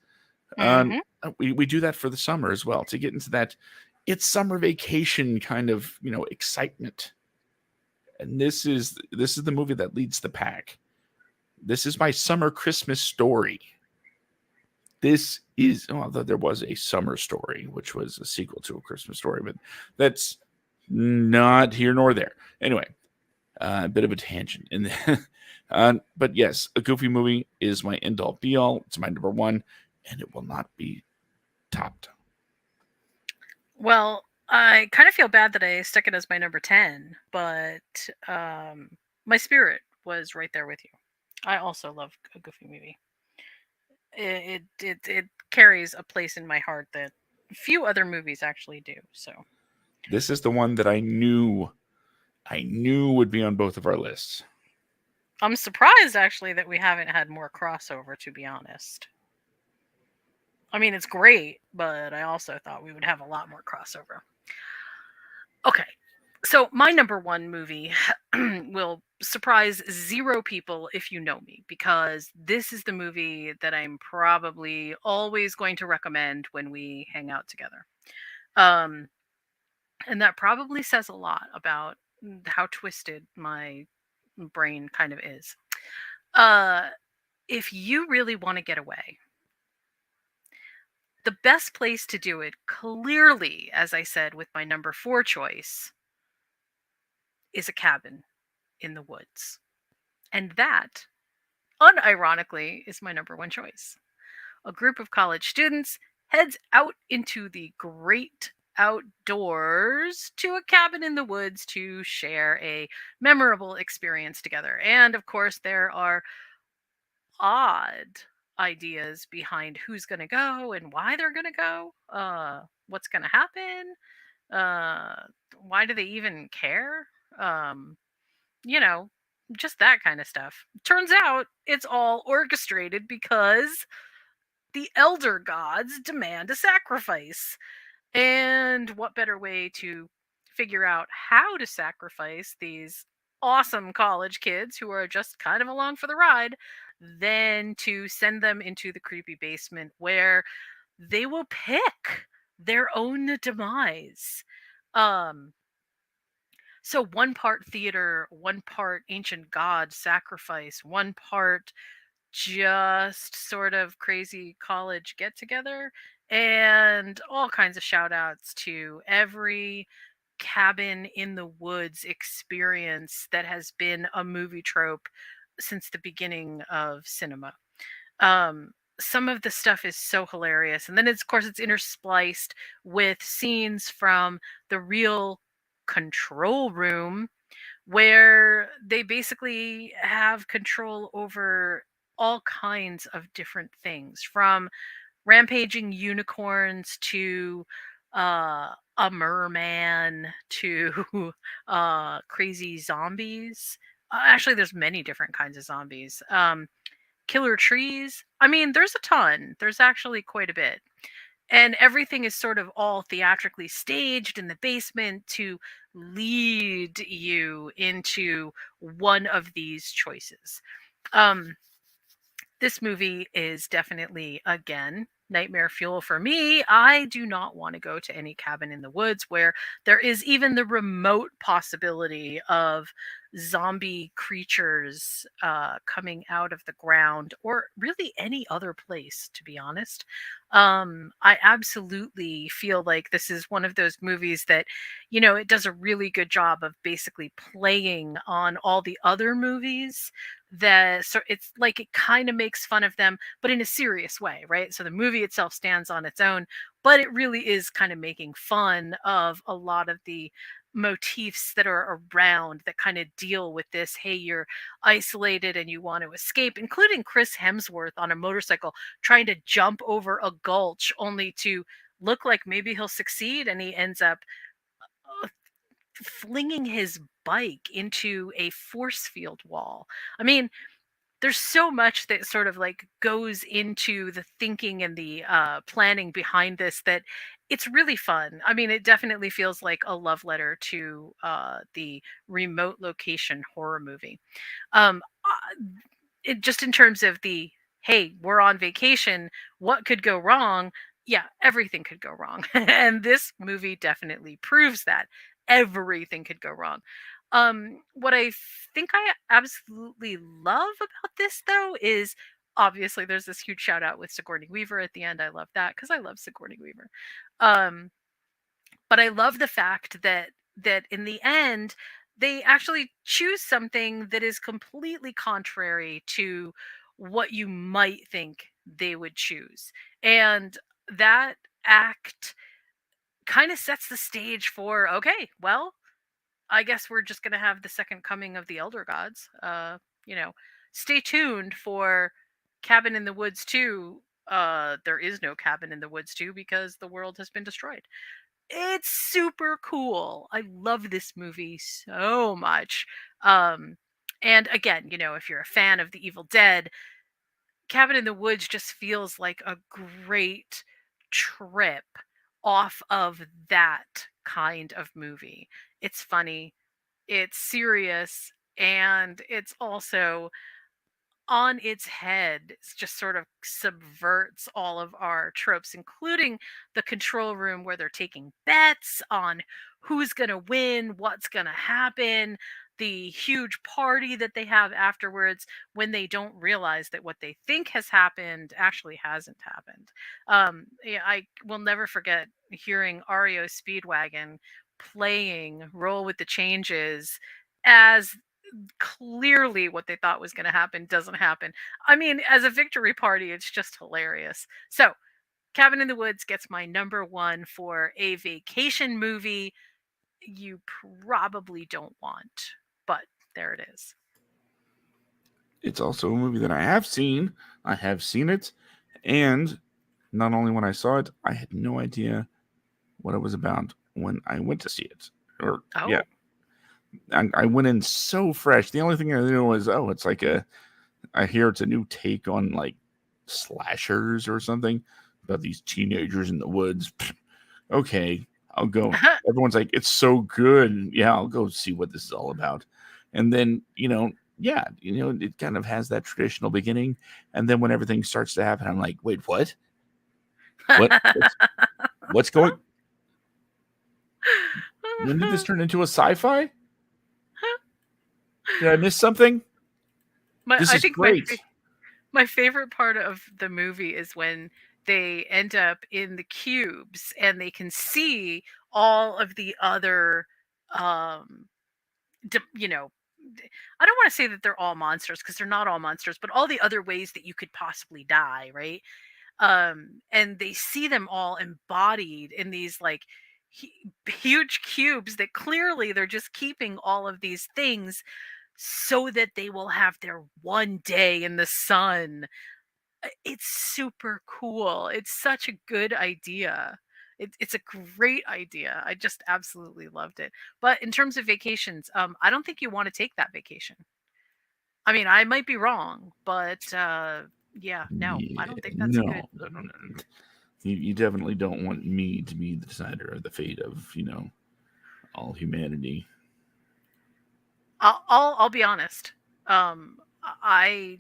Speaker 2: Hmm.
Speaker 1: We do that for the summer as well to get into that it's summer vacation kind of excitement. And this is the movie that leads the pack. This is my summer Christmas story. This is although there was a summer story, which was a sequel to a Christmas story, but that's not here nor there. Anyway, a bit of a tangent. And but yes, a Goofy movie is my end all be all. It's my number one, and it will not be topped.
Speaker 2: Well, I kind of feel bad that I stuck it as my number 10, but my spirit was right there with you. I also love a Goofy movie. It carries a place in my heart that few other movies actually do. So
Speaker 1: This is the one that I knew would be on both of our lists.
Speaker 2: I'm surprised actually that we haven't had more crossover, to be honest. I mean, it's great, but I also thought we would have a lot more crossover. Okay, so my number one movie will surprise zero people if you know me, because this is the movie that I'm probably always going to recommend when we hang out together. Um, and that probably says a lot about how twisted my brain kind of is. Uh, if you really want to get away, the best place to do it, clearly, as I said with my number four choice, is a cabin in the woods. And that, unironically, is my number one choice. A group of college students heads out into the great outdoors to a cabin in the woods to share a memorable experience together. And of course, there are odd ideas behind who's going to go and why they're going to go, what's going to happen, uh, why do they even care? Um, you know, just that kind of stuff. Turns out it's all orchestrated because the elder gods demand a sacrifice. And what better way to figure out how to sacrifice these awesome college kids who are just kind of along for the ride than to send them into the creepy basement where they will pick their own demise. Um, so one part theater, one part ancient god sacrifice, one part just sort of crazy college get together, and all kinds of shout outs to every cabin in the woods experience that has been a movie trope since the beginning of cinema. Some of the stuff is so hilarious, and then of course it's interspliced with scenes from the real control room where they basically have control over all kinds of different things, from rampaging unicorns to a merman to crazy zombies. Actually, there's many different kinds of zombies. Killer trees. I mean, there's a ton. There's actually quite a bit. And everything is sort of all theatrically staged in the basement to lead you into one of these choices. Um, this movie is definitely, again, nightmare fuel for me. I do not want to go to any cabin in the woods where there is even the remote possibility of zombie creatures coming out of the ground, or really any other place, to be honest. I absolutely feel like this is one of those movies that, it does a really good job of basically playing on all the other movies, that so it's like it kind of makes fun of them, but in a serious way, right? So the movie itself stands on its own, but it really is kind of making fun of a lot of the motifs that are around that kind of deal with this. Hey, you're isolated and you want to escape, including Chris Hemsworth on a motorcycle trying to jump over a gulch only to look like maybe he'll succeed, and he ends up uh, flinging his bike into a force field wall. I mean, there's so much that sort of like goes into the thinking and the planning behind this, that it's really fun. I mean, it definitely feels like a love letter to the remote location horror movie. Just in terms of the, hey, we're on vacation, what could go wrong? Yeah, everything could go wrong. And this movie definitely proves that everything could go wrong. What I think I absolutely love about this, though, is obviously there's this huge shout out with Sigourney Weaver at the end. I love that because I love Sigourney Weaver. Um, but I love the fact that in the end they actually choose something that is completely contrary to what you might think they would choose. And that act kind of sets the stage for, okay, well, I guess we're just going to have the second coming of the elder gods. You know, stay tuned for Cabin in the Woods 2. There is no Cabin in the Woods 2 because the world has been destroyed. It's super cool. I love this movie so much. Um, and again, if you're a fan of The Evil Dead, Cabin in the Woods just feels like a great trip off of that kind of movie. It's funny, it's serious, and it's also on its head. It's just sort of subverts all of our tropes, including the control room where they're taking bets on who's going to win, what's going to happen, the huge party that they have afterwards when they don't realize that what they think has happened actually hasn't happened. Yeah, I will never forget hearing REO Speedwagon playing Roll with the Changes as clearly what they thought was going to happen doesn't happen. I mean, as a victory party, it's just hilarious. So, Cabin in the Woods gets my number one for a vacation movie you probably don't want, but there it is.
Speaker 1: It's also a movie that I have seen. I have seen it, and not only when I saw it, I had no idea what it was about when I went to see it. Or yeah,
Speaker 2: Oh.
Speaker 1: I went in so fresh. The only thing I knew was, oh, it's like I hear it's a new take on like slashers or something about these teenagers in the woods. Okay, I'll go. Everyone's like, it's so good. Yeah, I'll go see what this is all about. And then, yeah, it kind of has that traditional beginning. And then when everything starts to happen, I'm like, wait, what? What? What's going? When did this turn into a sci-fi? Did I miss something? This
Speaker 2: I
Speaker 1: is
Speaker 2: think
Speaker 1: great.
Speaker 2: my favorite part of the movie is when they end up in the cubes and they can see all of the other um you know I don't want to say that they're all monsters because they're not all monsters, but all the other ways that you could possibly die, right? And they see them all embodied in these like huge cubes that clearly they're just keeping all of these things so that they will have their one day in the sun. It's super cool. It's such a good idea. It's a great idea. I just absolutely loved it. But in terms of vacations, I don't think you want to take that vacation. I mean, I might be wrong, but yeah, no, I
Speaker 1: Yeah,
Speaker 2: don't think that's a good.
Speaker 1: no. You definitely don't want me to be the decider of the fate of, all humanity.
Speaker 2: I'll be honest. I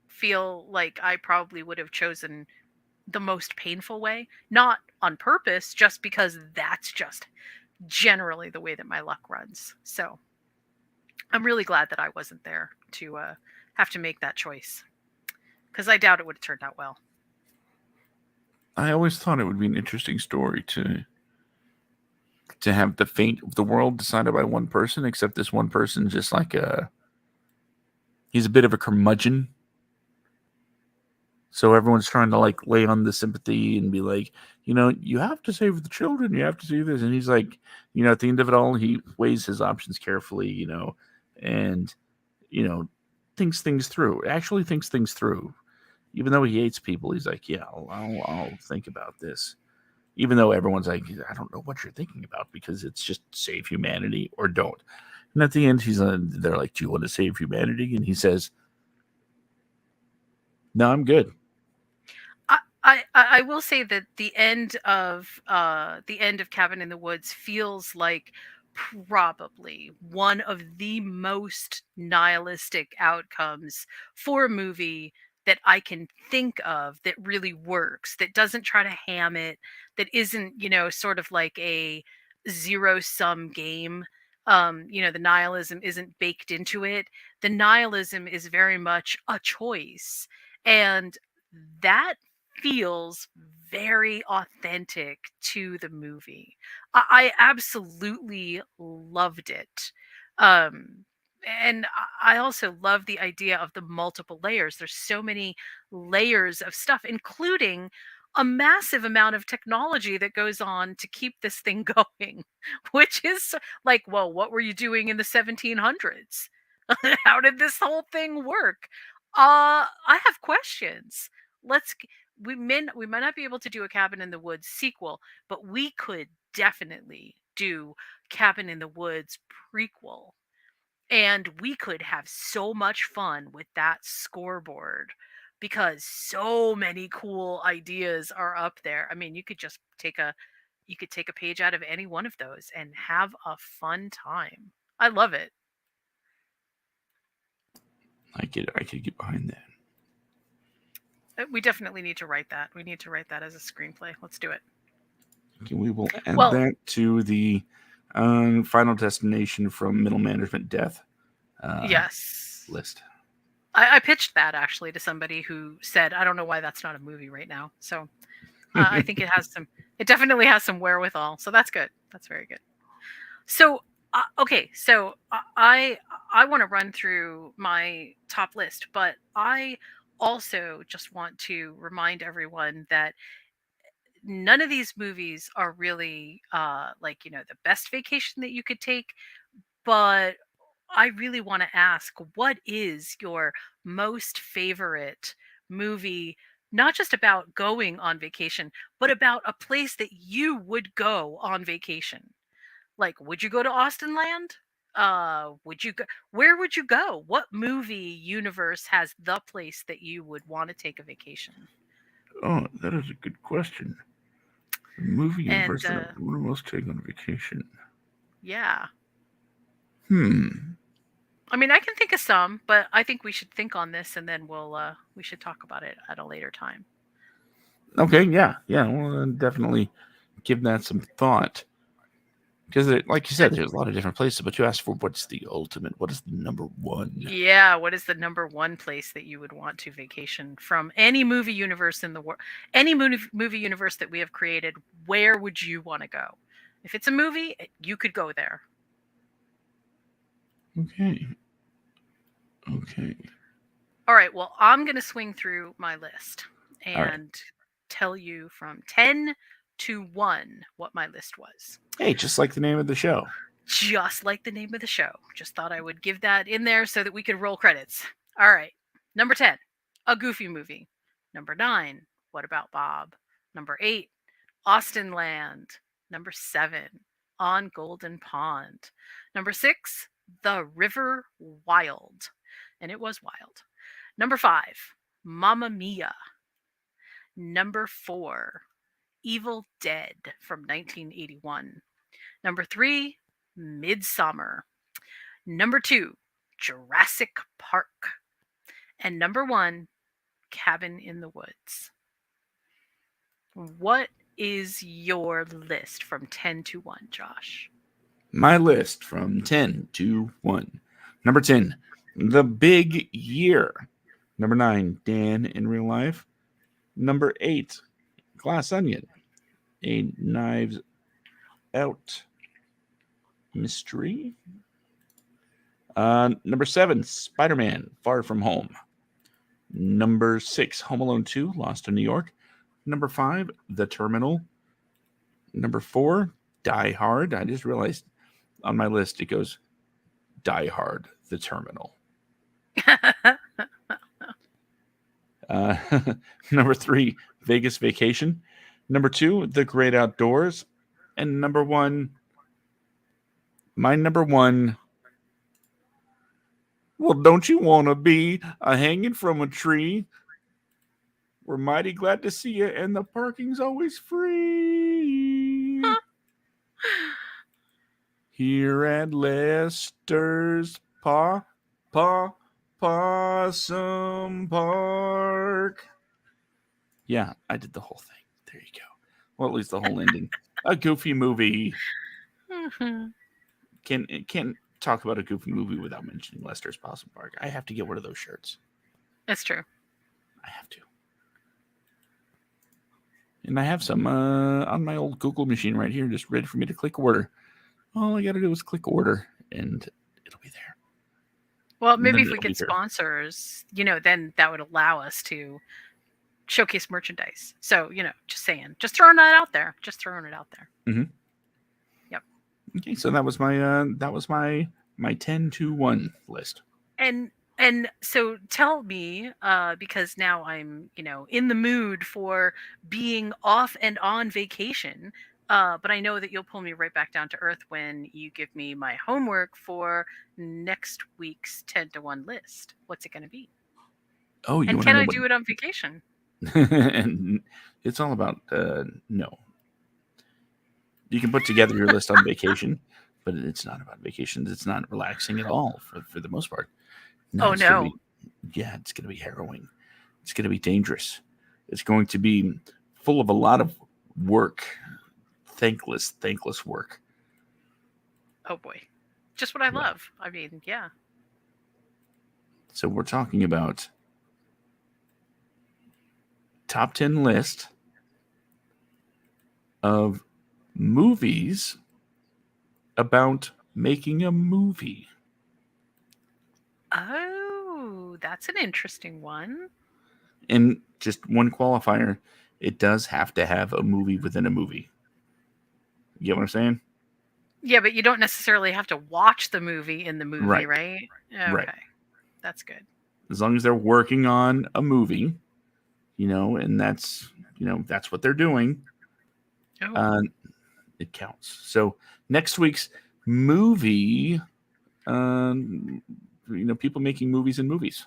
Speaker 2: feel like I probably would have chosen the most painful way, not on purpose, just because that's just generally the way that my luck runs. So I'm really glad that I wasn't there to have to make that choice because I doubt it would have turned out well.
Speaker 1: I always thought it would be an interesting story to have the fate of the world decided by one person, except this one person just like he's a bit of a curmudgeon. So everyone's trying to like lay on the sympathy and be like, you have to save the children, you have to do this. And he's like, at the end of it all, he weighs his options carefully, and you know, thinks things through. Actually thinks things through. Even though he hates people, he's like, yeah, I'll think about this. Even though everyone's like, I don't know what you're thinking about because it's just save humanity or don't. And at the end, they're like, do you want to save humanity? And he says, no, I'm good.
Speaker 2: I will say that the end of Cabin in the Woods feels like probably one of the most nihilistic outcomes for a movie that I can think of that really works, that doesn't try to ham it, that isn't, sort of like a zero sum game. The nihilism isn't baked into it. The nihilism is very much a choice. And that feels very authentic to the movie. I absolutely loved it. Um, and I also love the idea of the multiple layers. There's so many layers of stuff, including a massive amount of technology that goes on to keep this thing going, which is like, well, what were you doing in the 1700s? How did this whole thing work? I have questions. Let's we might not be able to do a Cabin in the Woods sequel, but we could definitely do Cabin in the Woods prequel. And we could have so much fun with that scoreboard because so many cool ideas are up there. I mean, you could just take a page out of any one of those and have a fun time. I love it.
Speaker 1: I could get behind that.
Speaker 2: We definitely need to write that. We need to write that as a screenplay. Let's do it.
Speaker 1: Okay, we will add
Speaker 2: Well-
Speaker 1: that to the Final Destination from Middle Management Death
Speaker 2: Yes.
Speaker 1: list.
Speaker 2: I pitched that actually to somebody who said, I don't know why that's not a movie right now. So I think it definitely has some wherewithal. So that's good. That's very good. So, okay. So I want to run through my top list, but I also just want to remind everyone that none of these movies are really like, the best vacation that you could take, but I really want to ask, what is your most favorite movie, not just about going on vacation, but about a place that you would go on vacation? Like, would you go to Austin Land? Would you go? Where would you go? What movie universe has the place that you would want to take a vacation?
Speaker 1: Oh, that is a good question. The movie
Speaker 2: And
Speaker 1: universe that I would most take on vacation.
Speaker 2: yeah,
Speaker 1: I
Speaker 2: mean, I can think of some, but I think we should think on this, and then we should talk about it at a later time.
Speaker 1: Okay, yeah. We'll definitely give that some thought. Because, like you said, there's a lot of different places, but you asked for what's the ultimate, what is the number one?
Speaker 2: Yeah, what is the number one place that you would want to vacation from any movie universe in the world? Any movie universe that we have created, where would you want to go? If it's a movie, you could go there.
Speaker 1: Okay.
Speaker 2: All right, well, I'm going to swing through my list and tell you from 10 to 1 what my list was.
Speaker 1: Hey, just like the name of the show.
Speaker 2: Just like the name of the show. Just thought I would give that in there so that we could roll credits. All right. Number 10, a Goofy movie. Number 9, What About Bob? Number 8, Austin Land. Number 7, On Golden Pond. Number 6, The River Wild. And it was wild. Number 5, Mamma Mia. Number 4, Evil Dead from 1981. Number 3, Midsommar. Number 2, Jurassic Park. And number 1, Cabin in the Woods. What is your list from 10 to 1, Josh?
Speaker 1: My list from 10 to 1. Number 10, The Big Year. Number 9, Dan in Real Life. Number 8, Glass Onion, a Knives Out mystery. Number 7, Spider-Man, Far From Home. Number 6, Home Alone 2, Lost in New York. Number 5, The Terminal. Number 4, Die Hard. I just realized on my list it goes Die Hard, The Terminal. Number 3, Vegas Vacation. Number 2, The Great Outdoors. And number 1, my number 1, well, don't you want to be a hanging from a tree? We're mighty glad to see you, and the parking's always free. Here at Lester's Possum Park. Yeah, I did the whole thing. There you go. Well, at least the whole ending. A Goofy movie. Can't talk about a Goofy movie without mentioning Lester's Possum Park. I have to get one of those shirts.
Speaker 2: That's true.
Speaker 1: I have to. And I have some on my old Google machine right here, just ready for me to click order. All I got to do is click order, and it'll be there.
Speaker 2: Well, maybe if we get sponsors, then that would allow us to showcase merchandise. So, just saying, just throwing that out there. Just throwing it out there.
Speaker 1: Mm-hmm.
Speaker 2: Yep.
Speaker 1: Okay, so that was my 10-1 list.
Speaker 2: And so tell me, because now I'm, in the mood for being off and on vacation. But I know that you'll pull me right back down to earth when you give me my homework for next week's 10-1 list. What's it going to be?
Speaker 1: Oh,
Speaker 2: and can I do it on vacation?
Speaker 1: And it's all about no. You can put together your list on vacation, but it's not about vacations. It's not relaxing at all for the most part.
Speaker 2: No,
Speaker 1: it's gonna be harrowing. It's going to be dangerous. It's going to be full of a lot of work, thankless work.
Speaker 2: Oh boy, just what I love. I mean, yeah.
Speaker 1: So we're talking about top 10 list of movies about making a movie.
Speaker 2: Oh, that's an interesting one.
Speaker 1: And just one qualifier, it does have to have a movie within a movie. You get what I'm saying?
Speaker 2: Yeah, but you don't necessarily have to watch the movie in the movie, right? Okay.
Speaker 1: Right.
Speaker 2: That's good.
Speaker 1: As long as they're working on a movie, and that's what they're doing. It counts. So next week's movie, people making movies in movies.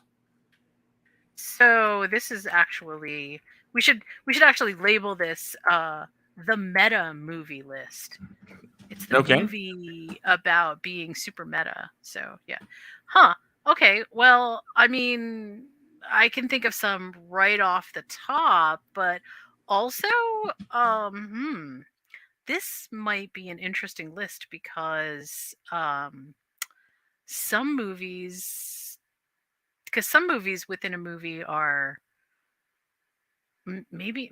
Speaker 2: So this is actually we should actually label this the meta movie list. It's the movie about being super meta. So yeah. Okay. Well, I mean, I can think of some right off the top, but also this might be an interesting list because some movies within a movie are maybe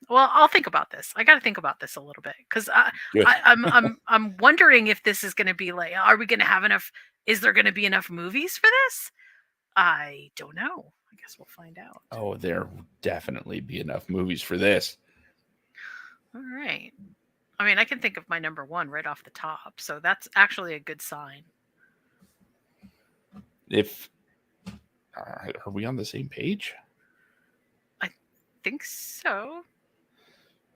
Speaker 2: well, I'll think about this. I got to think about this a little bit because I'm wondering if this is going to be like, are we going to have enough? Is there going to be enough movies for this? I don't know. I guess we'll find out.
Speaker 1: Oh, there will definitely be enough movies for this.
Speaker 2: All right. I mean, I can think of my number one right off the top, so that's actually a good sign.
Speaker 1: Are we on the same page?
Speaker 2: I think so.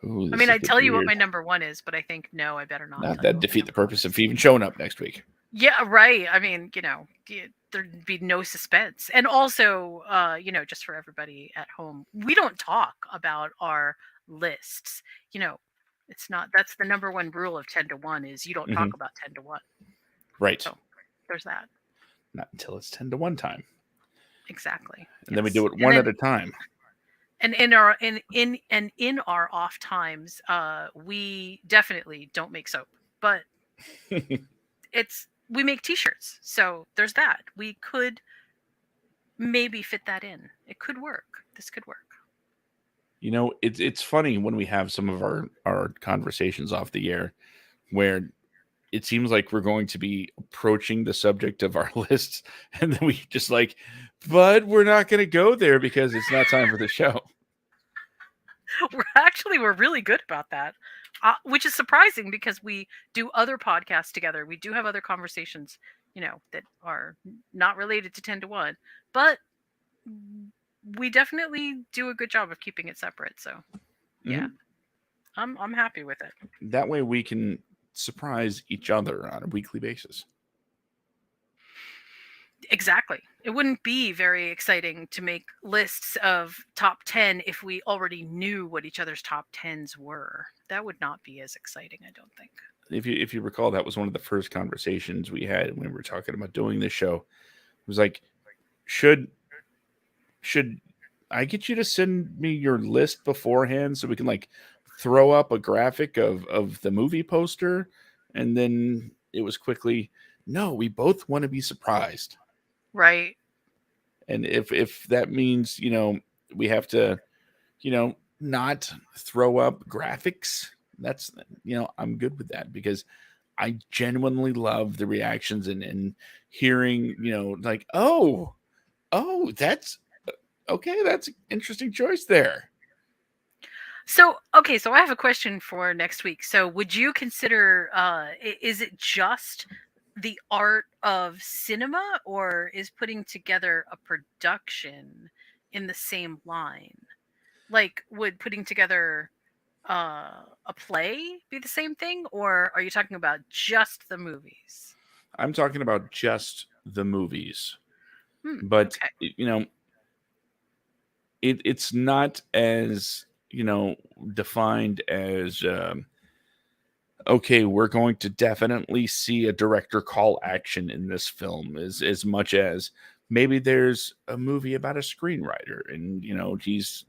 Speaker 1: Ooh,
Speaker 2: I mean, I'd tell you what my number one is, but I think no, I better not.
Speaker 1: That'd defeat the purpose of even showing up next week.
Speaker 2: Yeah, right. I mean, there'd be no suspense. And also, just for everybody at home, we don't talk about our lists. It's not, that's the number one rule of 10-1 is you don't talk about 10-1.
Speaker 1: Right.
Speaker 2: So there's that.
Speaker 1: Not until it's 10-1 time.
Speaker 2: Exactly.
Speaker 1: And then we do it one at a time.
Speaker 2: And in our off times, we definitely don't make soap, but we make t-shirts. So there's that. We could maybe fit that in. It could work. This could work.
Speaker 1: It's funny when we have some of our conversations off the air where it seems like we're going to be approaching the subject of our lists, and then we just but we're not going to go there because it's not time for the show.
Speaker 2: We're really good about that, which is surprising because we do other podcasts together. We do have other conversations, that are not related to 10-1, but we definitely do a good job of keeping it separate. So yeah, I'm happy with it.
Speaker 1: That way we can surprise each other on a weekly basis.
Speaker 2: Exactly. It wouldn't be very exciting to make lists of top 10 if we already knew what each other's top 10s were. That would not be as exciting, I don't think.
Speaker 1: If you recall, that was one of the first conversations we had when we were talking about doing this show. It was like, should should I get you to send me your list beforehand so we can like throw up a graphic of the movie poster? And then it was quickly, no, we both want to be surprised.
Speaker 2: Right.
Speaker 1: And if that means, we have to, not throw up graphics, that's, I'm good with that, because I genuinely love the reactions and hearing, like, that's okay, that's an interesting choice there.
Speaker 2: So, okay, so I have a question for next week. So, would you consider is it just the art of cinema, or is putting together a production in the same line? Like, would putting together a play be the same thing, or are you talking about just the movies?
Speaker 1: I'm talking about just the movies, but
Speaker 2: Okay.
Speaker 1: it's not as defined as okay, we're going to definitely see a director call action in this film, as much as maybe there's a movie about a screenwriter and he's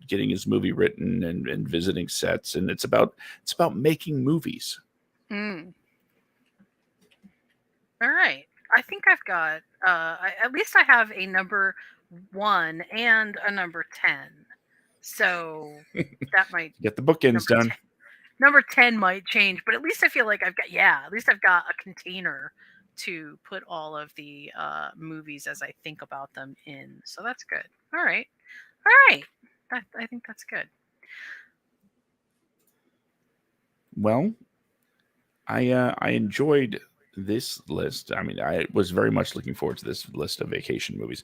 Speaker 1: getting his movie written and visiting sets, and it's about making movies.
Speaker 2: Mm. All right. I think I've got at least I have a number 1 and a number 10. So that might
Speaker 1: Get the bookends
Speaker 2: number
Speaker 1: done.
Speaker 2: 10 number 10 might change, but at least I feel like at least I've got a container to put all of the movies as I think about them in. So that's good. All right. All right. I think that's good.
Speaker 1: Well, I enjoyed this list. I mean, I was very much looking forward to this list of vacation movies,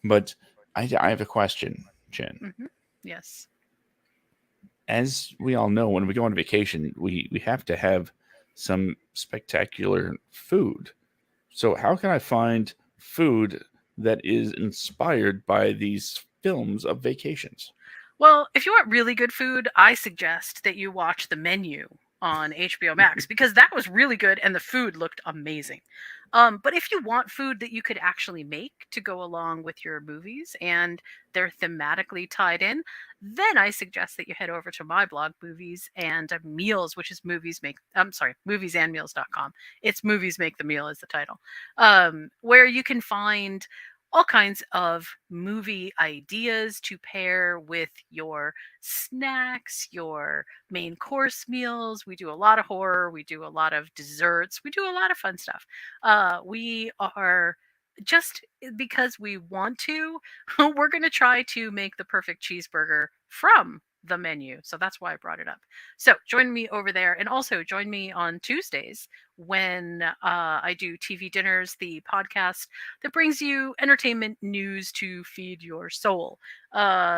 Speaker 1: but I have a question, Jen.
Speaker 2: Hmm. Yes.
Speaker 1: As we all know, when we go on vacation, we have to have some spectacular food. So how can I find food that is inspired by these films of vacations?
Speaker 2: Well, if you want really good food, I suggest that you watch The Menu on HBO Max because that was really good and the food looked amazing. But if you want food that you could actually make to go along with your movies and they're thematically tied in, then I suggest that you head over to my blog, Movies and Meals, which is moviesandmeals.com. It's Movies Make the Meal is the title, where you can find all kinds of movie ideas to pair with your snacks, your main course meals. We do a lot of horror, we do a lot of desserts, we do a lot of fun stuff. We are just because we want to, we're going to try to make the perfect cheeseburger from the menu. So that's why I brought it up. So join me over there and also join me on Tuesdays when I do TV Dinners, the podcast that brings you entertainment news to feed your soul.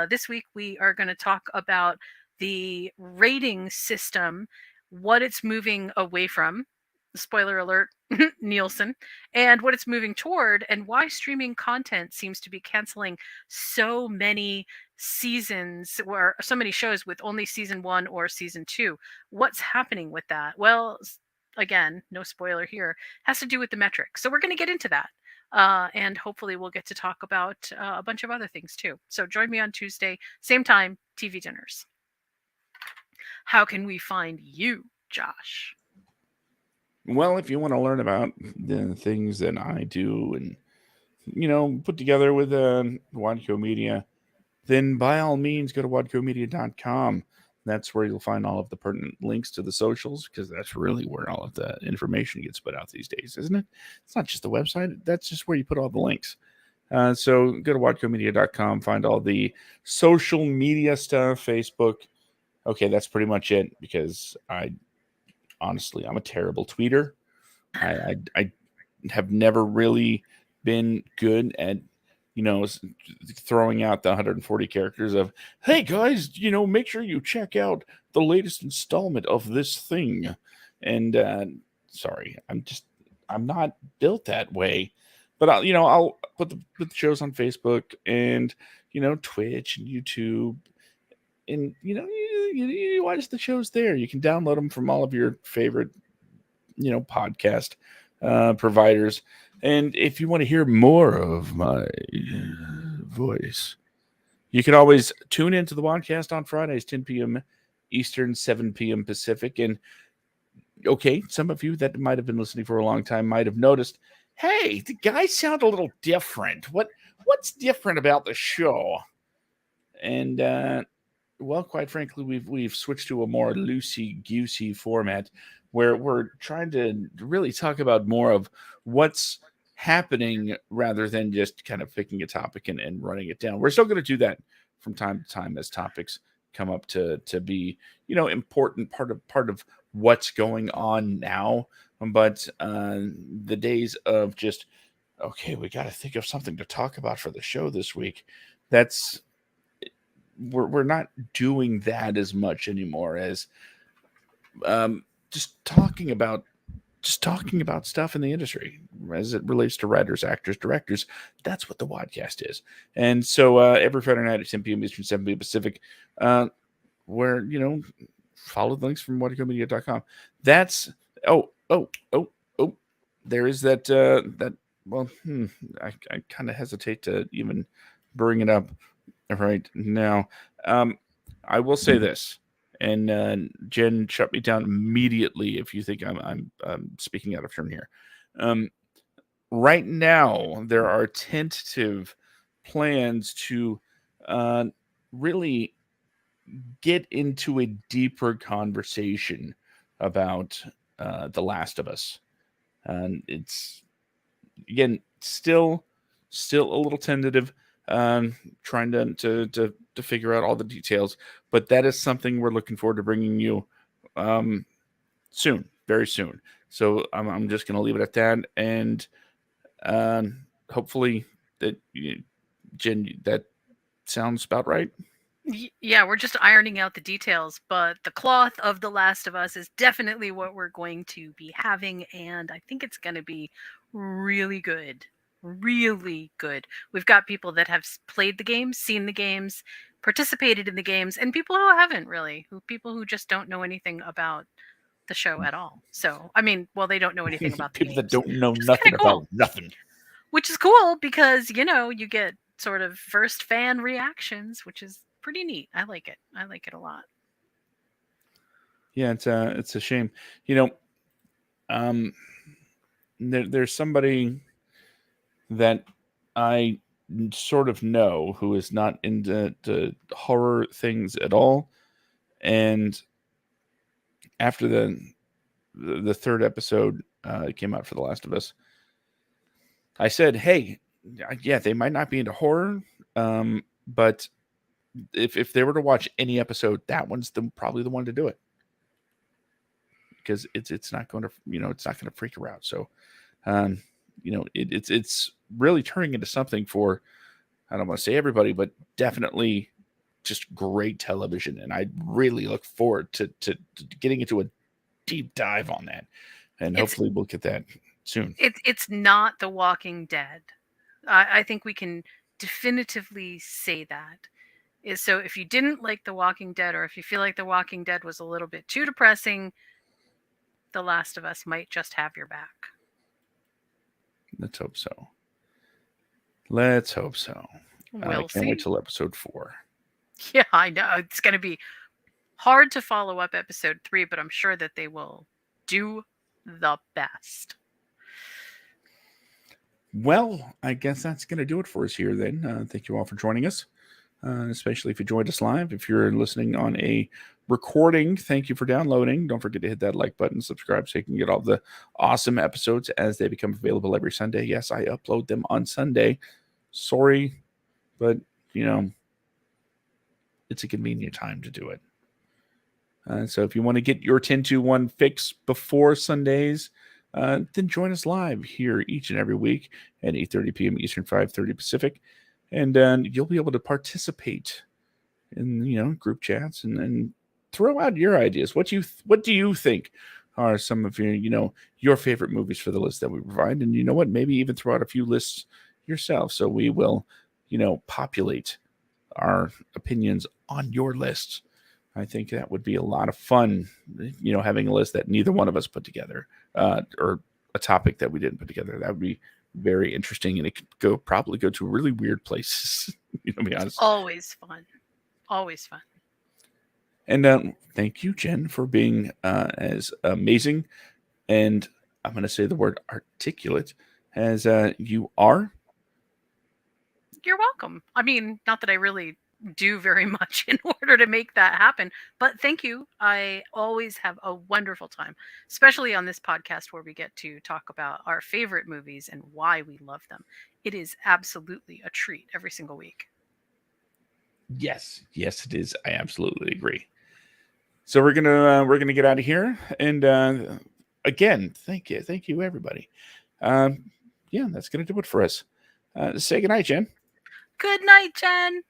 Speaker 2: This week, we are going to talk about the rating system, what it's moving away from. Spoiler alert, Nielsen, and what it's moving toward, and why streaming content seems to be canceling so many seasons or so many shows with only season 1 or season 2. What's happening with that? Well, again, no spoiler here, has to do with the metric. So we're going to get into that. And hopefully we'll get to talk about a bunch of other things too. So join me on Tuesday, same time, TV Dinners. How can we find you, Josh?
Speaker 1: Well, if you want to learn about the things that I do and put together with Wadco Media, then by all means go to wadcomedia.com. That's where you'll find all of the pertinent links to the socials, because that's really where all of the information gets put out these days, isn't it? It's not just the website, that's just where you put all the links. So go to wadcomedia.com, find all the social media stuff, Facebook. Okay, that's pretty much it, because honestly, I'm a terrible tweeter. I have never really been good at throwing out the 140 characters of, hey guys, make sure you check out the latest installment of this thing. And sorry, I'm not built that way. But I'll put the shows on Facebook and Twitch and YouTube, and you watch the shows there. You can download them from all of your favorite podcast providers. And if you want to hear more of my voice, you can always tune into the podcast on Fridays, 10 p.m. Eastern, 7 p.m. Pacific. And okay, some of you that might have been listening for a long time might have noticed, hey, the guys sound a little different. What's different about the show? And well, quite frankly, we've switched to a more loosey-goosey format where we're trying to really talk about more of what's happening rather than just kind of picking a topic and running it down. We're still going to do that from time to time as topics come up to be important part of what's going on now. But the days of just okay, we got to think of something to talk about for the show this week. That's we're not doing that as much anymore as just talking about stuff in the industry as it relates to writers, actors, directors. That's what the Wadcast is. And so every Friday night at 10 p.m. Eastern, 7 p.m. Pacific, where follow the links from whaticomedia.com. That's oh. There is that I kind of hesitate to even bring it up right now. I will say this, and Jen, shut me down immediately if you think I'm speaking out of turn here. Right now, there are tentative plans to really get into a deeper conversation about The Last of Us. And it's again still a little tentative, trying to figure out all the details. But that is something we're looking forward to bringing you soon, very soon. So I'm just going to leave it at that, and hopefully that Jen, that sounds about right.
Speaker 2: Yeah, we're just ironing out the details, but the cloth of The Last of Us is definitely what we're going to be having, and I think it's going to be really good. Really good. We've got people that have played the games, seen the games, participated in the games, and people who haven't really, people who just don't know anything about the show at all. So, I mean, well, they don't know anything about the
Speaker 1: people
Speaker 2: games,
Speaker 1: that don't know nothing about nothing.
Speaker 2: Which is cool because, you get sort of first fan reactions, which is pretty neat. I like it. I like it a lot.
Speaker 1: Yeah, it's a shame. There's somebody that I sort of know who is not into horror things at all, and after the third episode came out for The Last of Us, I said, hey, yeah, they might not be into horror, but if they were to watch any episode, that one's probably the one to do it, because it's not going to it's not going to freak her out. So it's really turning into something for, I don't want to say everybody, but definitely just great television, and I really look forward to getting into a deep dive on that, and hopefully we'll get that soon.
Speaker 2: It's not The Walking Dead. I think we can definitively say that. So if you didn't like The Walking Dead, or if you feel like The Walking Dead was a little bit too depressing, The Last of Us might just have your back.
Speaker 1: Let's hope so. Let's hope so.
Speaker 2: We'll
Speaker 1: can't wait till episode 4.
Speaker 2: Yeah, I know. It's going to be hard to follow up episode 3, but I'm sure that they will do the best.
Speaker 1: Well, I guess that's going to do it for us here then. Thank you all for joining us, especially if you joined us live. If you're listening on a recording, thank you for downloading. Don't forget to hit that like button, subscribe, so you can get all the awesome episodes as they become available every Sunday. Yes, I upload them on Sunday. Sorry, but, it's a convenient time to do it. So if you want to get your 10-2-1 fix before Sundays, then join us live here each and every week at 8:30 p.m. Eastern, 5:30 Pacific, and you'll be able to participate in group chats and throw out your ideas. What do you think are some of your favorite movies for the list that we provide. And you know what? Maybe even throw out a few lists yourself. So we will, populate our opinions on your lists. I think that would be a lot of fun, having a list that neither one of us put together, or a topic that we didn't put together. That would be very interesting, and it could probably go to really weird places. To be honest.
Speaker 2: Always fun. Always fun.
Speaker 1: And thank you, Jen, for being as amazing, and I'm going to say the word articulate, as you are.
Speaker 2: You're welcome. I mean, not that I really do very much in order to make that happen, but thank you. I always have a wonderful time, especially on this podcast where we get to talk about our favorite movies and why we love them. It is absolutely a treat every single week.
Speaker 1: Yes, it is. I absolutely agree. So we're gonna get out of here, and again, thank you, everybody. Yeah, that's gonna do it for us. Say goodnight, Jen.
Speaker 2: Good night, Jen.